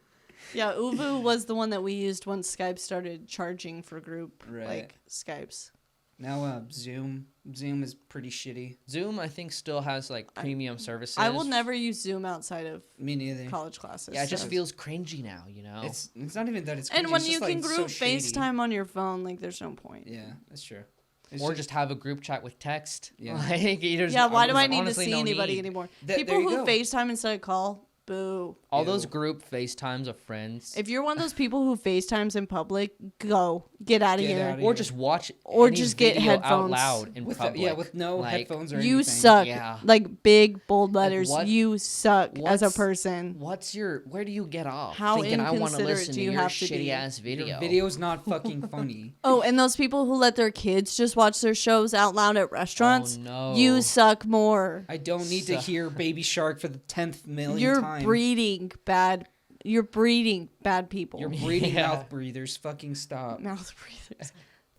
Speaker 3: Yeah, Uvu was the one that we used once Skype started charging for group
Speaker 2: Right.
Speaker 3: like Skypes.
Speaker 2: Now Zoom. Zoom is pretty shitty.
Speaker 1: Zoom, I think, still has like premium services.
Speaker 3: I will never use Zoom outside of
Speaker 2: Me neither.
Speaker 3: college classes.
Speaker 1: Yeah, it just
Speaker 3: so-
Speaker 1: feels cringy now, you know?
Speaker 2: It's not even that it's
Speaker 3: And
Speaker 2: cringy,
Speaker 3: when
Speaker 2: it's
Speaker 3: you
Speaker 2: just,
Speaker 3: can
Speaker 2: like,
Speaker 3: group
Speaker 2: so shady.
Speaker 3: FaceTime on your phone, like there's no point.
Speaker 2: Yeah, that's true. It's
Speaker 1: Or just have a group chat with text.
Speaker 2: Yeah.
Speaker 1: Like, there's-
Speaker 3: Yeah, why do I
Speaker 1: there's
Speaker 3: need to
Speaker 1: honestly
Speaker 3: see
Speaker 1: no
Speaker 3: anybody
Speaker 1: need.
Speaker 3: anymore?
Speaker 2: There
Speaker 3: People
Speaker 2: you
Speaker 3: who
Speaker 2: go.
Speaker 3: FaceTime instead of call, boo.
Speaker 1: All
Speaker 2: Ew.
Speaker 1: those group FaceTimes of friends.
Speaker 3: If you're one of those people who FaceTimes in public, go. Get out of
Speaker 2: Get
Speaker 3: here.
Speaker 2: outta
Speaker 1: or
Speaker 2: here.
Speaker 1: just watch
Speaker 3: Or
Speaker 1: any
Speaker 3: just get
Speaker 1: video out
Speaker 3: headphones.
Speaker 1: loud in
Speaker 2: with
Speaker 1: public.
Speaker 2: with no
Speaker 1: Like,
Speaker 2: headphones or
Speaker 3: You
Speaker 2: anything.
Speaker 3: suck.
Speaker 1: Yeah.
Speaker 3: Like big bold letters.
Speaker 1: what-
Speaker 3: You suck as a
Speaker 1: what's-
Speaker 3: person.
Speaker 1: Where do you get off?
Speaker 3: How
Speaker 1: thinking I want to
Speaker 3: inconsiderate
Speaker 1: listen
Speaker 3: do
Speaker 1: to
Speaker 3: you
Speaker 1: your
Speaker 3: have to be?
Speaker 1: shitty ass video.
Speaker 2: Your video's not fucking funny.
Speaker 3: Oh, and those people who let their kids just watch their shows out loud at restaurants.
Speaker 1: Oh, no.
Speaker 3: You suck more.
Speaker 2: I don't need to hear Baby Shark for the 10th million
Speaker 3: You're
Speaker 2: time.
Speaker 3: breeding bad. You're breeding bad people.
Speaker 2: You're breeding
Speaker 1: Yeah.
Speaker 2: mouth breathers. Fucking stop.
Speaker 3: mouth breathers.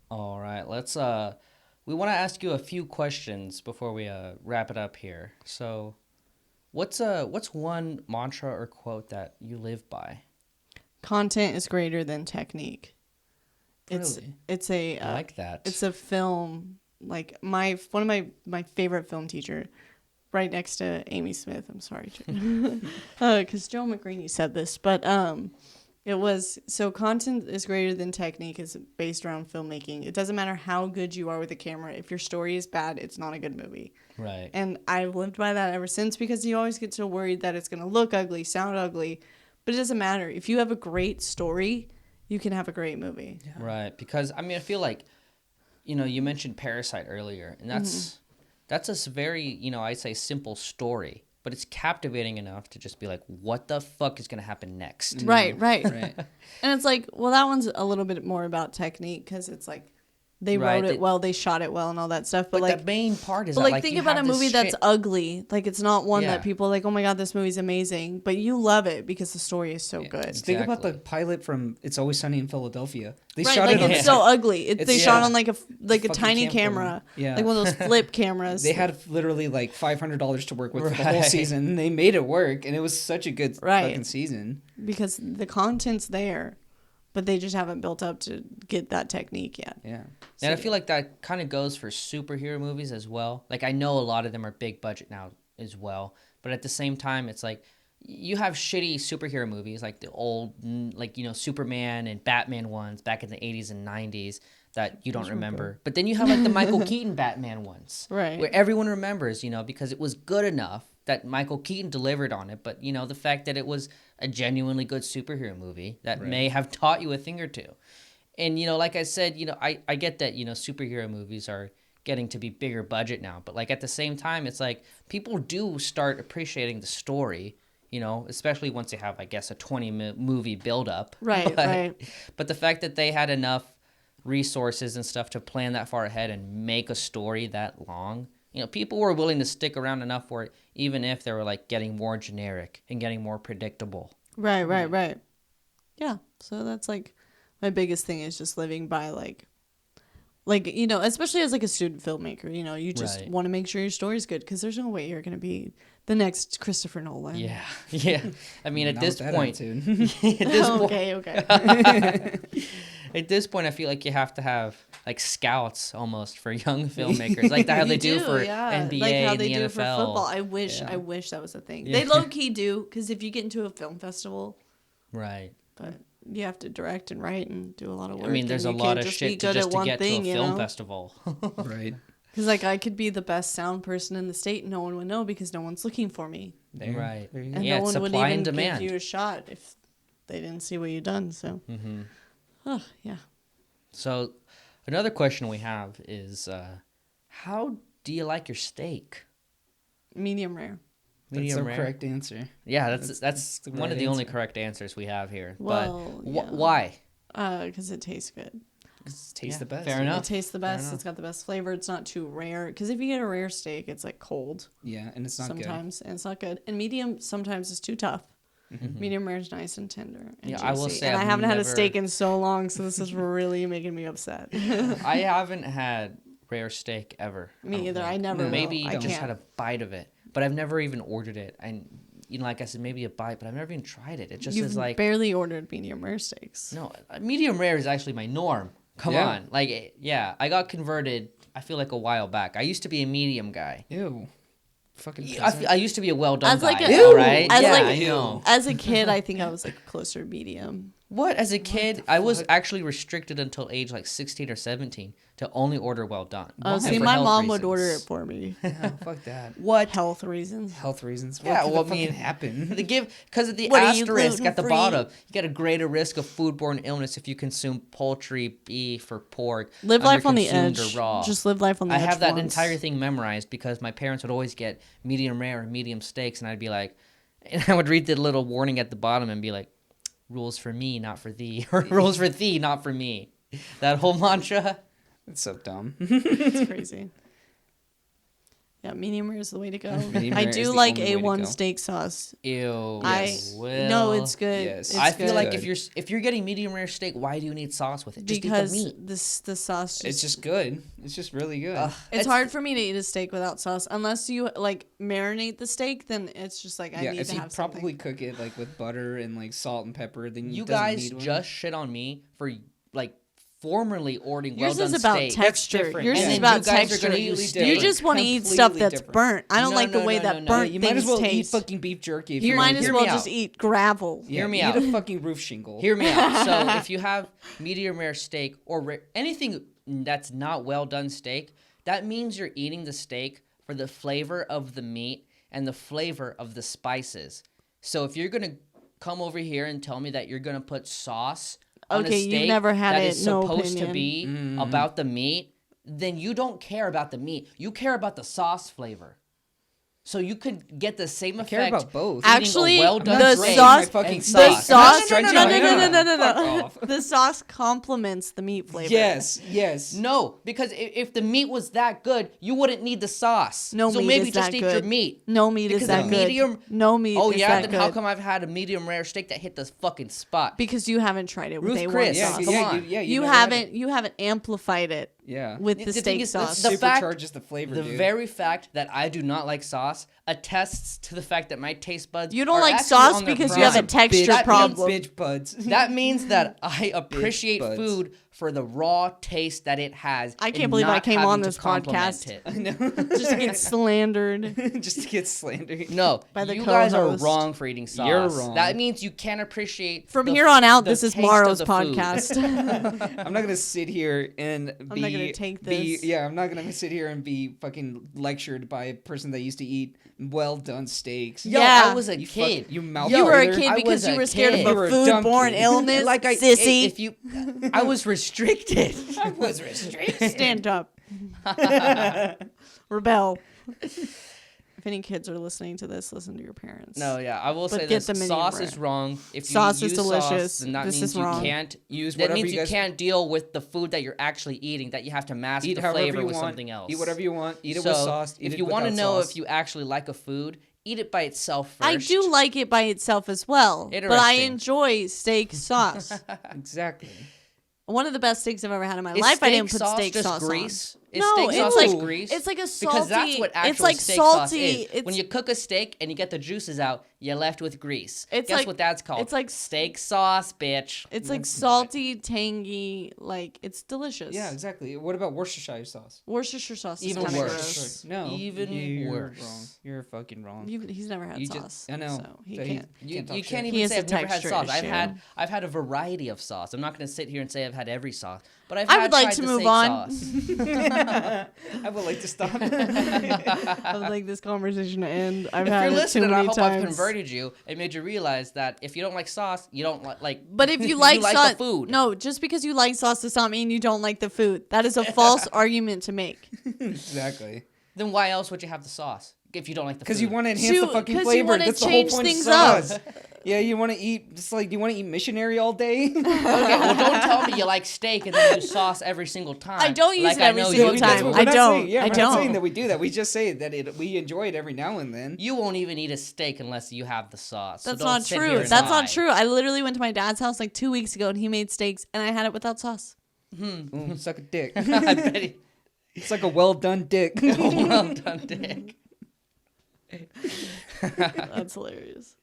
Speaker 1: All right, let's we want to ask you a few questions before we wrap it up here. So, what's one mantra or quote that you live by?
Speaker 3: Content is greater than technique.
Speaker 2: Really?
Speaker 1: I
Speaker 3: It's a
Speaker 1: like that.
Speaker 3: it's a film like one of my favorite film teacher, right next to Amy Smith. I'm sorry, because Joe McGreeny said this, but it was so content is greater than technique is based around filmmaking. It doesn't matter how good you are with a camera. If your story is bad, it's not a good movie.
Speaker 1: right.
Speaker 3: And I've lived by that ever since because you always get so worried that it's gonna look ugly, sound ugly, but it doesn't matter. If you have a great story, you can have a great movie.
Speaker 1: Right, because I mean, I feel like, you mentioned Parasite earlier, and that's a very, I'd say simple story, but it's captivating enough to just be like, what the fuck is gonna happen next?
Speaker 3: Right.
Speaker 2: Right.
Speaker 3: And it's like, well, that one's a little bit more about technique because it's like they
Speaker 1: Right,
Speaker 3: wrote it well, they shot it well, and all that stuff. But,
Speaker 1: But
Speaker 3: like,
Speaker 1: the main part is
Speaker 3: but
Speaker 1: that,
Speaker 3: like think
Speaker 1: you
Speaker 3: about a
Speaker 1: have this
Speaker 3: movie that's
Speaker 1: shit-
Speaker 3: ugly. Like it's not one
Speaker 1: Yeah.
Speaker 3: that people are like, oh my god, this movie's amazing, but you love it because the story is so
Speaker 1: Yeah,
Speaker 3: good.
Speaker 2: Think about the
Speaker 1: Exactly.
Speaker 2: pilot from It's Always Sunny in Philadelphia. They
Speaker 3: Right,
Speaker 2: shot
Speaker 3: like
Speaker 2: it on
Speaker 3: it's
Speaker 1: Yeah.
Speaker 3: so ugly.
Speaker 2: It's-
Speaker 3: They shot
Speaker 2: yeah.
Speaker 3: on like a
Speaker 2: fucking
Speaker 3: tiny
Speaker 2: camcorder.
Speaker 3: camera,
Speaker 2: Yeah.
Speaker 3: like one of those flip cameras.
Speaker 2: They had literally like $500 to work with for the whole
Speaker 1: Right.
Speaker 2: season. And they made it work, and it was such a good
Speaker 3: Right.
Speaker 2: fucking season.
Speaker 3: because the content's there, but they just haven't built up to get that technique yet.
Speaker 2: Yeah.
Speaker 1: And I feel like that kind of goes for superhero movies as well. Like, I know a lot of them are big budget now as well, but at the same time, it's like you have shitty superhero movies, like the old, like, Superman and Batman ones back in the 80s and 90s that you don't remember. But then you have like the Michael Keaton Batman ones,
Speaker 3: Right.
Speaker 1: where everyone remembers, because it was good enough that Michael Keaton delivered on it. But, the fact that it was a genuinely good superhero movie that may have taught you a thing or two. And, like I said, I get that, superhero movies are getting to be bigger budget now. But, like, at the same time, it's like people do start appreciating the story, especially once they have, I guess, a 20-movie buildup.
Speaker 3: Right, right.
Speaker 1: But the fact that they had enough resources and stuff to plan that far ahead and make a story that long, people were willing to stick around enough for it, even if they were, like, getting more generic and getting more predictable.
Speaker 3: Right. Yeah. So that's like my biggest thing is just living by like especially as like a student filmmaker, you just
Speaker 1: Right.
Speaker 3: want to make sure your story's good because there's no way you're gonna be the next Christopher Nolan.
Speaker 1: Yeah, yeah. I mean, at
Speaker 2: Not
Speaker 1: this
Speaker 2: with that
Speaker 1: point,
Speaker 2: attitude.
Speaker 1: at this point,
Speaker 3: Okay.
Speaker 1: at this point, I feel like you have to have like scouts almost for young filmmakers, like how they
Speaker 3: You
Speaker 1: do for
Speaker 3: yeah.
Speaker 1: NBA
Speaker 3: like how
Speaker 1: and
Speaker 3: they
Speaker 1: the
Speaker 3: do
Speaker 1: NFL.
Speaker 3: for football. I wish that was a thing. They low key do because if you get into a film festival,
Speaker 1: Right.
Speaker 3: but you have to direct and write and do a lot of work.
Speaker 1: I mean, there's a
Speaker 3: and you
Speaker 1: lot
Speaker 3: can't
Speaker 1: of
Speaker 3: just be
Speaker 1: shit to
Speaker 3: good
Speaker 1: just
Speaker 3: at
Speaker 1: to
Speaker 3: one
Speaker 1: get
Speaker 3: thing,
Speaker 1: to a film
Speaker 3: know?
Speaker 1: festival.
Speaker 2: Right.
Speaker 3: Because like I could be the best sound person in the state, and no one would know because no one's looking for me,
Speaker 1: Right.
Speaker 2: There you
Speaker 3: and
Speaker 2: go.
Speaker 1: Yeah,
Speaker 3: no
Speaker 1: it's
Speaker 3: one would
Speaker 1: supply
Speaker 3: even
Speaker 1: and demand.
Speaker 3: give you a shot if they didn't see what you done. So, oh yeah.
Speaker 1: So, another question we have is, how do you like your steak?
Speaker 3: Medium rare.
Speaker 2: That's
Speaker 1: Medium
Speaker 2: the
Speaker 1: rare.
Speaker 2: correct answer.
Speaker 1: Yeah,
Speaker 2: That's
Speaker 1: that's
Speaker 2: the
Speaker 1: one
Speaker 2: right
Speaker 1: of the only
Speaker 2: answer.
Speaker 1: correct answers we have here.
Speaker 3: Well,
Speaker 1: but
Speaker 3: yeah.
Speaker 1: why?
Speaker 3: Because it tastes good.
Speaker 2: It tastes
Speaker 1: Yeah,
Speaker 2: the best.
Speaker 1: fair
Speaker 2: yeah.
Speaker 1: enough.
Speaker 3: It tastes the best.
Speaker 1: enough.
Speaker 3: It's got the best flavor. It's not too rare. Because if you get a rare steak, it's like cold
Speaker 2: Yeah, and it's not
Speaker 3: sometimes, and it's not good. And medium sometimes is too tough. Medium rare is nice and tender and
Speaker 1: Yeah,
Speaker 3: juicy.
Speaker 1: I will say
Speaker 3: and I
Speaker 1: I've
Speaker 3: haven't had a
Speaker 1: never-
Speaker 3: steak in so long, so this is really making me upset.
Speaker 1: I haven't had rare steak ever.
Speaker 3: Me
Speaker 1: don't
Speaker 3: either. I
Speaker 1: think.
Speaker 3: never will.
Speaker 1: Maybe
Speaker 3: I
Speaker 1: just
Speaker 3: can't.
Speaker 1: had a bite of it, but I've never even ordered it. And like I said, maybe a bite, but I've never even tried it. It just
Speaker 3: You've
Speaker 1: is like
Speaker 3: barely ordered medium rare steaks.
Speaker 1: no, medium rare is actually my norm. Come
Speaker 2: Yeah.
Speaker 1: on, like yeah, I got converted. I feel like a while back. I used to be a medium guy.
Speaker 2: Ew. Fucking.
Speaker 1: I used to be a well done
Speaker 3: As like
Speaker 1: guy.
Speaker 3: a-
Speaker 1: all right,
Speaker 3: as
Speaker 1: yeah,
Speaker 3: like-
Speaker 1: I know.
Speaker 3: As a kid, I think I was like closer medium.
Speaker 1: What as a kid, I was actually restricted until age like 16 or 17 to only order well done.
Speaker 3: Oh,
Speaker 1: And
Speaker 3: see,
Speaker 1: for
Speaker 3: my
Speaker 1: health
Speaker 3: mom would order it
Speaker 1: reasons.
Speaker 3: for me.
Speaker 2: Oh, fuck that.
Speaker 1: What?
Speaker 3: Health reasons.
Speaker 2: Health reasons.
Speaker 1: Yeah,
Speaker 2: What
Speaker 1: well,
Speaker 2: could
Speaker 1: I mean,
Speaker 2: happen?
Speaker 1: They give because of the
Speaker 3: What are you,
Speaker 1: asterisk at the
Speaker 3: gluten-free?
Speaker 1: bottom. You get a greater risk of foodborne illness if you consume poultry, beef, or pork.
Speaker 3: Live life on the
Speaker 1: underconsumed
Speaker 3: edge.
Speaker 1: or raw.
Speaker 3: Just live life on the
Speaker 1: I
Speaker 3: edge.
Speaker 1: have that
Speaker 3: once.
Speaker 1: entire thing memorized because my parents would always get medium rare and medium steaks, and I'd be like, and I would read the little warning at the bottom and be like, "Rules for me, not for thee," or "Rules for thee, not for me." That whole mantra.
Speaker 2: It's so dumb.
Speaker 3: It's crazy. Yeah, medium rare is the way to go.
Speaker 2: Medium
Speaker 3: I
Speaker 2: rare is
Speaker 3: do
Speaker 2: the
Speaker 3: like
Speaker 2: only way to go.
Speaker 3: A1 steak sauce.
Speaker 1: Ew.
Speaker 2: Yes.
Speaker 3: No, it's good.
Speaker 2: Yes.
Speaker 3: It's
Speaker 1: I feel
Speaker 3: good.
Speaker 1: like
Speaker 2: good.
Speaker 1: if you're getting medium rare steak, why do you need sauce with it? Just
Speaker 3: because
Speaker 1: eat the meat.
Speaker 3: the sauce just,
Speaker 2: It's just good. It's just really good.
Speaker 1: Ugh.
Speaker 3: it's hard for me to eat a steak without sauce unless you like marinate the steak. Then it's just like I
Speaker 2: yeah,
Speaker 3: need
Speaker 2: if
Speaker 3: to
Speaker 2: you
Speaker 3: have
Speaker 2: probably
Speaker 3: something.
Speaker 2: cook it like with butter and like salt and pepper, then
Speaker 1: You
Speaker 2: it doesn't
Speaker 1: guys
Speaker 2: need one.
Speaker 1: just shit on me for like formerly ordering well
Speaker 3: Yours
Speaker 1: done
Speaker 3: is about
Speaker 1: steak.
Speaker 3: texture.
Speaker 2: different.
Speaker 3: Yours
Speaker 2: And
Speaker 3: is
Speaker 2: then
Speaker 3: about
Speaker 1: you guys are
Speaker 3: texture.
Speaker 1: gonna
Speaker 3: You
Speaker 1: use
Speaker 2: different.
Speaker 3: just want to eat stuff
Speaker 2: Completely
Speaker 3: that's
Speaker 2: different.
Speaker 3: burnt. I don't
Speaker 1: No,
Speaker 3: like the
Speaker 1: no,
Speaker 3: way
Speaker 1: no,
Speaker 3: that
Speaker 1: no, no.
Speaker 3: burnt
Speaker 2: You
Speaker 3: things
Speaker 2: might as well eat
Speaker 3: taste.
Speaker 2: fucking beef jerky. If
Speaker 3: You
Speaker 2: you're
Speaker 3: might
Speaker 2: gonna
Speaker 3: as
Speaker 1: hear
Speaker 3: well
Speaker 1: me
Speaker 3: just
Speaker 1: out.
Speaker 3: eat gravel.
Speaker 2: Yeah,
Speaker 1: Hear me
Speaker 2: eat
Speaker 1: out.
Speaker 2: a fucking roof shingle.
Speaker 1: Hear me out. So if you have medium rare steak or anything that's not well done steak, that means you're eating the steak for the flavor of the meat and the flavor of the spices. So if you're gonna come over here and tell me that you're gonna put sauce on
Speaker 3: Okay,
Speaker 1: a
Speaker 3: you've
Speaker 1: steak
Speaker 3: never had
Speaker 1: that
Speaker 3: it,
Speaker 1: is
Speaker 3: no
Speaker 1: supposed to
Speaker 3: opinion.
Speaker 1: be about the meat, then you don't care about the meat. You care about the sauce flavor. So you could get the same effect.
Speaker 2: care about both.
Speaker 1: eating a
Speaker 3: Actually,
Speaker 1: well-done
Speaker 3: the
Speaker 1: steak
Speaker 3: sauce-
Speaker 1: and
Speaker 2: fucking
Speaker 1: sauce.
Speaker 3: The
Speaker 2: steak. I'm not
Speaker 3: sauce,
Speaker 2: stretching
Speaker 3: no,
Speaker 2: my
Speaker 3: no, no,
Speaker 2: arm.
Speaker 3: no, no, no,
Speaker 2: Fuck
Speaker 3: no.
Speaker 2: off.
Speaker 3: The sauce complements the meat flavor.
Speaker 2: Yes, yes.
Speaker 1: No, because if the meat was that good, you wouldn't need the sauce.
Speaker 3: No
Speaker 1: so
Speaker 3: meat
Speaker 1: maybe
Speaker 3: is
Speaker 1: just
Speaker 3: that
Speaker 1: eat
Speaker 3: good.
Speaker 1: your meat.
Speaker 3: No meat
Speaker 1: Because
Speaker 3: is
Speaker 1: a
Speaker 3: that good.
Speaker 1: medium-
Speaker 3: No meat
Speaker 1: Oh
Speaker 3: is
Speaker 1: yeah,
Speaker 3: that
Speaker 1: then
Speaker 3: good.
Speaker 1: how come I've had a medium rare steak that hit the fucking spot?
Speaker 3: Because you haven't tried it with
Speaker 1: Ruth
Speaker 3: A1
Speaker 1: Chris,
Speaker 2: Yeah,
Speaker 3: sauce.
Speaker 1: come on.
Speaker 3: You
Speaker 2: never had
Speaker 3: haven't. You haven't amplified it
Speaker 2: it. Yeah.
Speaker 3: with
Speaker 1: The
Speaker 3: the
Speaker 1: thing
Speaker 3: steak
Speaker 1: is,
Speaker 3: sauce.
Speaker 1: the fact-
Speaker 2: Supercharges the flavor,
Speaker 1: The
Speaker 2: dude.
Speaker 1: very fact that I do not like sauce attests to the fact that my taste buds.
Speaker 3: You don't
Speaker 1: are
Speaker 3: like
Speaker 1: actually
Speaker 3: sauce
Speaker 1: on their
Speaker 3: because
Speaker 1: prime.
Speaker 3: you have a texture
Speaker 1: That
Speaker 3: problem.
Speaker 2: Bitch buds.
Speaker 1: That means that I appreciate
Speaker 2: buds.
Speaker 1: food for the raw taste that it has.
Speaker 3: I can't
Speaker 1: and
Speaker 3: believe I
Speaker 1: not
Speaker 3: came
Speaker 1: having
Speaker 3: on
Speaker 1: to
Speaker 3: this
Speaker 1: compliment
Speaker 3: podcast.
Speaker 1: it.
Speaker 2: I know.
Speaker 3: Just to get slandered.
Speaker 2: Just to get slandered.
Speaker 1: No,
Speaker 3: By the
Speaker 1: you guys are
Speaker 3: co-host.
Speaker 1: wrong for eating sauce.
Speaker 2: You're wrong.
Speaker 1: That means you can't appreciate.
Speaker 3: From
Speaker 1: the
Speaker 3: here on out,
Speaker 1: the
Speaker 3: this is
Speaker 1: taste of
Speaker 3: Mauro's
Speaker 1: the food.
Speaker 3: podcast.
Speaker 2: I'm not gonna sit here and be.
Speaker 3: not gonna take
Speaker 2: be-
Speaker 3: this.
Speaker 2: Yeah, I'm not gonna sit here and be fucking lectured by a person that used to eat well done steaks.
Speaker 1: Yo,
Speaker 3: Yeah.
Speaker 1: I was a
Speaker 2: You
Speaker 1: kid.
Speaker 2: fuck- you mouth
Speaker 3: You were a
Speaker 2: breather.
Speaker 3: kid
Speaker 1: I
Speaker 3: because
Speaker 1: was
Speaker 3: you
Speaker 1: a
Speaker 3: were scared
Speaker 1: kid.
Speaker 3: of
Speaker 2: You were
Speaker 3: a
Speaker 2: a dumb
Speaker 3: foodborne
Speaker 2: kid.
Speaker 3: illness.
Speaker 1: Like
Speaker 3: sissy.
Speaker 1: if you, I was restricted.
Speaker 2: I was restricted.
Speaker 3: Stand up. Rebel. If any kids are listening to this, listen to your parents.
Speaker 1: No, yeah, I will
Speaker 3: But
Speaker 1: say
Speaker 3: get
Speaker 1: this:
Speaker 3: the medium
Speaker 1: sauce
Speaker 3: rare.
Speaker 1: is wrong. If you
Speaker 3: Sauce is
Speaker 1: use sauce,
Speaker 3: delicious.
Speaker 1: then that
Speaker 3: This
Speaker 1: means
Speaker 3: is
Speaker 1: you
Speaker 3: wrong.
Speaker 1: can't
Speaker 2: Use
Speaker 1: That
Speaker 2: whatever
Speaker 1: means
Speaker 2: you
Speaker 1: you
Speaker 2: guys
Speaker 1: can't deal with the food that you're actually eating. That you have to mask
Speaker 2: eat
Speaker 1: the
Speaker 2: however
Speaker 1: flavor
Speaker 2: you
Speaker 1: with
Speaker 2: want.
Speaker 1: something else.
Speaker 2: Eat whatever you want. Eat it
Speaker 1: So,
Speaker 2: with sauce. Eat
Speaker 1: if
Speaker 2: it
Speaker 1: you
Speaker 2: want to
Speaker 1: know
Speaker 2: sauce.
Speaker 1: if you actually like a food, eat it by itself first.
Speaker 3: I do like it by itself as well, but I
Speaker 1: Interesting.
Speaker 3: enjoy steak sauce.
Speaker 2: Exactly.
Speaker 3: One of the best steaks I've ever had in my
Speaker 1: Is
Speaker 3: life. I
Speaker 1: steak
Speaker 3: didn't put
Speaker 1: sauce
Speaker 3: steak
Speaker 1: just
Speaker 3: sauce
Speaker 1: grease?
Speaker 3: on.
Speaker 1: Is
Speaker 3: No,
Speaker 1: steak
Speaker 3: it's
Speaker 1: sauce
Speaker 3: like
Speaker 1: just grease?
Speaker 3: it's like a salty.
Speaker 1: Because that's what actual
Speaker 3: it's like
Speaker 1: steak
Speaker 3: salty.
Speaker 1: sauce is.
Speaker 3: It's
Speaker 1: When you cook a steak and you get the juices out, you're left with grease.
Speaker 3: It's
Speaker 1: Guess
Speaker 3: like-
Speaker 1: what that's called?
Speaker 3: it's like-
Speaker 1: steak sauce, bitch.
Speaker 3: it's like salty, tangy. Like it's delicious.
Speaker 2: Yeah, exactly. What about Worcestershire sauce?
Speaker 3: Worcestershire sauce is
Speaker 1: Even
Speaker 3: kind of
Speaker 1: worse.
Speaker 3: gross.
Speaker 2: No.
Speaker 1: Even
Speaker 2: you're
Speaker 1: worse.
Speaker 2: Wrong. You're fucking wrong.
Speaker 3: He's never had
Speaker 2: You
Speaker 3: sauce.
Speaker 2: just- I know.
Speaker 3: So he
Speaker 2: So he-
Speaker 3: can't.
Speaker 1: You
Speaker 2: talk shit.
Speaker 1: can't
Speaker 3: He
Speaker 1: even
Speaker 3: has
Speaker 1: say
Speaker 3: a
Speaker 1: I've never had
Speaker 3: texture
Speaker 1: sauce.
Speaker 3: issue.
Speaker 1: I've had a variety of sauce. I'm not going to sit here and say I've had every sauce, but I've
Speaker 3: I
Speaker 1: had
Speaker 3: would like
Speaker 1: tried
Speaker 3: to
Speaker 1: the
Speaker 3: move
Speaker 1: steak
Speaker 3: on.
Speaker 1: sauce.
Speaker 2: I would like to stop.
Speaker 3: I would like this conversation to end. I've
Speaker 1: If
Speaker 3: had
Speaker 1: you're
Speaker 3: it too
Speaker 1: listening, I
Speaker 3: many
Speaker 1: hope I've
Speaker 3: times.
Speaker 1: converted you and made you realize that if you don't like sauce, you don't like.
Speaker 3: But if you like sauce,
Speaker 1: the food.
Speaker 3: no, just because you like sauce does not mean you don't like the food. That is a false argument to make.
Speaker 2: Exactly.
Speaker 1: Then why else would you have the sauce if you don't like the food?
Speaker 2: Because you want to enhance the fucking
Speaker 3: 'cause you
Speaker 2: flavor.
Speaker 3: wanna
Speaker 2: That's the whole
Speaker 3: change
Speaker 2: point of
Speaker 3: things up.
Speaker 2: sauce. Yeah, you want to eat just like you want to eat missionary all day.
Speaker 1: Okay, well, don't tell me you like steak and then use sauce every single time.
Speaker 3: I don't use
Speaker 1: like
Speaker 3: it every
Speaker 1: I know
Speaker 3: single
Speaker 1: you
Speaker 3: time.
Speaker 1: do.
Speaker 2: We're
Speaker 3: I
Speaker 2: not
Speaker 3: don't.
Speaker 2: Saying, yeah,
Speaker 3: I
Speaker 2: we're not
Speaker 3: don't.
Speaker 2: saying that we do that. We just say that we enjoy it every now and then.
Speaker 1: You won't even eat a steak unless you have the sauce. So
Speaker 3: That's
Speaker 1: don't
Speaker 3: not
Speaker 1: sit
Speaker 3: true.
Speaker 1: here and
Speaker 3: That's
Speaker 1: lie.
Speaker 3: not true. I literally went to my dad's house like 2 weeks ago and he made steaks and I had it without sauce.
Speaker 2: Ooh, suck a dick.
Speaker 1: I bet he.
Speaker 2: It's like a well done dick.
Speaker 1: Well done, Dick.
Speaker 3: That's hilarious.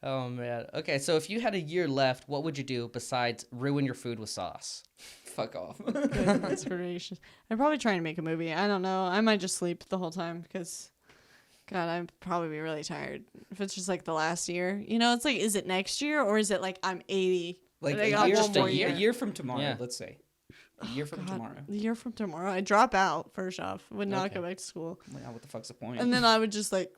Speaker 1: Oh man. Okay, so if you had a year left, what would you do besides ruin your food with sauce?
Speaker 2: Fuck off.
Speaker 3: Goodness gracious. I'd probably try and make a movie. I don't know. I might just sleep the whole time because, God, I'd probably be really tired if it's just like the last year. You know, it's like, is it next year or is it like I'm 80?
Speaker 2: Like
Speaker 3: and I
Speaker 2: a
Speaker 3: got
Speaker 2: year,
Speaker 3: one more
Speaker 2: a
Speaker 3: year.
Speaker 2: year from tomorrow,
Speaker 1: Yeah.
Speaker 2: let's say. A year from
Speaker 3: God,
Speaker 2: tomorrow.
Speaker 3: The year from tomorrow. I drop out first off. Would not
Speaker 1: Okay.
Speaker 3: go back to school.
Speaker 2: Well, what the fuck's the point?
Speaker 3: And then I would just like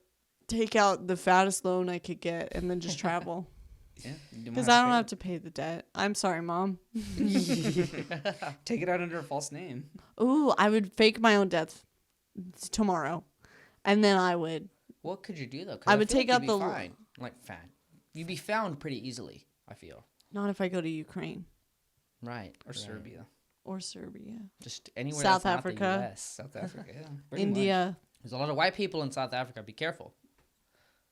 Speaker 3: take out the fattest loan I could get and then just travel.
Speaker 2: Yeah,
Speaker 3: Because I don't have to pay the debt. I'm sorry, Mom.
Speaker 2: Take it out under a false name.
Speaker 3: Ooh, I would fake my own death tomorrow. And then I would.
Speaker 1: What could you do though? 'Cause
Speaker 3: I would
Speaker 1: feel
Speaker 3: take
Speaker 1: like
Speaker 3: out
Speaker 1: you'd be
Speaker 3: the-
Speaker 1: fine. Like fine. You'd be found pretty easily. I feel.
Speaker 3: Not if I go to Ukraine
Speaker 1: Right.
Speaker 2: Or
Speaker 1: right.
Speaker 2: Serbia.
Speaker 3: or Serbia.
Speaker 1: Just anywhere.
Speaker 3: South
Speaker 1: that's
Speaker 3: Africa.
Speaker 1: Not the US.
Speaker 2: South Africa, yeah. Pretty
Speaker 3: India.
Speaker 1: There's a lot of white people in South Africa. Be careful.
Speaker 2: much.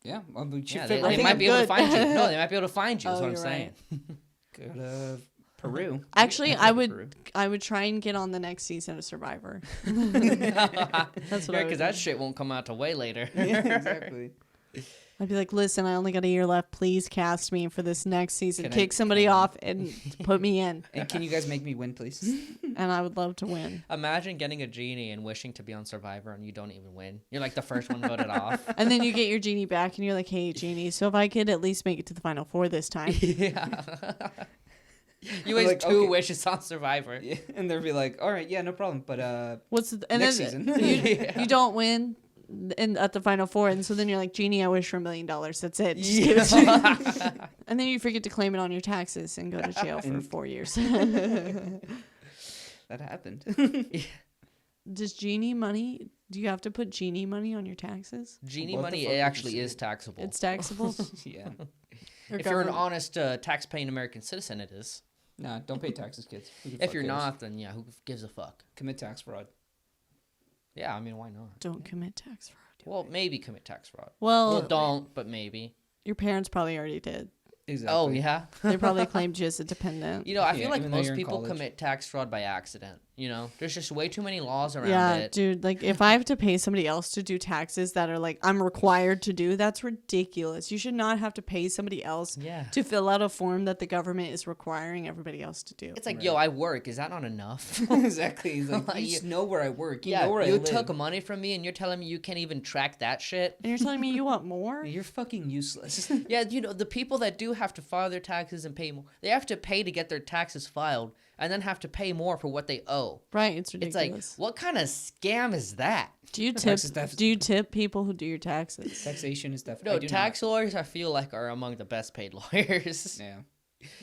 Speaker 2: Yeah, well, we should
Speaker 1: Yeah,
Speaker 2: fit
Speaker 1: they,
Speaker 2: right
Speaker 1: they
Speaker 3: think
Speaker 1: might
Speaker 3: I'm
Speaker 1: be able to
Speaker 3: good.
Speaker 1: find you. No, they might be able to find you. Is
Speaker 3: Oh,
Speaker 1: what I'm
Speaker 3: you're
Speaker 1: saying.
Speaker 2: Go to Peru.
Speaker 3: Actually,
Speaker 2: Yeah,
Speaker 3: I
Speaker 2: Peru.
Speaker 3: would try and get on the next season of Survivor. That's what
Speaker 1: Yeah,
Speaker 3: I would
Speaker 1: because that
Speaker 3: do.
Speaker 1: shit won't come out till way later.
Speaker 2: Yeah, exactly.
Speaker 3: I'd be like, listen, I only got a year left. Please cast me for this next season.
Speaker 2: Can I-
Speaker 3: Kick somebody
Speaker 2: can I-
Speaker 3: off and put me in.
Speaker 2: And can you guys make me win, please?
Speaker 3: And I would love to win.
Speaker 1: Imagine getting a genie and wishing to be on Survivor and you don't even win. You're like the first one voted off.
Speaker 3: And then you get your genie back and you're like, hey, genie, so if I could at least make it to the final four this time.
Speaker 1: Yeah. You
Speaker 2: We're
Speaker 1: waste
Speaker 2: like,
Speaker 1: 2
Speaker 2: okay.
Speaker 1: wishes on Survivor.
Speaker 2: Yeah, and they'll be like, all right, yeah, no problem. But
Speaker 3: What's the, and
Speaker 2: next
Speaker 3: then
Speaker 2: season.
Speaker 3: you don't win at the final four, and so then you're like, genie, I wish for $1 million. That's it. Just give it to me. And then you forget to claim it on your taxes and go to jail for 4 years.
Speaker 2: that happened.
Speaker 3: Does genie money? Do you have to put genie money on your taxes?
Speaker 1: Genie
Speaker 2: What the
Speaker 1: money
Speaker 2: fuck
Speaker 1: it
Speaker 2: did you
Speaker 1: actually
Speaker 2: say?
Speaker 1: is taxable.
Speaker 3: It's taxable.
Speaker 2: Yeah.
Speaker 3: Or
Speaker 1: If you're an
Speaker 3: government-
Speaker 1: honest tax-paying American citizen, it is.
Speaker 2: Nah, don't pay taxes, kids. Who the
Speaker 1: If
Speaker 2: fuck
Speaker 1: you're
Speaker 2: cares?
Speaker 1: not, then yeah, who gives a fuck?
Speaker 2: Commit tax fraud.
Speaker 1: Yeah, I mean, why not?
Speaker 3: don't commit tax fraud.
Speaker 1: Well, maybe commit tax fraud.
Speaker 3: Well,
Speaker 1: Well, don't, but maybe.
Speaker 3: your parents probably already did.
Speaker 2: Exactly.
Speaker 1: Oh, yeah.
Speaker 3: They probably claimed you as a dependent.
Speaker 1: You know, I
Speaker 2: Yeah,
Speaker 1: feel like
Speaker 2: even though
Speaker 1: most
Speaker 2: you're in
Speaker 1: people
Speaker 2: college.
Speaker 1: commit tax fraud by accident. You know, there's just way too many laws around
Speaker 3: Yeah,
Speaker 1: it.
Speaker 3: dude, like if I have to pay somebody else to do taxes that are like I'm required to do, that's ridiculous. You should not have to pay somebody else
Speaker 1: Yeah.
Speaker 3: to fill out a form that the government is requiring everybody else to do.
Speaker 1: It's like, yo, I work. Is that not enough?
Speaker 2: Exactly. He's like, you
Speaker 1: You-
Speaker 2: just know where I work. You
Speaker 1: yeah,
Speaker 2: know where I
Speaker 1: you
Speaker 2: live.
Speaker 1: took money from me and you're telling me you can't even track that shit?
Speaker 3: And you're telling me you want more?
Speaker 2: You're fucking useless.
Speaker 1: Yeah, you know, the people that do have to file their taxes and pay more, they have to pay to get their taxes filed and then have to pay more for what they owe.
Speaker 3: Right, it's
Speaker 1: It's
Speaker 3: ridiculous.
Speaker 1: like, what kind of scam is that?
Speaker 3: do you tip
Speaker 2: Taxes
Speaker 3: do you tip people who do your taxes?
Speaker 2: Taxation is definitely.
Speaker 1: No,
Speaker 2: I do
Speaker 1: tax lawyers, I feel like, are among the best paid lawyers.
Speaker 2: Not.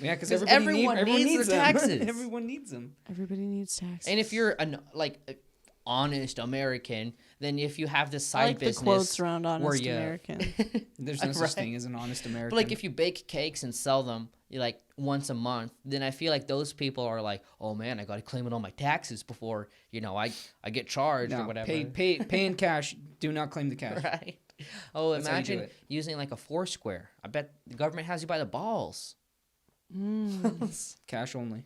Speaker 2: Yeah, because
Speaker 1: 'Cause
Speaker 2: everyone
Speaker 1: everyone needs their
Speaker 2: them.
Speaker 1: taxes.
Speaker 2: Everyone needs them.
Speaker 3: Everybody needs taxes.
Speaker 1: And if you're an honest American, then if you have this
Speaker 3: I
Speaker 1: side
Speaker 3: like the
Speaker 1: business
Speaker 3: quotes around
Speaker 1: where
Speaker 3: honest
Speaker 1: you,
Speaker 3: American.
Speaker 2: There's no
Speaker 1: Right.
Speaker 2: such thing as an honest American.
Speaker 1: but like if you bake cakes and sell them like once a month, then I feel like those people are like, oh man, I got to claim it on my taxes before I get charged or
Speaker 2: no,
Speaker 1: whatever.
Speaker 2: pay in cash. Do not claim the cash.
Speaker 1: Right. Oh,
Speaker 2: That's how you do
Speaker 1: imagine
Speaker 2: it.
Speaker 1: using like a Foursquare. I bet the government has you by the balls.
Speaker 2: Cash only.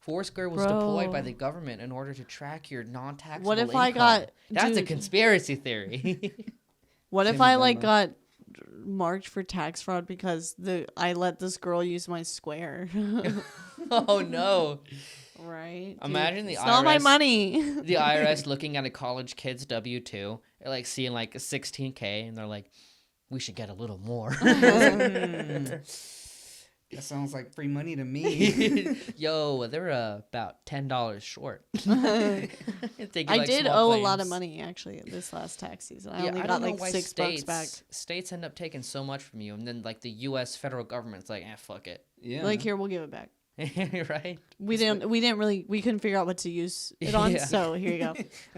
Speaker 1: Foursquare was deployed by
Speaker 3: Bro.
Speaker 1: the government in order to track your non-taxable
Speaker 3: What if
Speaker 1: income.
Speaker 3: I got-
Speaker 1: That's a
Speaker 3: dude.
Speaker 1: conspiracy theory.
Speaker 3: What if
Speaker 2: Same
Speaker 3: I
Speaker 2: with
Speaker 3: like
Speaker 2: Venmo.
Speaker 3: got marked for tax fraud because I let this girl use my Square?
Speaker 1: Oh no.
Speaker 3: Right. dude.
Speaker 1: Imagine the
Speaker 3: It's not my
Speaker 1: IRS
Speaker 3: money.
Speaker 1: The IRS looking at a college kid's W-2, like seeing like a 16K, and they're like, we should get a little more.
Speaker 2: That sounds like free money to me.
Speaker 1: Yo, they're about $10 short.
Speaker 3: I
Speaker 1: like,
Speaker 3: did
Speaker 1: small
Speaker 3: owe a lot of
Speaker 1: claims.
Speaker 3: money actually this last tax season. I
Speaker 1: Yeah,
Speaker 3: only
Speaker 1: I
Speaker 3: got
Speaker 1: don't know
Speaker 3: like
Speaker 1: why
Speaker 3: $6 back.
Speaker 1: States end up taking so much from you, and then like the U.S. federal government's like, fuck it,
Speaker 2: Yeah.
Speaker 3: Like here, we'll give it back.
Speaker 1: right?
Speaker 3: We couldn't figure out what to use it on,
Speaker 1: Yeah.
Speaker 3: so here you go.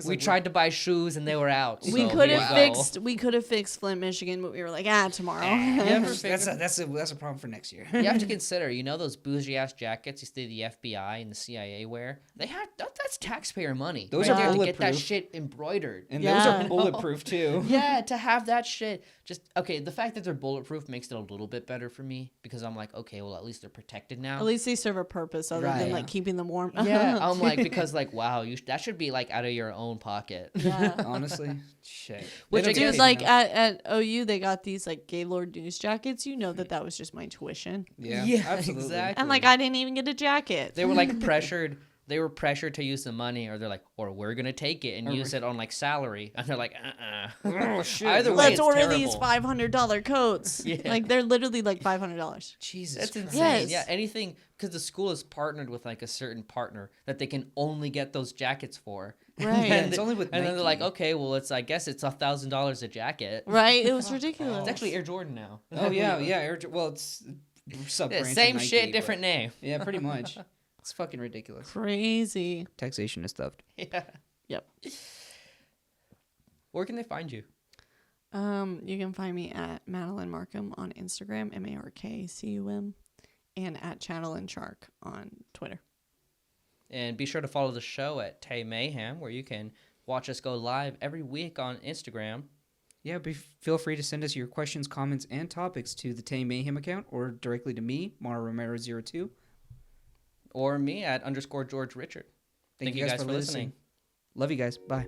Speaker 1: We tried to buy shoes and they were out.
Speaker 3: we
Speaker 1: so
Speaker 3: could
Speaker 1: here
Speaker 3: have
Speaker 1: you go.
Speaker 3: we could have fixed Flint, Michigan, but we were like, tomorrow.
Speaker 1: You ever
Speaker 2: That's
Speaker 1: figure-
Speaker 2: a problem for next year.
Speaker 1: You have to consider, those bougie ass jackets you see the FBI and the CIA wear. That's taxpayer money.
Speaker 2: Those
Speaker 3: are
Speaker 1: there to get that
Speaker 2: bulletproof.
Speaker 1: shit embroidered.
Speaker 2: And
Speaker 3: Yeah.
Speaker 2: those are bulletproof too.
Speaker 1: Yeah, to have that shit. Just okay. The fact that they're bulletproof makes it a little bit better for me because I'm like, okay, well at least they're protected now.
Speaker 3: At least they serve a purpose other
Speaker 1: Right.
Speaker 3: than like keeping them warm.
Speaker 1: Yeah, I'm like because like wow, that should be like out of your own pocket.
Speaker 3: Yeah.
Speaker 2: Honestly, shit.
Speaker 1: Which
Speaker 2: They
Speaker 1: I
Speaker 2: don't
Speaker 1: guess-
Speaker 2: get
Speaker 3: Dude, like
Speaker 2: paid enough.
Speaker 3: at OU, they got these like Gaylord news jackets. You know that was just my tuition,
Speaker 2: Yeah,
Speaker 1: Yeah,
Speaker 2: absolutely.
Speaker 1: exactly.
Speaker 3: and like I didn't even get a jacket.
Speaker 1: They were like pressured. They were pressured to use the money, or they're like, or we're gonna take it and
Speaker 2: Or
Speaker 1: use it on like salary, and they're like,
Speaker 2: Oh shit.
Speaker 1: Either way,
Speaker 3: Let's
Speaker 1: it's
Speaker 3: order
Speaker 1: terrible.
Speaker 3: these $500 coats.
Speaker 1: Yeah.
Speaker 3: Like they're literally like $500.
Speaker 2: Jesus
Speaker 1: That's
Speaker 2: Christ.
Speaker 1: insane.
Speaker 3: Yes.
Speaker 1: Yeah, anything because the school is partnered with like a certain partner that they can only get those jackets for.
Speaker 3: Right.
Speaker 2: Yeah,
Speaker 1: And
Speaker 2: it's only with
Speaker 1: and then they're like,
Speaker 2: Nike.
Speaker 1: okay, well, I guess it's $1,000 a jacket.
Speaker 3: Right? It was ridiculous.
Speaker 1: It's actually Air Jordan now.
Speaker 2: Oh yeah, yeah. Well, it's sub
Speaker 1: Yeah, same shit, different name.
Speaker 2: Yeah, pretty much. It's fucking ridiculous.
Speaker 3: crazy.
Speaker 2: Taxation is stuffed.
Speaker 1: Yeah.
Speaker 3: Yep.
Speaker 1: Where can they find you?
Speaker 3: You can find me at Madeline Markcum on Instagram, MARKCUM, and at Channel and Shark on Twitter.
Speaker 1: And be sure to follow the show at Tame Mayhem, where you can watch us go live every week on Instagram.
Speaker 2: Yeah, feel free to send us your questions, comments, and topics to the Tame Mayhem account or directly to me, Mauro Romero02.
Speaker 1: Or me at _George Richard. Thank you guys for listening.
Speaker 2: Love you guys. Bye.